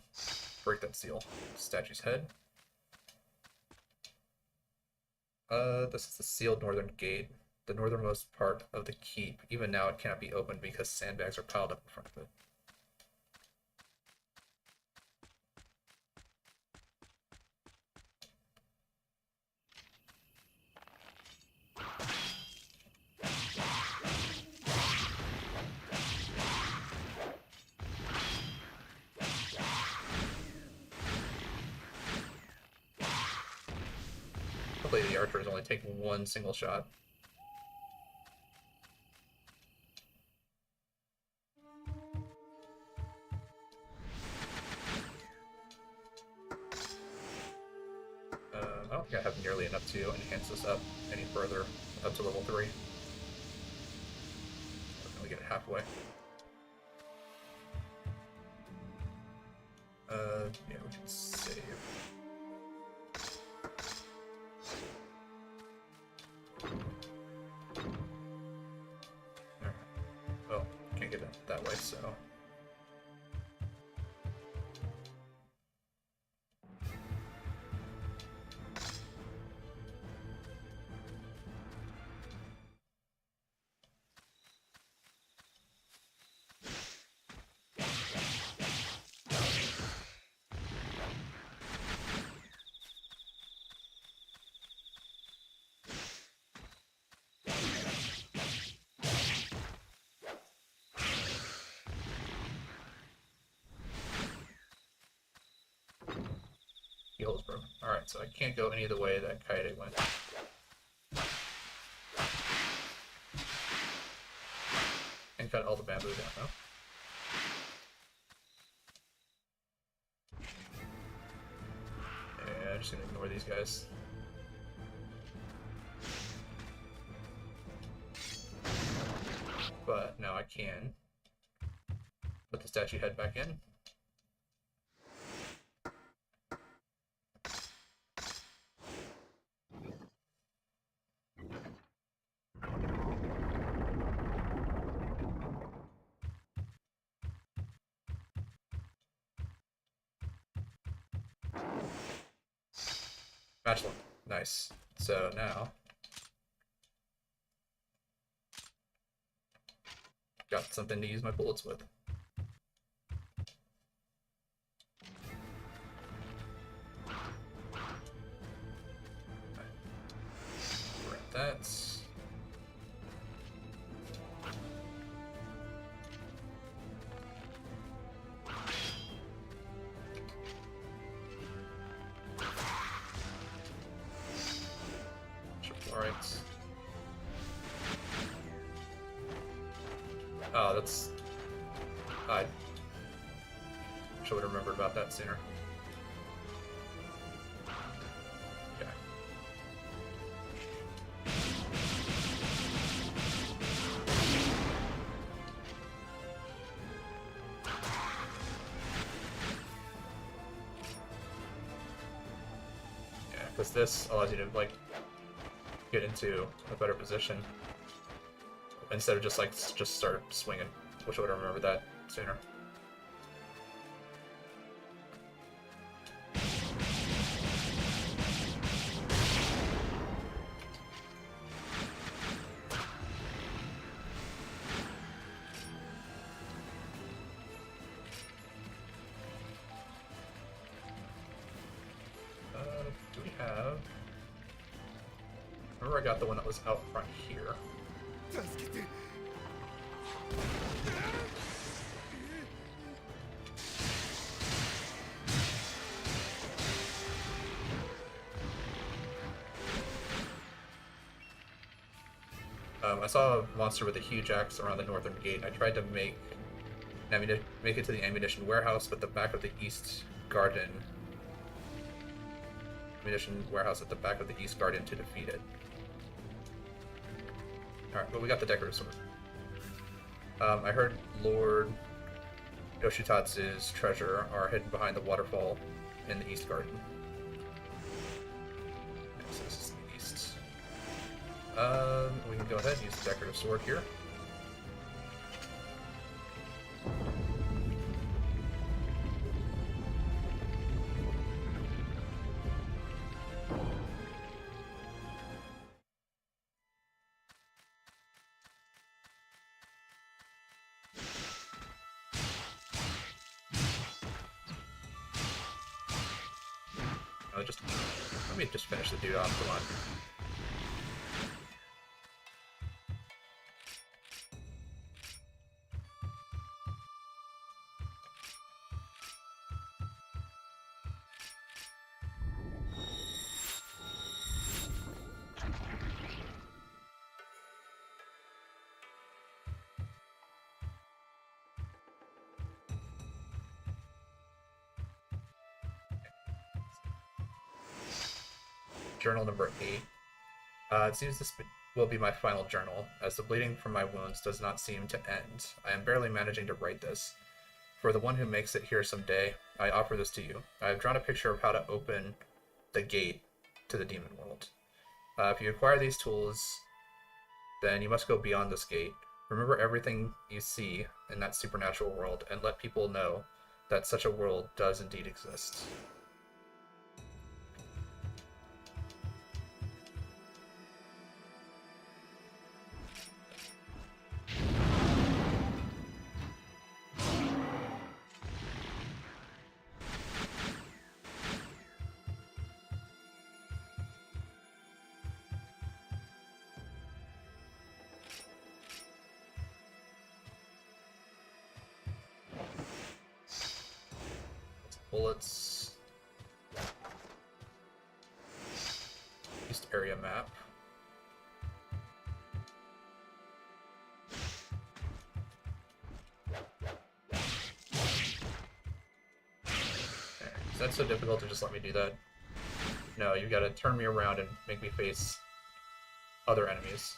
break that seal. Statue's head. This is the sealed northern gate, the northernmost part of the keep. Even now it cannot be opened because sandbags are piled up in front of it. Hopefully the archers only take one single shot. I don't think I have nearly enough to enhance this up any further, up to level 3. We're gonna get it halfway. Yeah, we can save. Alright. Well, can't get it that way, so. hole's broken. Alright, so I can't go any of the way that Kaede went. And cut all the bamboo down, though. Yeah, I'm just gonna ignore these guys. But now I can put the statue head back in. Match one. Nice. So now got something to use my bullets with. Grab that. Alright. Oh, that's... I should have remembered about that sooner. Okay. Yeah, because this allows you to, like, get into a better position instead of just start swinging. Wish I would have remembered that sooner. Do we have... Remember I got the one that was out front here. I saw a monster with a huge axe around the northern gate. I tried to make it to the ammunition warehouse, but the back of the east garden... Ammunition warehouse at the back of the east garden to defeat it. Alright, but we got the decorative sword. I heard Lord Yoshitatsu's treasure are hidden behind the waterfall in the east garden. Okay, so this is the east. We can go ahead and use the decorative sword here. Let me just finish the dude off, come on. Journal number 8. It seems this will be my final journal, as the bleeding from my wounds does not seem to end. I am barely managing to write this. For the one who makes it here someday, I offer this to you. I have drawn a picture of how to open the gate to the demon world. If you acquire these tools, then you must go beyond this gate. Remember everything you see in that supernatural world, and let people know that such a world does indeed exist. Bullets. area map. Is that so difficult to just let me do that? No, you gotta turn me around and make me face other enemies.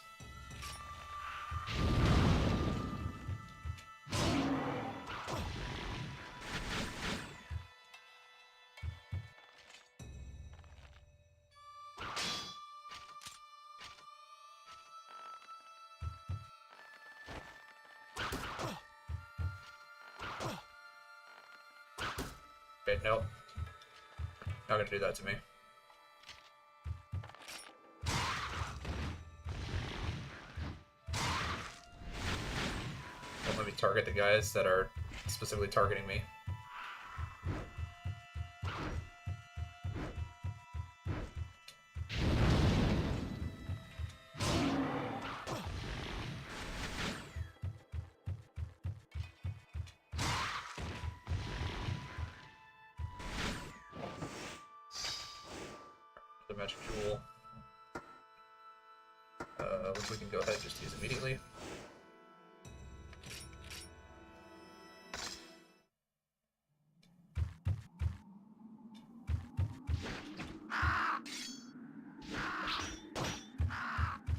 Okay, nope. Not gonna do that to me. Don't let me target the guys that are specifically targeting me. The magic jewel. Which we can go ahead and just use immediately.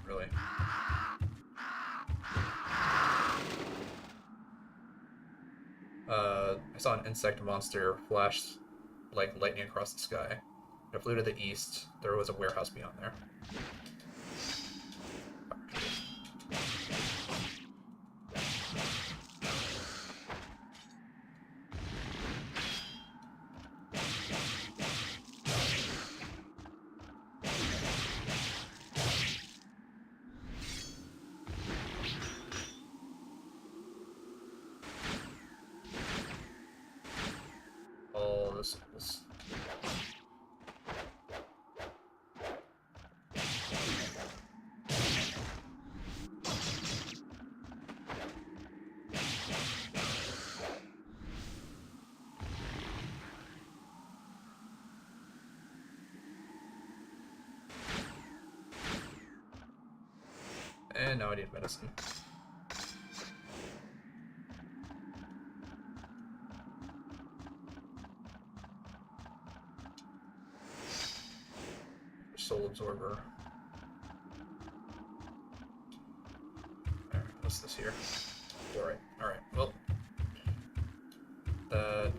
Really? I saw an insect monster flash like lightning across the sky. I flew to the east. There was a warehouse beyond there. All this is... And now I need medicine. Soul absorber. Alright, what's this here? Alright, alright, well. That...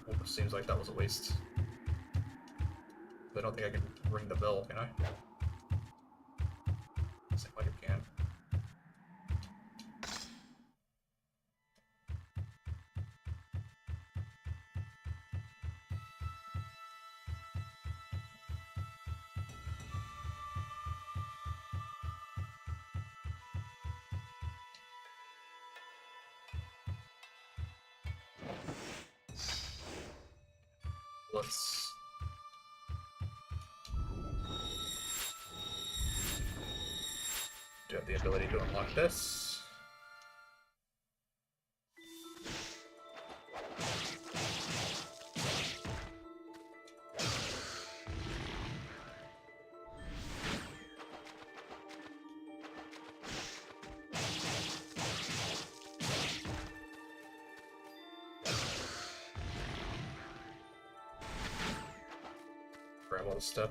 Almost seems like that was a waste. I don't think I can ring the bell, can I? Seems like it can. Let's... do have the ability to unlock this. Grab all this stuff.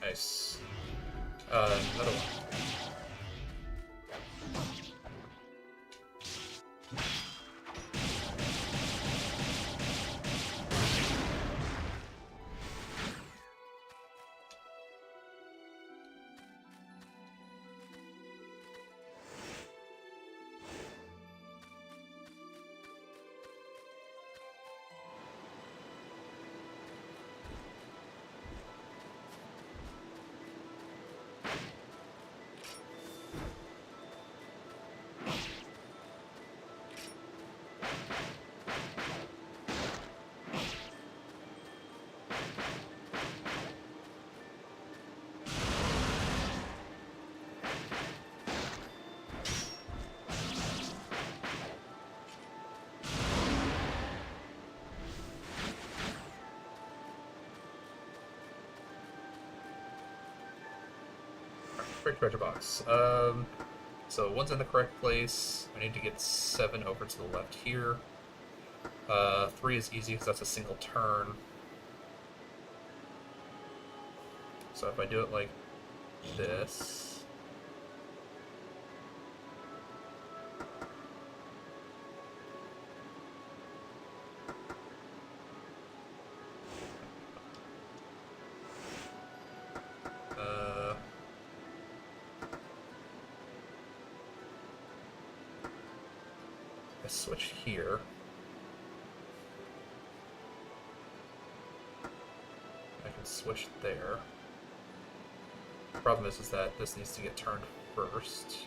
Nice. Another one. correct treasure box. So one's in the correct place. I need to get 7 over to the left here. 3 is easy because that's a single turn. So if I do it like this... I switch here. I can switch there. The problem is that this needs to get turned first.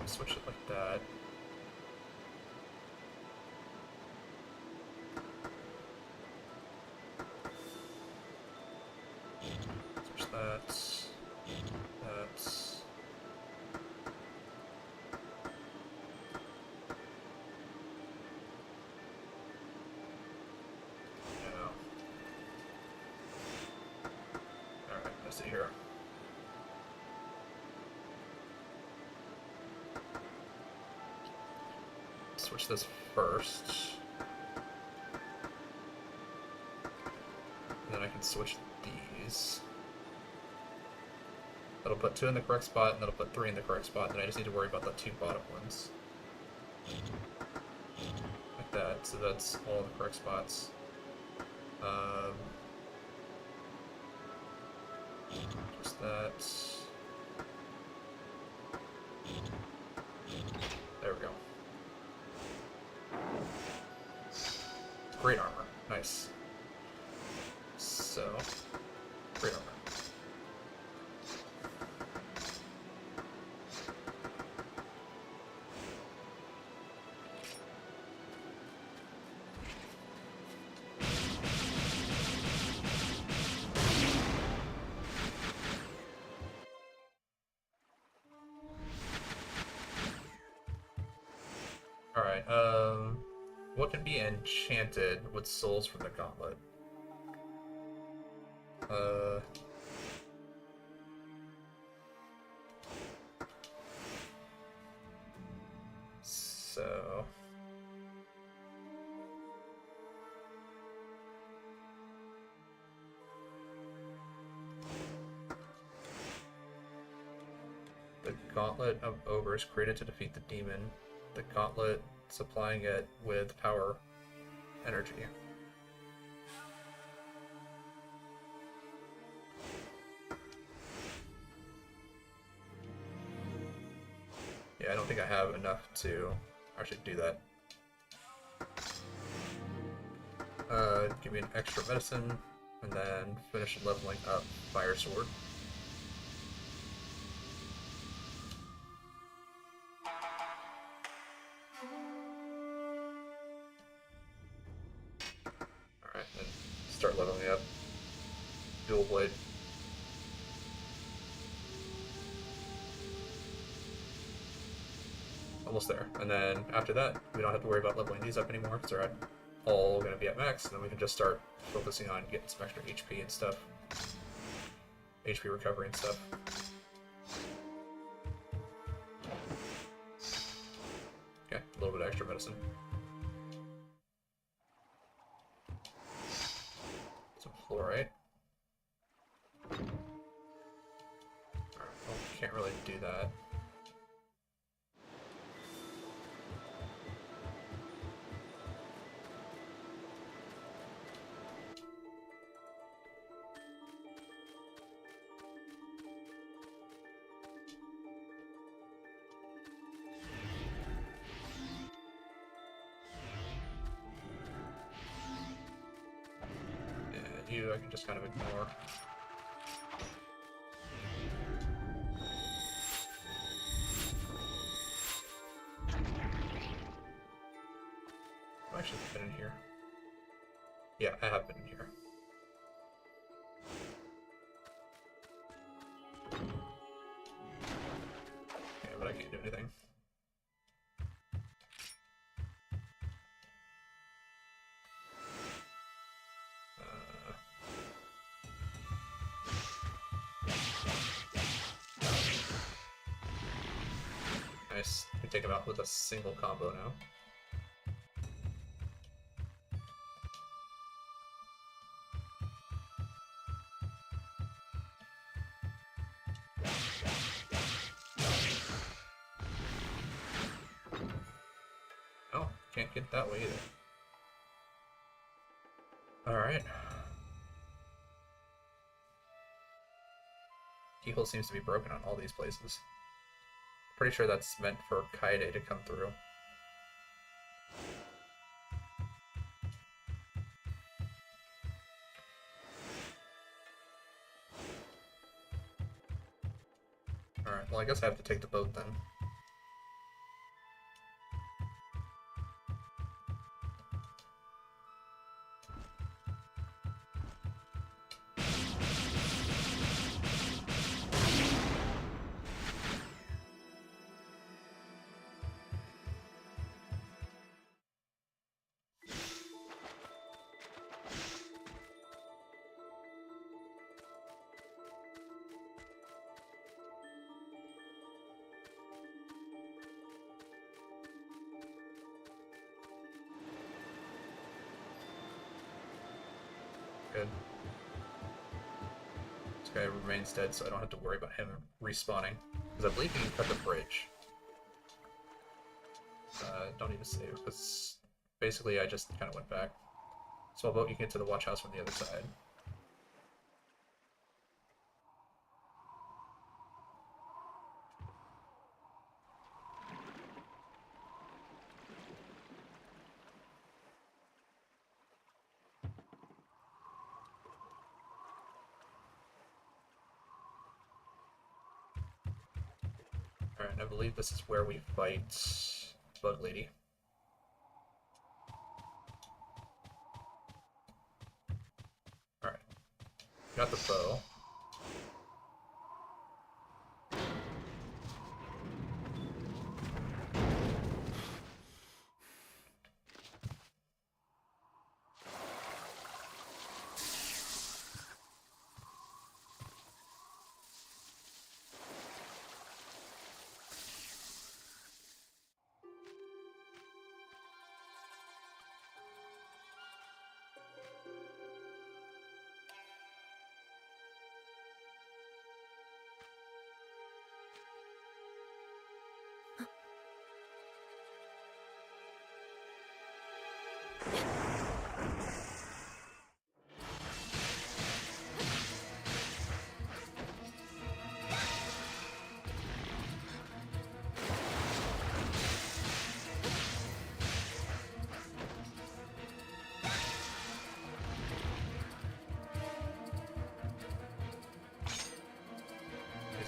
Switch it like that. Switch that. That. See here. Switch this first. And then I can switch these. That'll put 2 in the correct spot, and that'll put 3 in the correct spot, and then I just need to worry about the 2 bottom ones. Like that, so that's all in the correct spots. Just that. There we go. Great armor. Nice. So, great armor. Alright, what can be enchanted with souls from the gauntlet? So... The Gauntlet of Ogres created to defeat the demon. The Gauntlet supplying it with power energy. Yeah, I don't think I have enough to actually do that. Give me an extra medicine, and then finish leveling up Fire Sword. Alright, then start leveling up Dual Blade. Almost there. And then after that, we don't have to worry about leveling these up anymore because they're all going to be at max, and then we can just start focusing on getting some extra HP and stuff. HP recovery and stuff. Okay, a little bit of extra medicine. Some fluorite. Alright, well, can't really do that. You, I can just kind of ignore. I've actually been in here. Yeah, I have been in here. Okay, but I can't do anything. Nice. We take him out with a single combo now. Oh, can't get that way either. Alright. Keyhole seems to be broken on all these places. Pretty sure that's meant for Kaede to come through. Alright, well I guess I have to take the boat then. Good. This guy remains dead, so I don't have to worry about him respawning. Because I believe he can cut the bridge. Don't need to save, because basically I just kind of went back. Small boat, you can get to the watch house from the other side. Alright, I believe this is where we fight Bug Lady. Alright. Got the bow.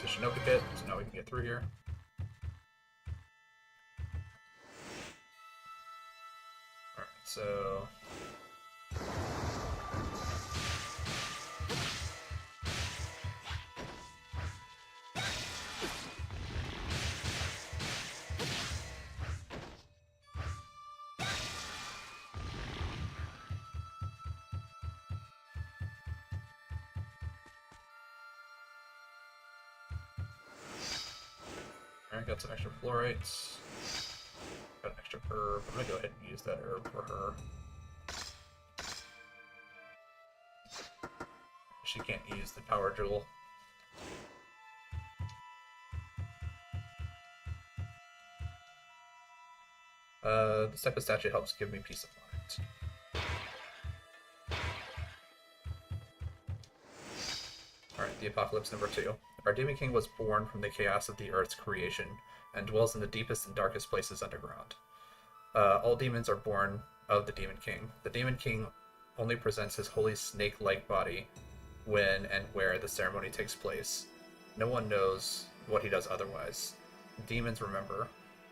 Shinobi bit, so now we can get through here. Alright, so... Alright, got some extra fluorites. Got an extra herb. I'm gonna go ahead and use that herb for her. She can't use the power jewel. This type of statue helps give me peace of mind. Alright, the Apocalypse number 2. Our Demon King was born from the chaos of the Earth's creation, and dwells in the deepest and darkest places underground. All demons are born of the Demon King. The Demon King only presents his holy snake-like body when and where the ceremony takes place. No one knows what he does otherwise. Demons remember.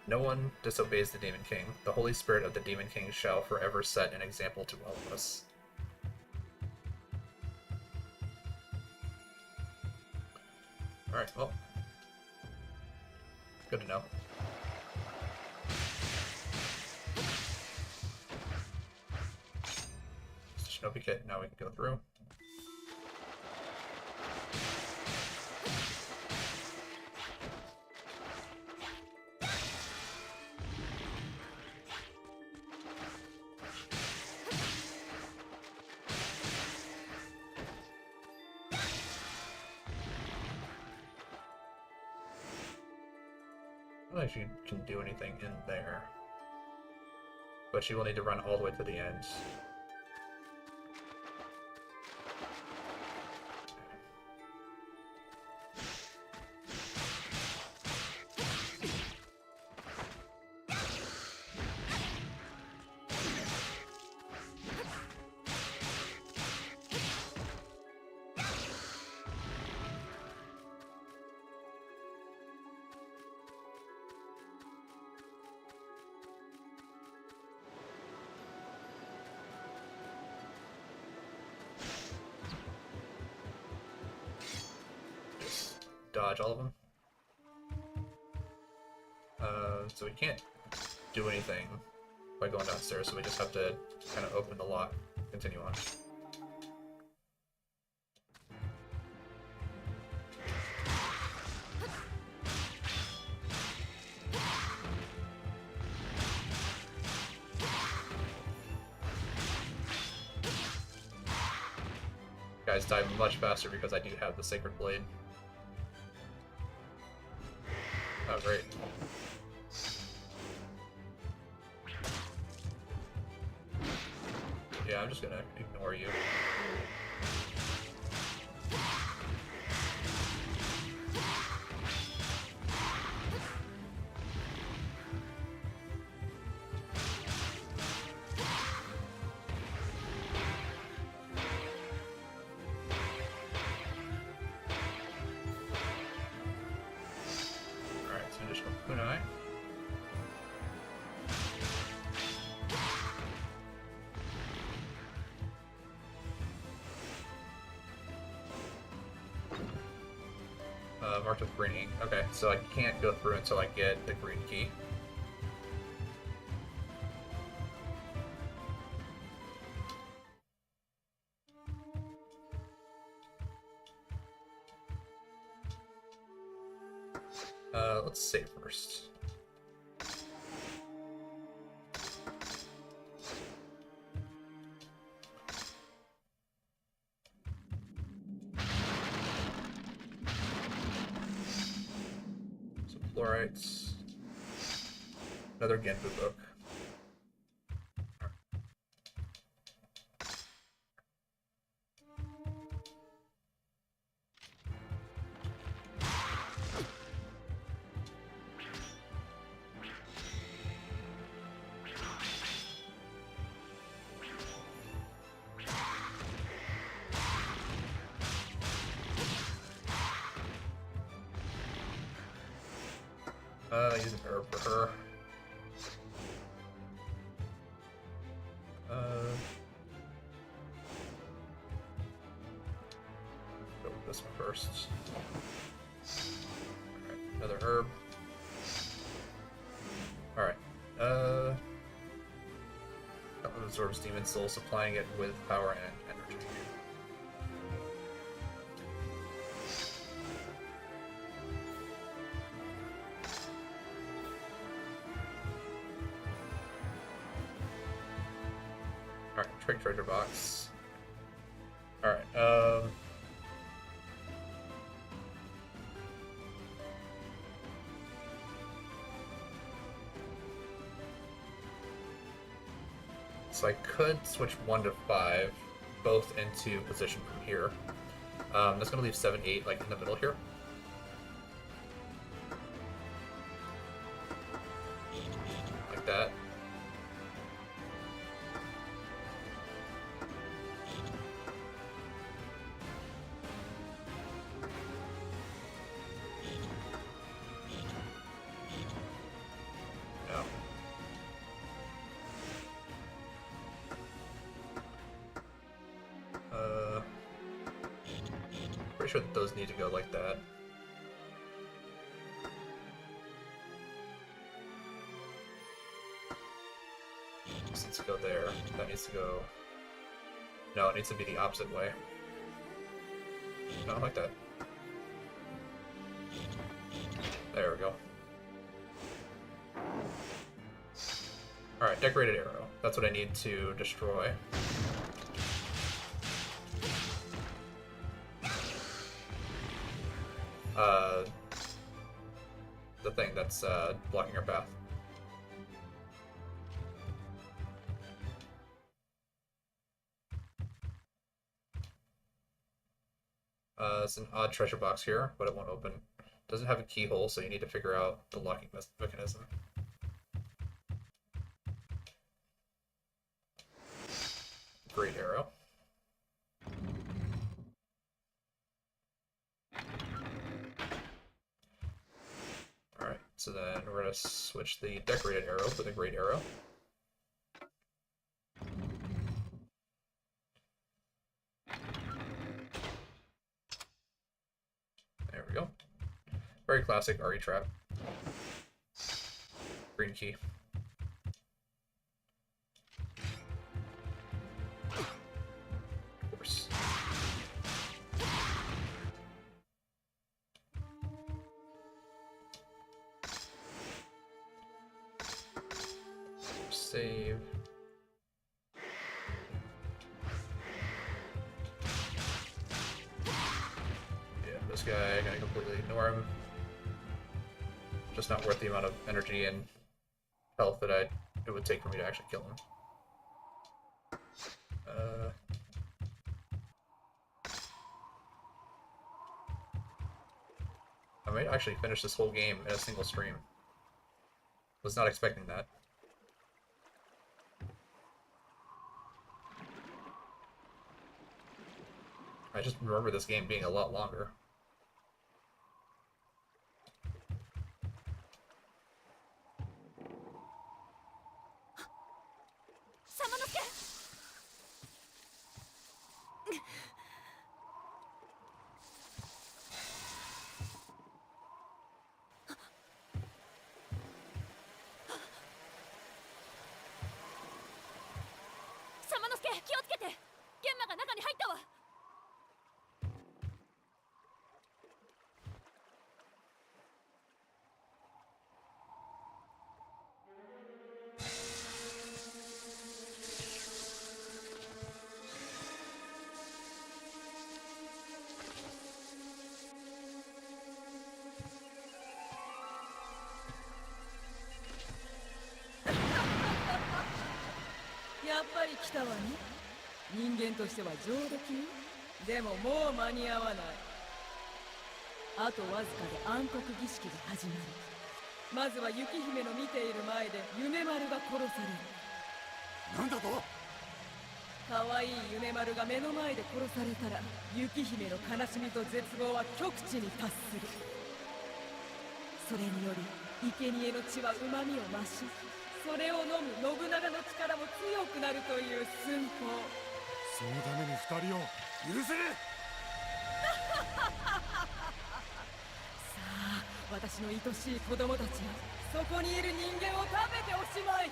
No one disobeys the Demon King. The Holy Spirit of the Demon King shall forever set an example to all of us. Alright, well. Good to know. Shinobi kit, now we can go through. like she can do anything in there. But she will need to run all the way to the end. Dodge all of them. So we can't do anything by going downstairs, so we just have to kind of open the lock, continue on. Guys die much faster because I do have the Sacred Blade. Oh, great. Yeah, I'm just gonna ignore you. Alright, so additional kunai. Marked with green ink. Okay, so I can't go through until I get the green key. Let's save first. Fluorites. Another Genbu book. Use an herb for her. Go with this one first. Alright, another herb. Alright, absorbs Demon Soul, supplying it with power and energy. Alright, trade treasure box. Alright, so I could switch 1 to 5, both into position from here. That's gonna leave 7, 8 like in the middle here. Like that. No. Pretty sure that those need to go like that. This needs to go there. That needs to go... No, it needs to be the opposite way. No, like that. There we go. Alright, decorated arrow. That's what I need to destroy. the thing that's blocking our path. It's an odd treasure box here, but it won't open. Doesn't have a keyhole, so you need to figure out the locking mechanism. Great arrow. Alright, so then we're going to switch the decorated arrow for the great arrow. There we go. Very classic RE trap. Green key. Of course. Save. Yeah, this guy, gonna completely ignore him. Just not worth the amount of energy and health that it would take for me to actually kill him. I might actually finish this whole game in a single stream. Was not expecting that. I just remember this game being a lot longer.やっぱり来たわね。人間としては上出来よ。でももう間に合わない。あとわずかで暗黒儀式が始まる。まずは雪姫の見ている前で夢丸が殺される。なんだと？可愛い夢丸が目の前で殺されたら、雪姫の悲しみと絶望は極地に達する。それにより生贄の血は旨みを増し、それを飲む信長の力も強くなるという寸法。そのために二人を許せ。さあ、私の愛しい子供たちよ、そこにいる人間を食べておしまい。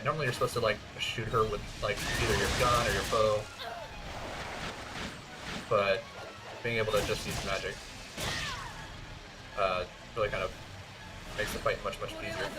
Normally you're supposed to like shoot her with like either your gun or your bow, but being able to just use magic really kind of makes the fight much easier.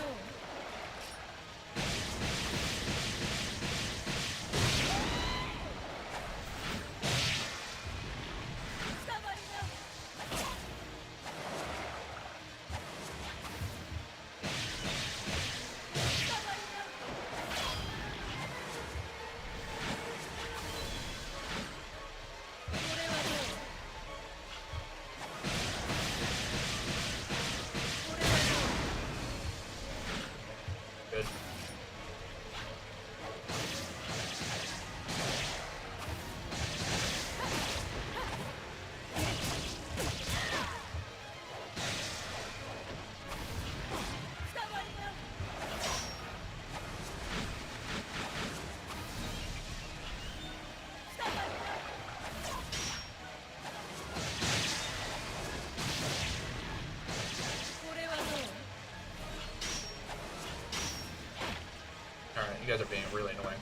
You guys are being really annoying.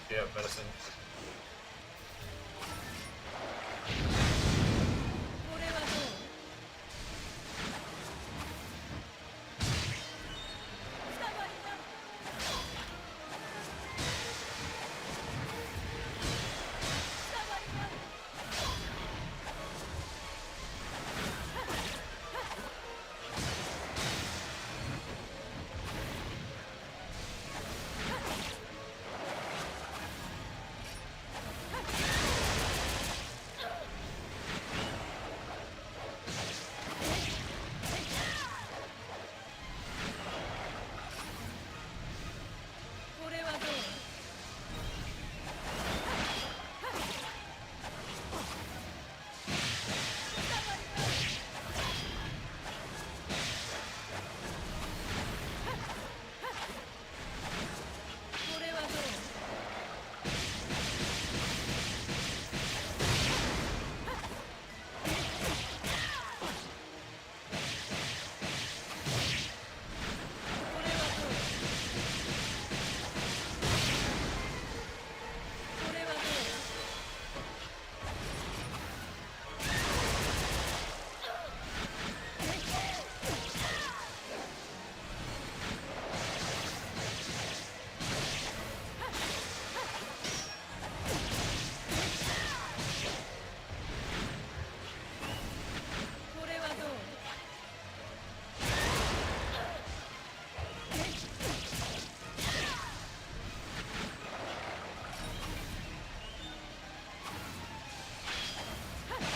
Yeah, medicine. これはどう？くたばりな。くたばりな。これはどう？これはどう？これはどう？これはどう？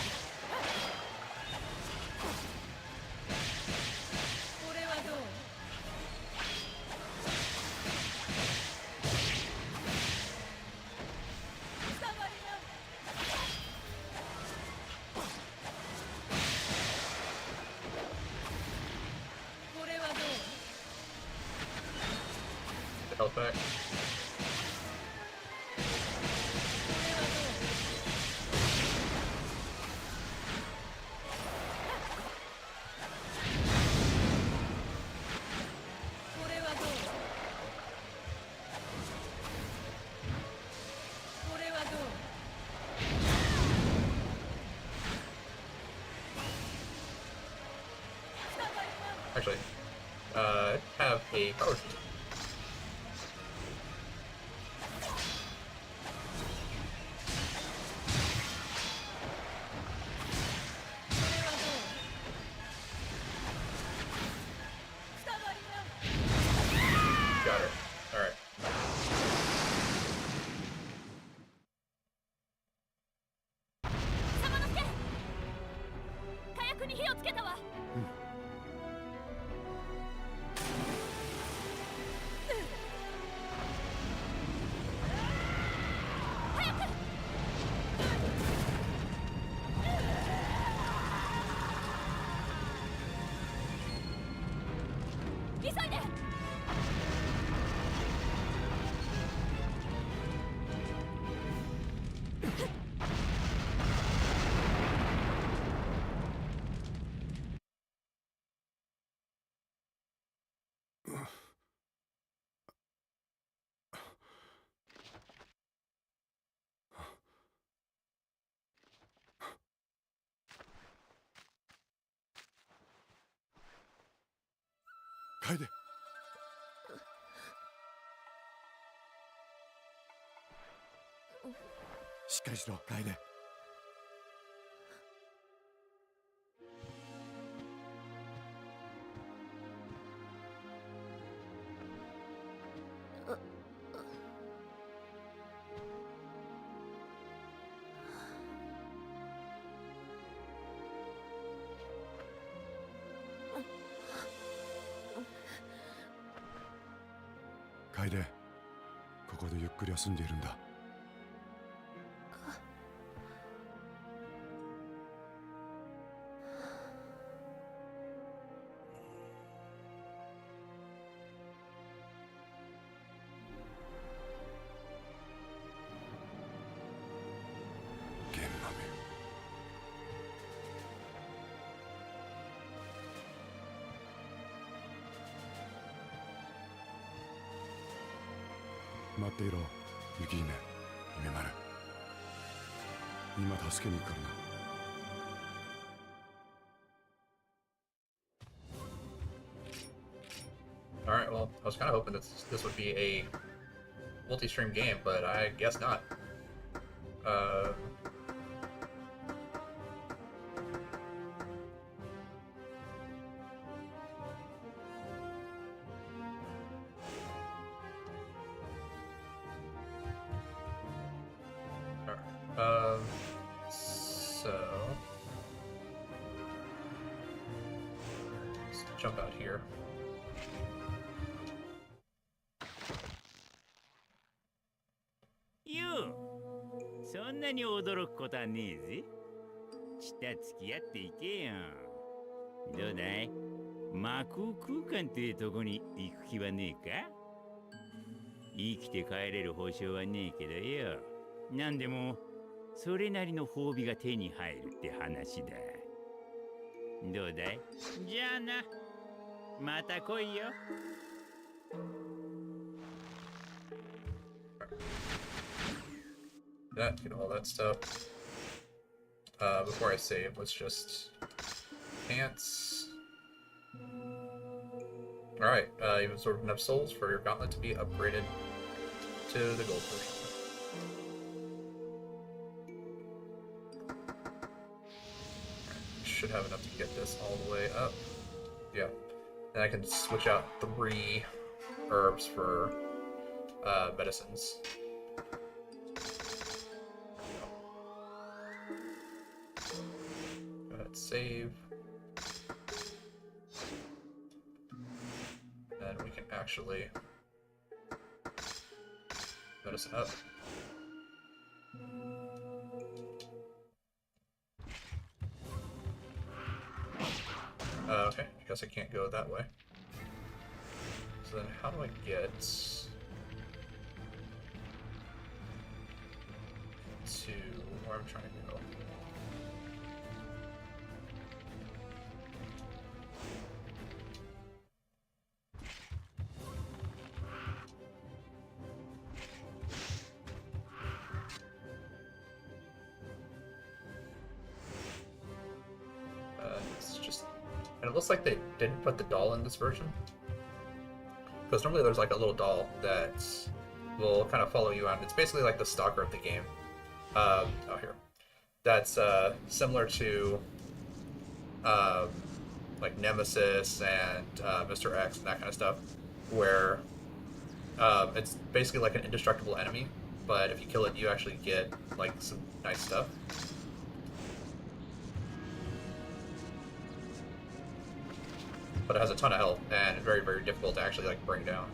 これはどう？これはどう？くたばりな。これはどう？ The health back. これはどう？これはどう？これはどう？ Actually, have a power sheet. これはどう？くたばりな。 Got her. Alright. サマノスケ、火薬に火をつけたわ。早く。急いで。楓。しっかりしろ、楓。楓、ここでゆっくり休んでいるんだ。玄豆。待っていろ雪姫姫丸今助けに行くからな。Alright, well, I was kind of hoping this would be a multi-stream game, but I guess not. So let's jump out here. You, そんなに驚くことはねえぜ。ちた付き合っていけよ。どうだい？魔空空間ってとこに行く気はねえか？生きて帰れる保証はねえけどよ。なんでもそれなりの褒美が手に入るって話だ。どうだい？じゃあな。また来いよ。Get all that stuff. Before I save, let's just pants. Alright, you've absorbed enough souls for your gauntlet to be upgraded to the gold version. Should have enough to get this all the way up. Yeah. Then I can switch out 3 herbs for medicines. Go ahead, save. And we can actually medicine up. Okay, I guess I can't go that way. So then how do I get to where I'm trying to go? It's just, and it looks like they didn't put the doll in this version. Because normally there's like a little doll that will kind of follow you around. It's basically like the stalker of the game. Oh, here. That's similar to like Nemesis and Mr. X and that kind of stuff, where it's basically like an indestructible enemy, but if you kill it, you actually get like some nice stuff. But it has a ton of health and very, very difficult to actually like bring down.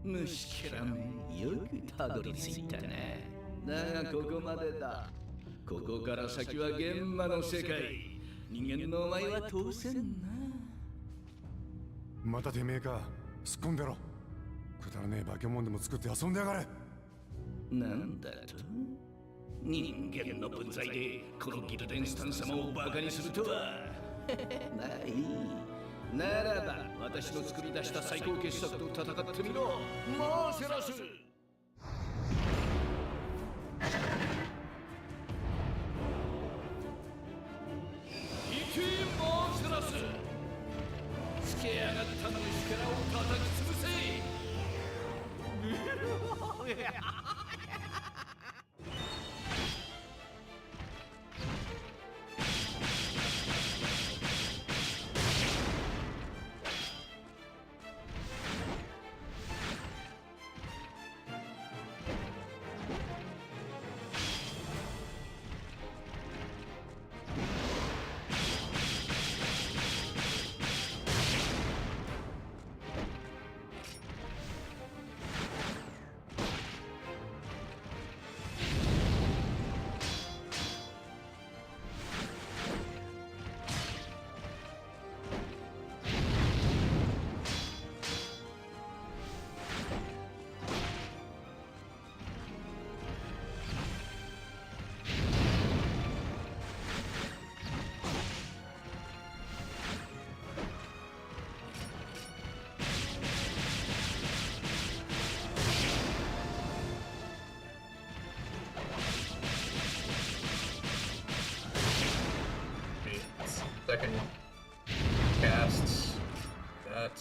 Mushkila me, よくたどり着いたな。だがここまでだ。ここから先は現場の世界。人間のお前は通せんな。またてめえか。突っ込んでろ。くだらねえ化け物でも作って遊んでやがれ。なんだと？人間の分際でこのギルデンスタン様をバカにするとは。ない。ならば私の作り出した最高傑作と戦ってみろ。マーセラス。行けマーセラス。つけ上がった虫からを叩き潰せ。I can cast that.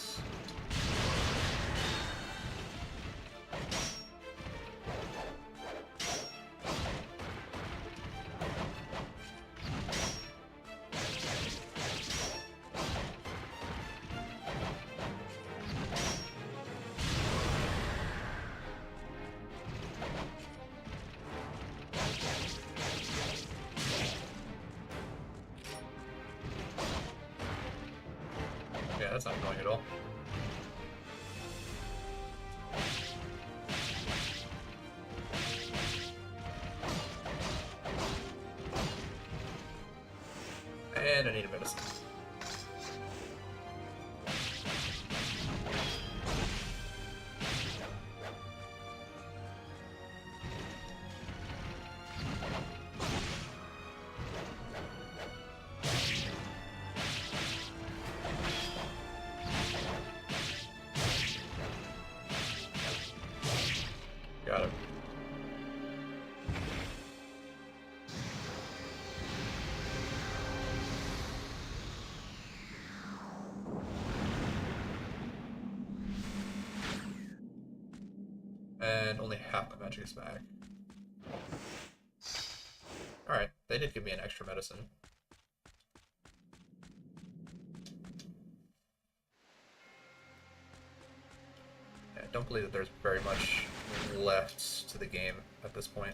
Yeah, that's not annoying at all. And I need a medicine. Got it. And only half my magic is back. Alright, they did give me an extra medicine. Yeah, I don't believe that there's very much left to the game at this point.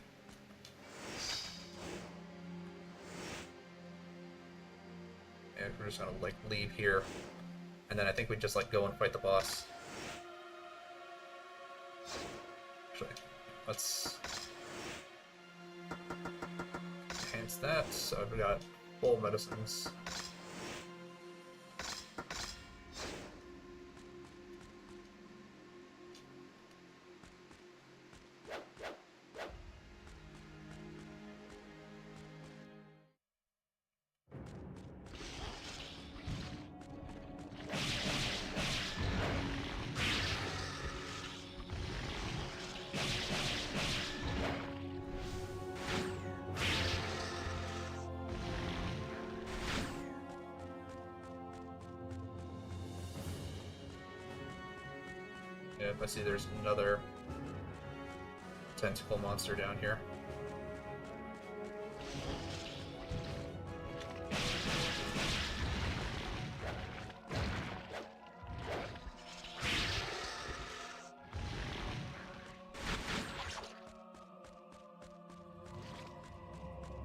And we're just gonna like leave here, and then I think we just like go and fight the boss. Actually, let's enhance that. So we got full medicines. Yep, I see there's another tentacle monster down here.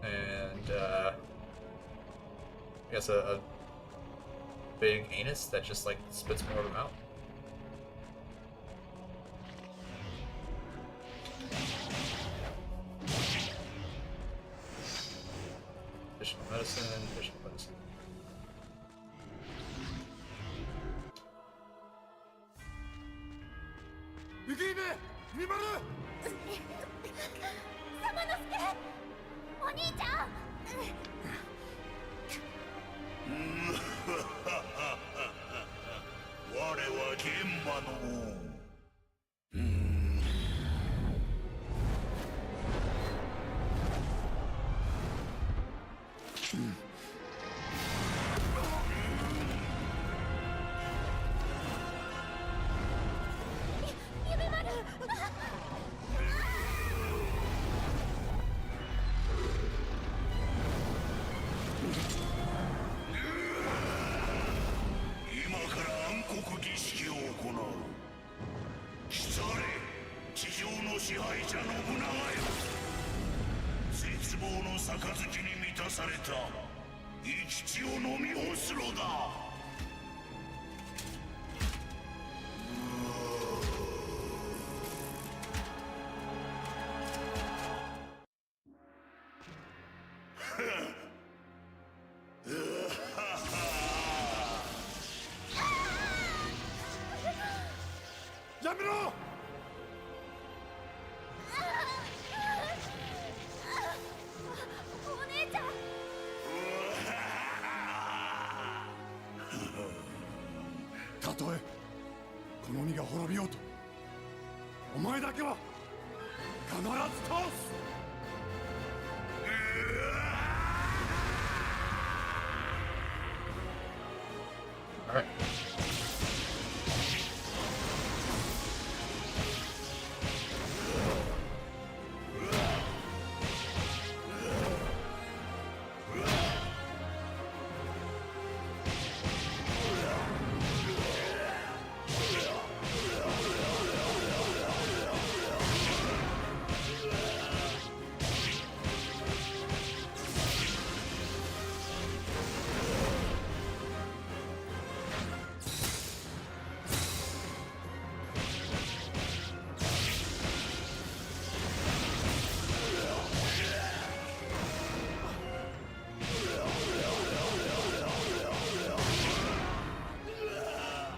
And, I guess a big anus that just, like, spits more of them out. Additional medicine, additional medicine.たとえこの鬼が滅びようとお前だけは必ず倒す。Alright.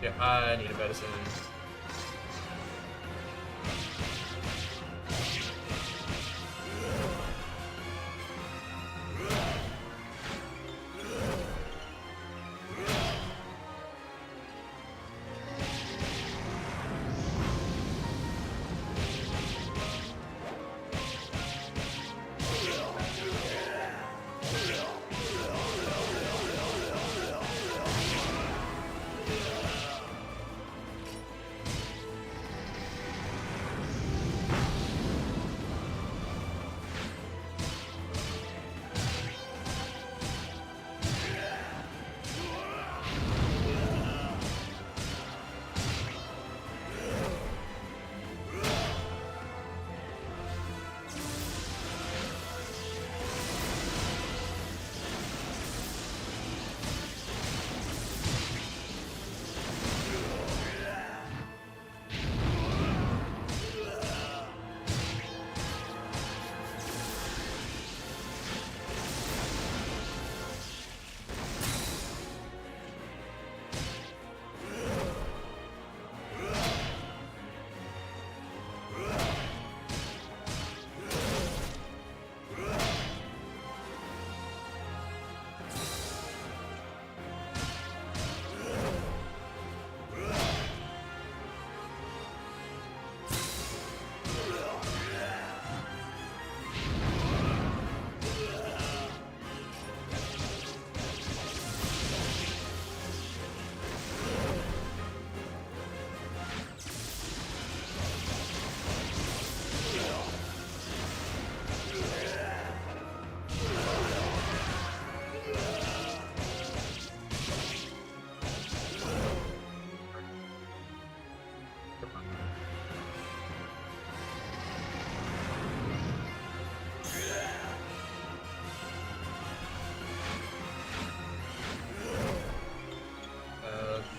Yeah, I need a medicine.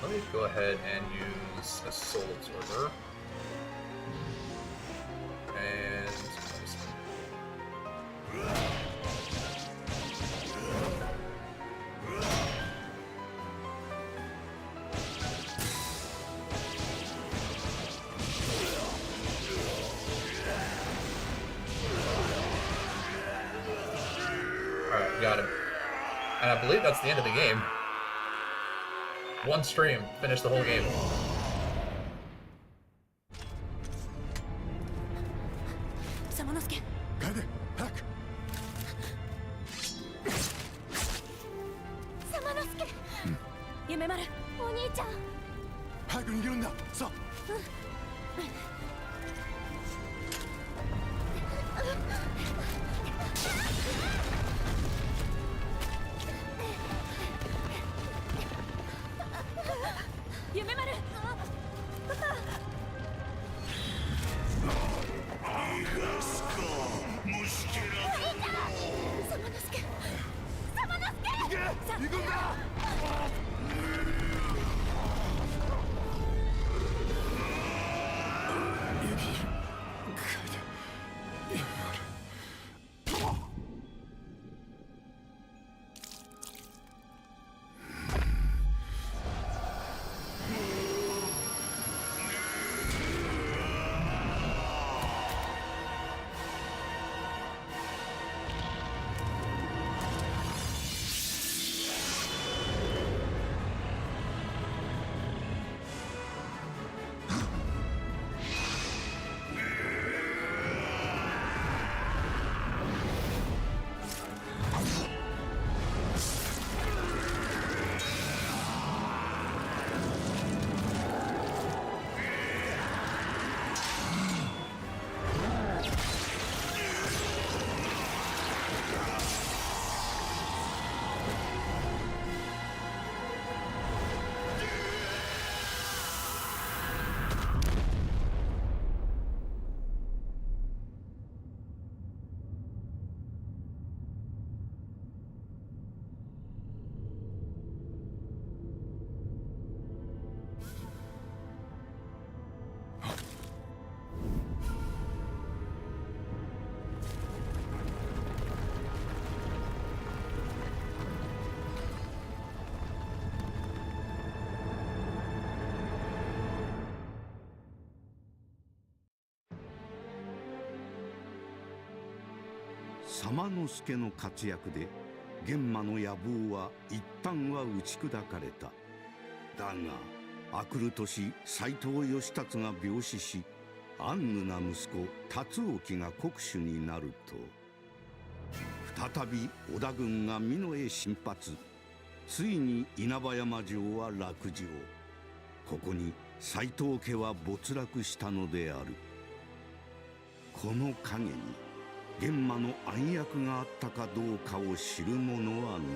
Let me go ahead and use a Soul Absorber. And alright, got him. And I believe that's the end of the game. One stream, finish the whole game. 様之助、楓早く様之助、夢丸、お兄ちゃん、早く逃げるんださあ夢丸、行くんだ様之助の活躍で玄馬の野望は一旦は打ち砕かれた。だが明くる年斎藤義達が病死し、安愚な息子達興が国主になると、再び織田軍が美濃へ進発。ついに稲葉山城は落城。ここに斎藤家は没落したのである。この陰に玄馬の暗躍があったかどうかを知る者はない。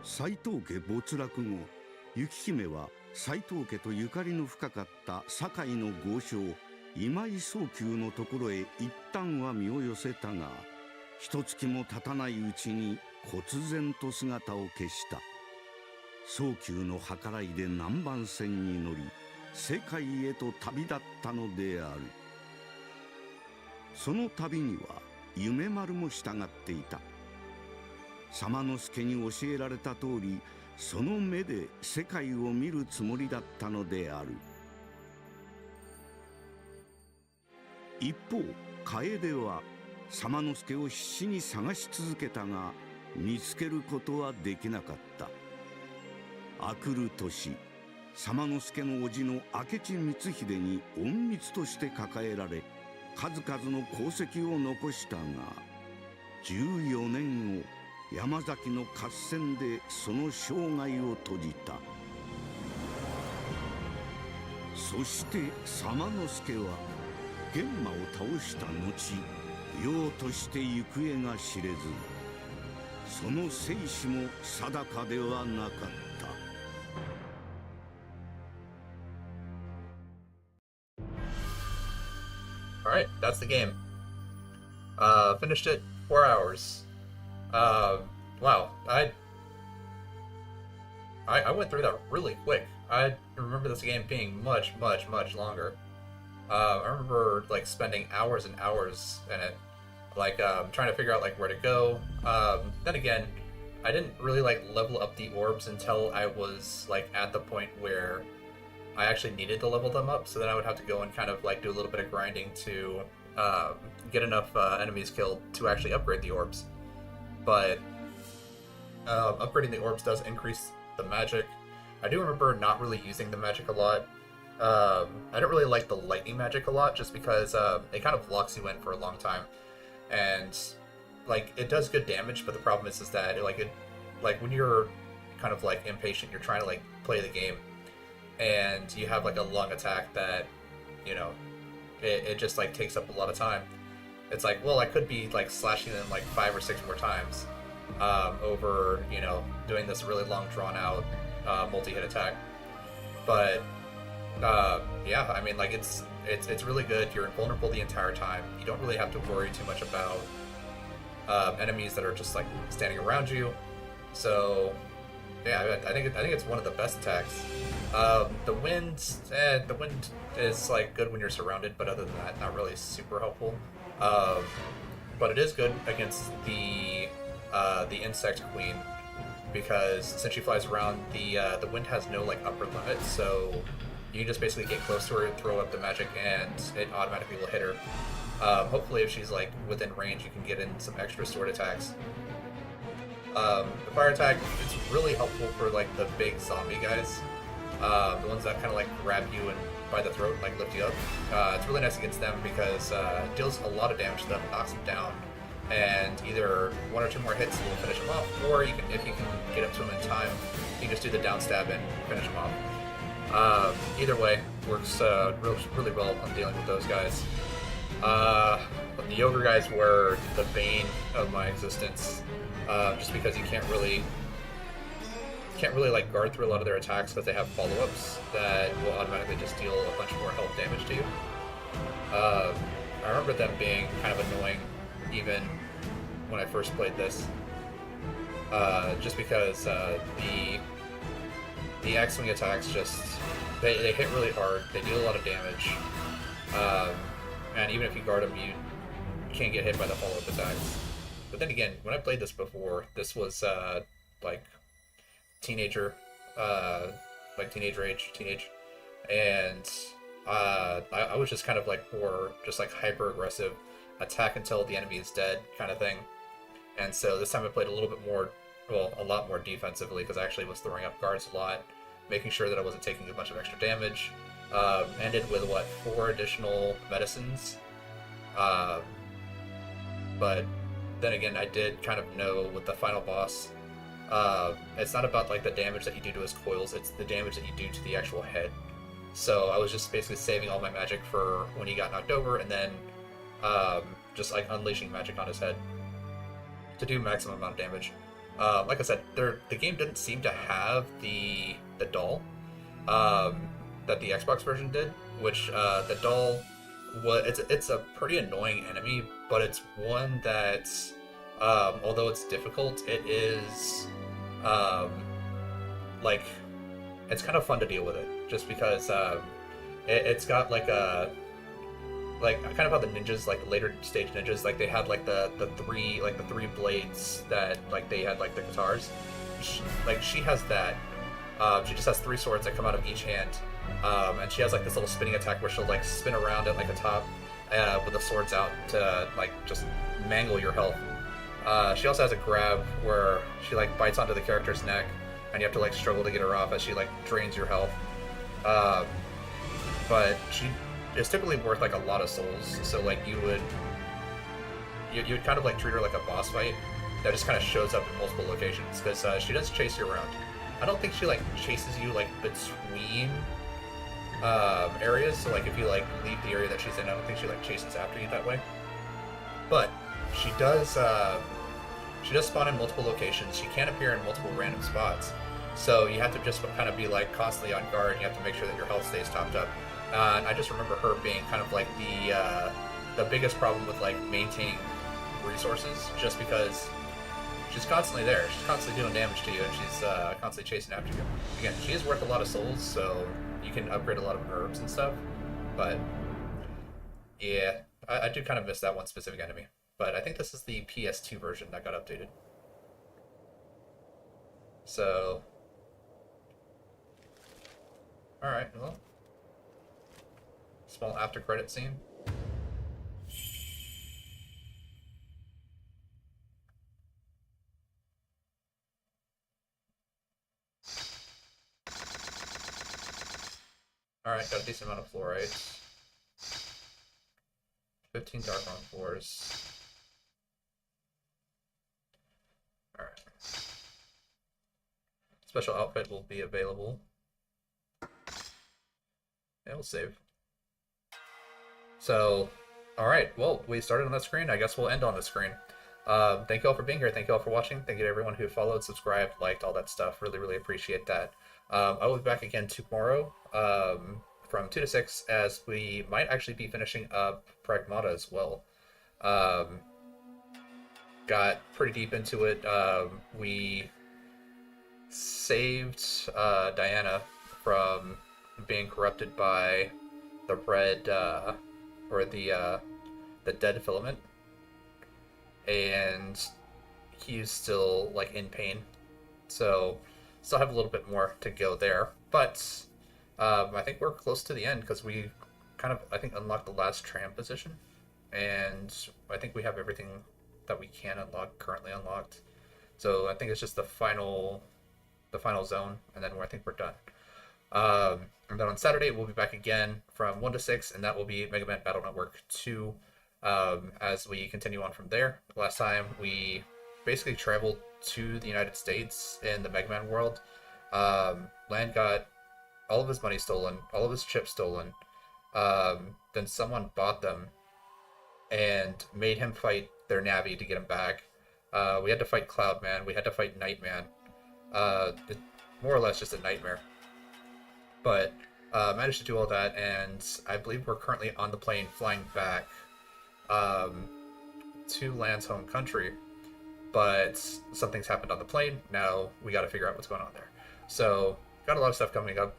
斎藤家没落後、雪姫は斎藤家とゆかりの深かった堺の豪商今井宗久のところへ一旦は身を寄せたが、一月も経たないうちに忽然と姿を消した。宗久の計らいで南蛮船に乗り世界へと旅立ったのである。その旅には夢丸も従っていた。様之助に教えられた通り、その目で世界を見るつもりだったのである。一方楓は様之助を必死に探し続けたが、見つけることはできなかった。明くる年、様之助の叔父の明智光秀に隠密として抱えられ、数々の功績を残したが、14年後山崎の合戦でその生涯を閉じた。そして様之助は玄馬を倒した後、世として行方が知れず、その生死も定かではなかった。Alright, that's the game. Finished it 4 hours. Wow, I went through that really quick. I remember this game being much longer. I remember like spending hours and hours in it, like trying to figure out like where to go. Then again, I didn't really like level up the orbs until I was like at the point where I actually needed to level them up, so then I would have to go and kind of like do a little bit of grinding to get enough enemies killed to actually upgrade the orbs. But upgrading the orbs does increase the magic. I do remember not really using the magic a lot. I don't really like the lightning magic a lot, just because it kind of locks you in for a long time, and like it does good damage. But the problem is that like when you're kind of like impatient, you're trying to like play the game, and you have like a long attack that, you know, it just like takes up a lot of time. It's like, well, I could be like slashing them like 5 or 6 more times over, you know, doing this really long drawn out multi-hit attack. But yeah, I mean, like it's really good. You're invulnerable the entire time. You don't really have to worry too much about enemies that are just like standing around you. So yeah, I think it's one of the best attacks. The wind is like good when you're surrounded, but other than that, not really super helpful. But it is good against the insect queen, because since she flies around, the wind has no like upper limit, so you can just basically get close to her, throw up the magic, and it automatically will hit her. Hopefully, if she's like within range, you can get in some extra sword attacks. The fire attack is really helpful for like the big zombie guys, the ones that kind of like grab you and by the throat, like lift you up. It's really nice against them because it deals a lot of damage to them, knocks them down, and either 1 or 2 more hits will finish them off, or you can, if you can get up to them in time, you can just do the down stab and finish them off. Either way, works really well on dealing with those guys. The ogre guys were the bane of my existence, just because you can't really like guard through a lot of their attacks because they have follow-ups that will automatically just deal a bunch more health damage to you. I remember them being kind of annoying even when I first played this, just because the X-Wing attacks just they hit really hard, they deal a lot of damage, and even if you guard them, you can't get hit by the follow-up attacks. But then again, when I played this before, this was like teenager age, and I was just kind of like more just like hyper aggressive, attack until the enemy is dead kind of thing. And so this time I played a little bit more, well, a lot more defensively because I actually was throwing up guards a lot, making sure that I wasn't taking a bunch of extra damage. Ended with what, 4 additional medicines. But then again, I did kind of know with the final boss, it's not about like the damage that you do to his coils, it's the damage that you do to the actual head. So I was just basically saving all my magic for when he got knocked over, and then just like unleashing magic on his head to do maximum amount of damage. Like I said, the game didn't seem to have the doll that the Xbox version did, which the doll it's a pretty annoying enemy, but it's one that although it's difficult, it is like it's kind of fun to deal with it, just because it's got like a kind of how the ninjas, like the later stage ninjas, like they had like the three blades that like they had like the guitars. She has that. She just has 3 swords that come out of each hand, and she has like this little spinning attack where she'll like spin around at like a top with the swords out to like just mangle your health. She also has a grab where she like bites onto the character's neck, and you have to like struggle to get her off as she like drains your health. But she is typically worth like a lot of souls, so like you would kind of like treat her like a boss fight that just kind of shows up in multiple locations, because she does chase you around. I don't think she like chases you like between areas, so like if you like leave the area that she's in, I don't think she like chases after you that way. But she does spawn in multiple locations. She can appear in multiple random spots, so you have to just kind of be like constantly on guard, and you have to make sure that your health stays topped up. And I just remember her being kind of like the biggest problem with like maintaining resources, just because she's constantly there. She's constantly doing damage to you, and she's constantly chasing after you. Again, she is worth a lot of souls, so you can upgrade a lot of herbs and stuff. But yeah, I do kind of miss that one specific enemy. But I think this is the PS2 version that got updated. So, alright, well, small after credit scene. Alright, got a decent amount of fluorite. 15 dark on floors. Alright. Special outfit will be available. And we'll save. So, alright, well, we started on that screen. I guess we'll end on the screen. Thank you all for being here. Thank you all for watching. Thank you to everyone who followed, subscribed, liked, all that stuff. Really, really appreciate that. I will be back again tomorrow from 2 to 6, as we might actually be finishing up Pragmata as well. Got pretty deep into it. We saved Diana from being corrupted by the red, or the dead filament. And he's still like in pain, so still have a little bit more to go there, but I think we're close to the end, because we kind of, I think, unlocked the last tram position, and I think we have everything that we can unlock currently unlocked. So I think it's just the final zone, and then I think we're done. And then on Saturday we'll be back again from 1 to 6, and that will be Mega Man Battle Network 2. As we continue on from there. Last time we basically traveled to the United States in the Mega Man world. Land got all of his money stolen, all of his chips stolen. Then someone bought them and made him fight their Navi to get him back. We had to fight Cloudman, we had to fight Nightman. More or less just a nightmare. But managed to do all that, and I believe we're currently on the plane flying back to Land's home country, but something's happened on the plane. Now we got to figure out what's going on there. So got a lot of stuff coming up.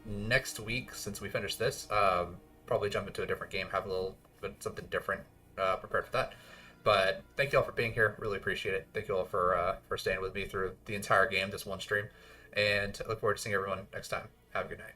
Next week, since we finished this, probably jump into a different game, have a little bit something different prepared for that. But thank you all for being here. Really appreciate it. Thank you all for staying with me through the entire game, this one stream, and I look forward to seeing everyone next time. Have a good night.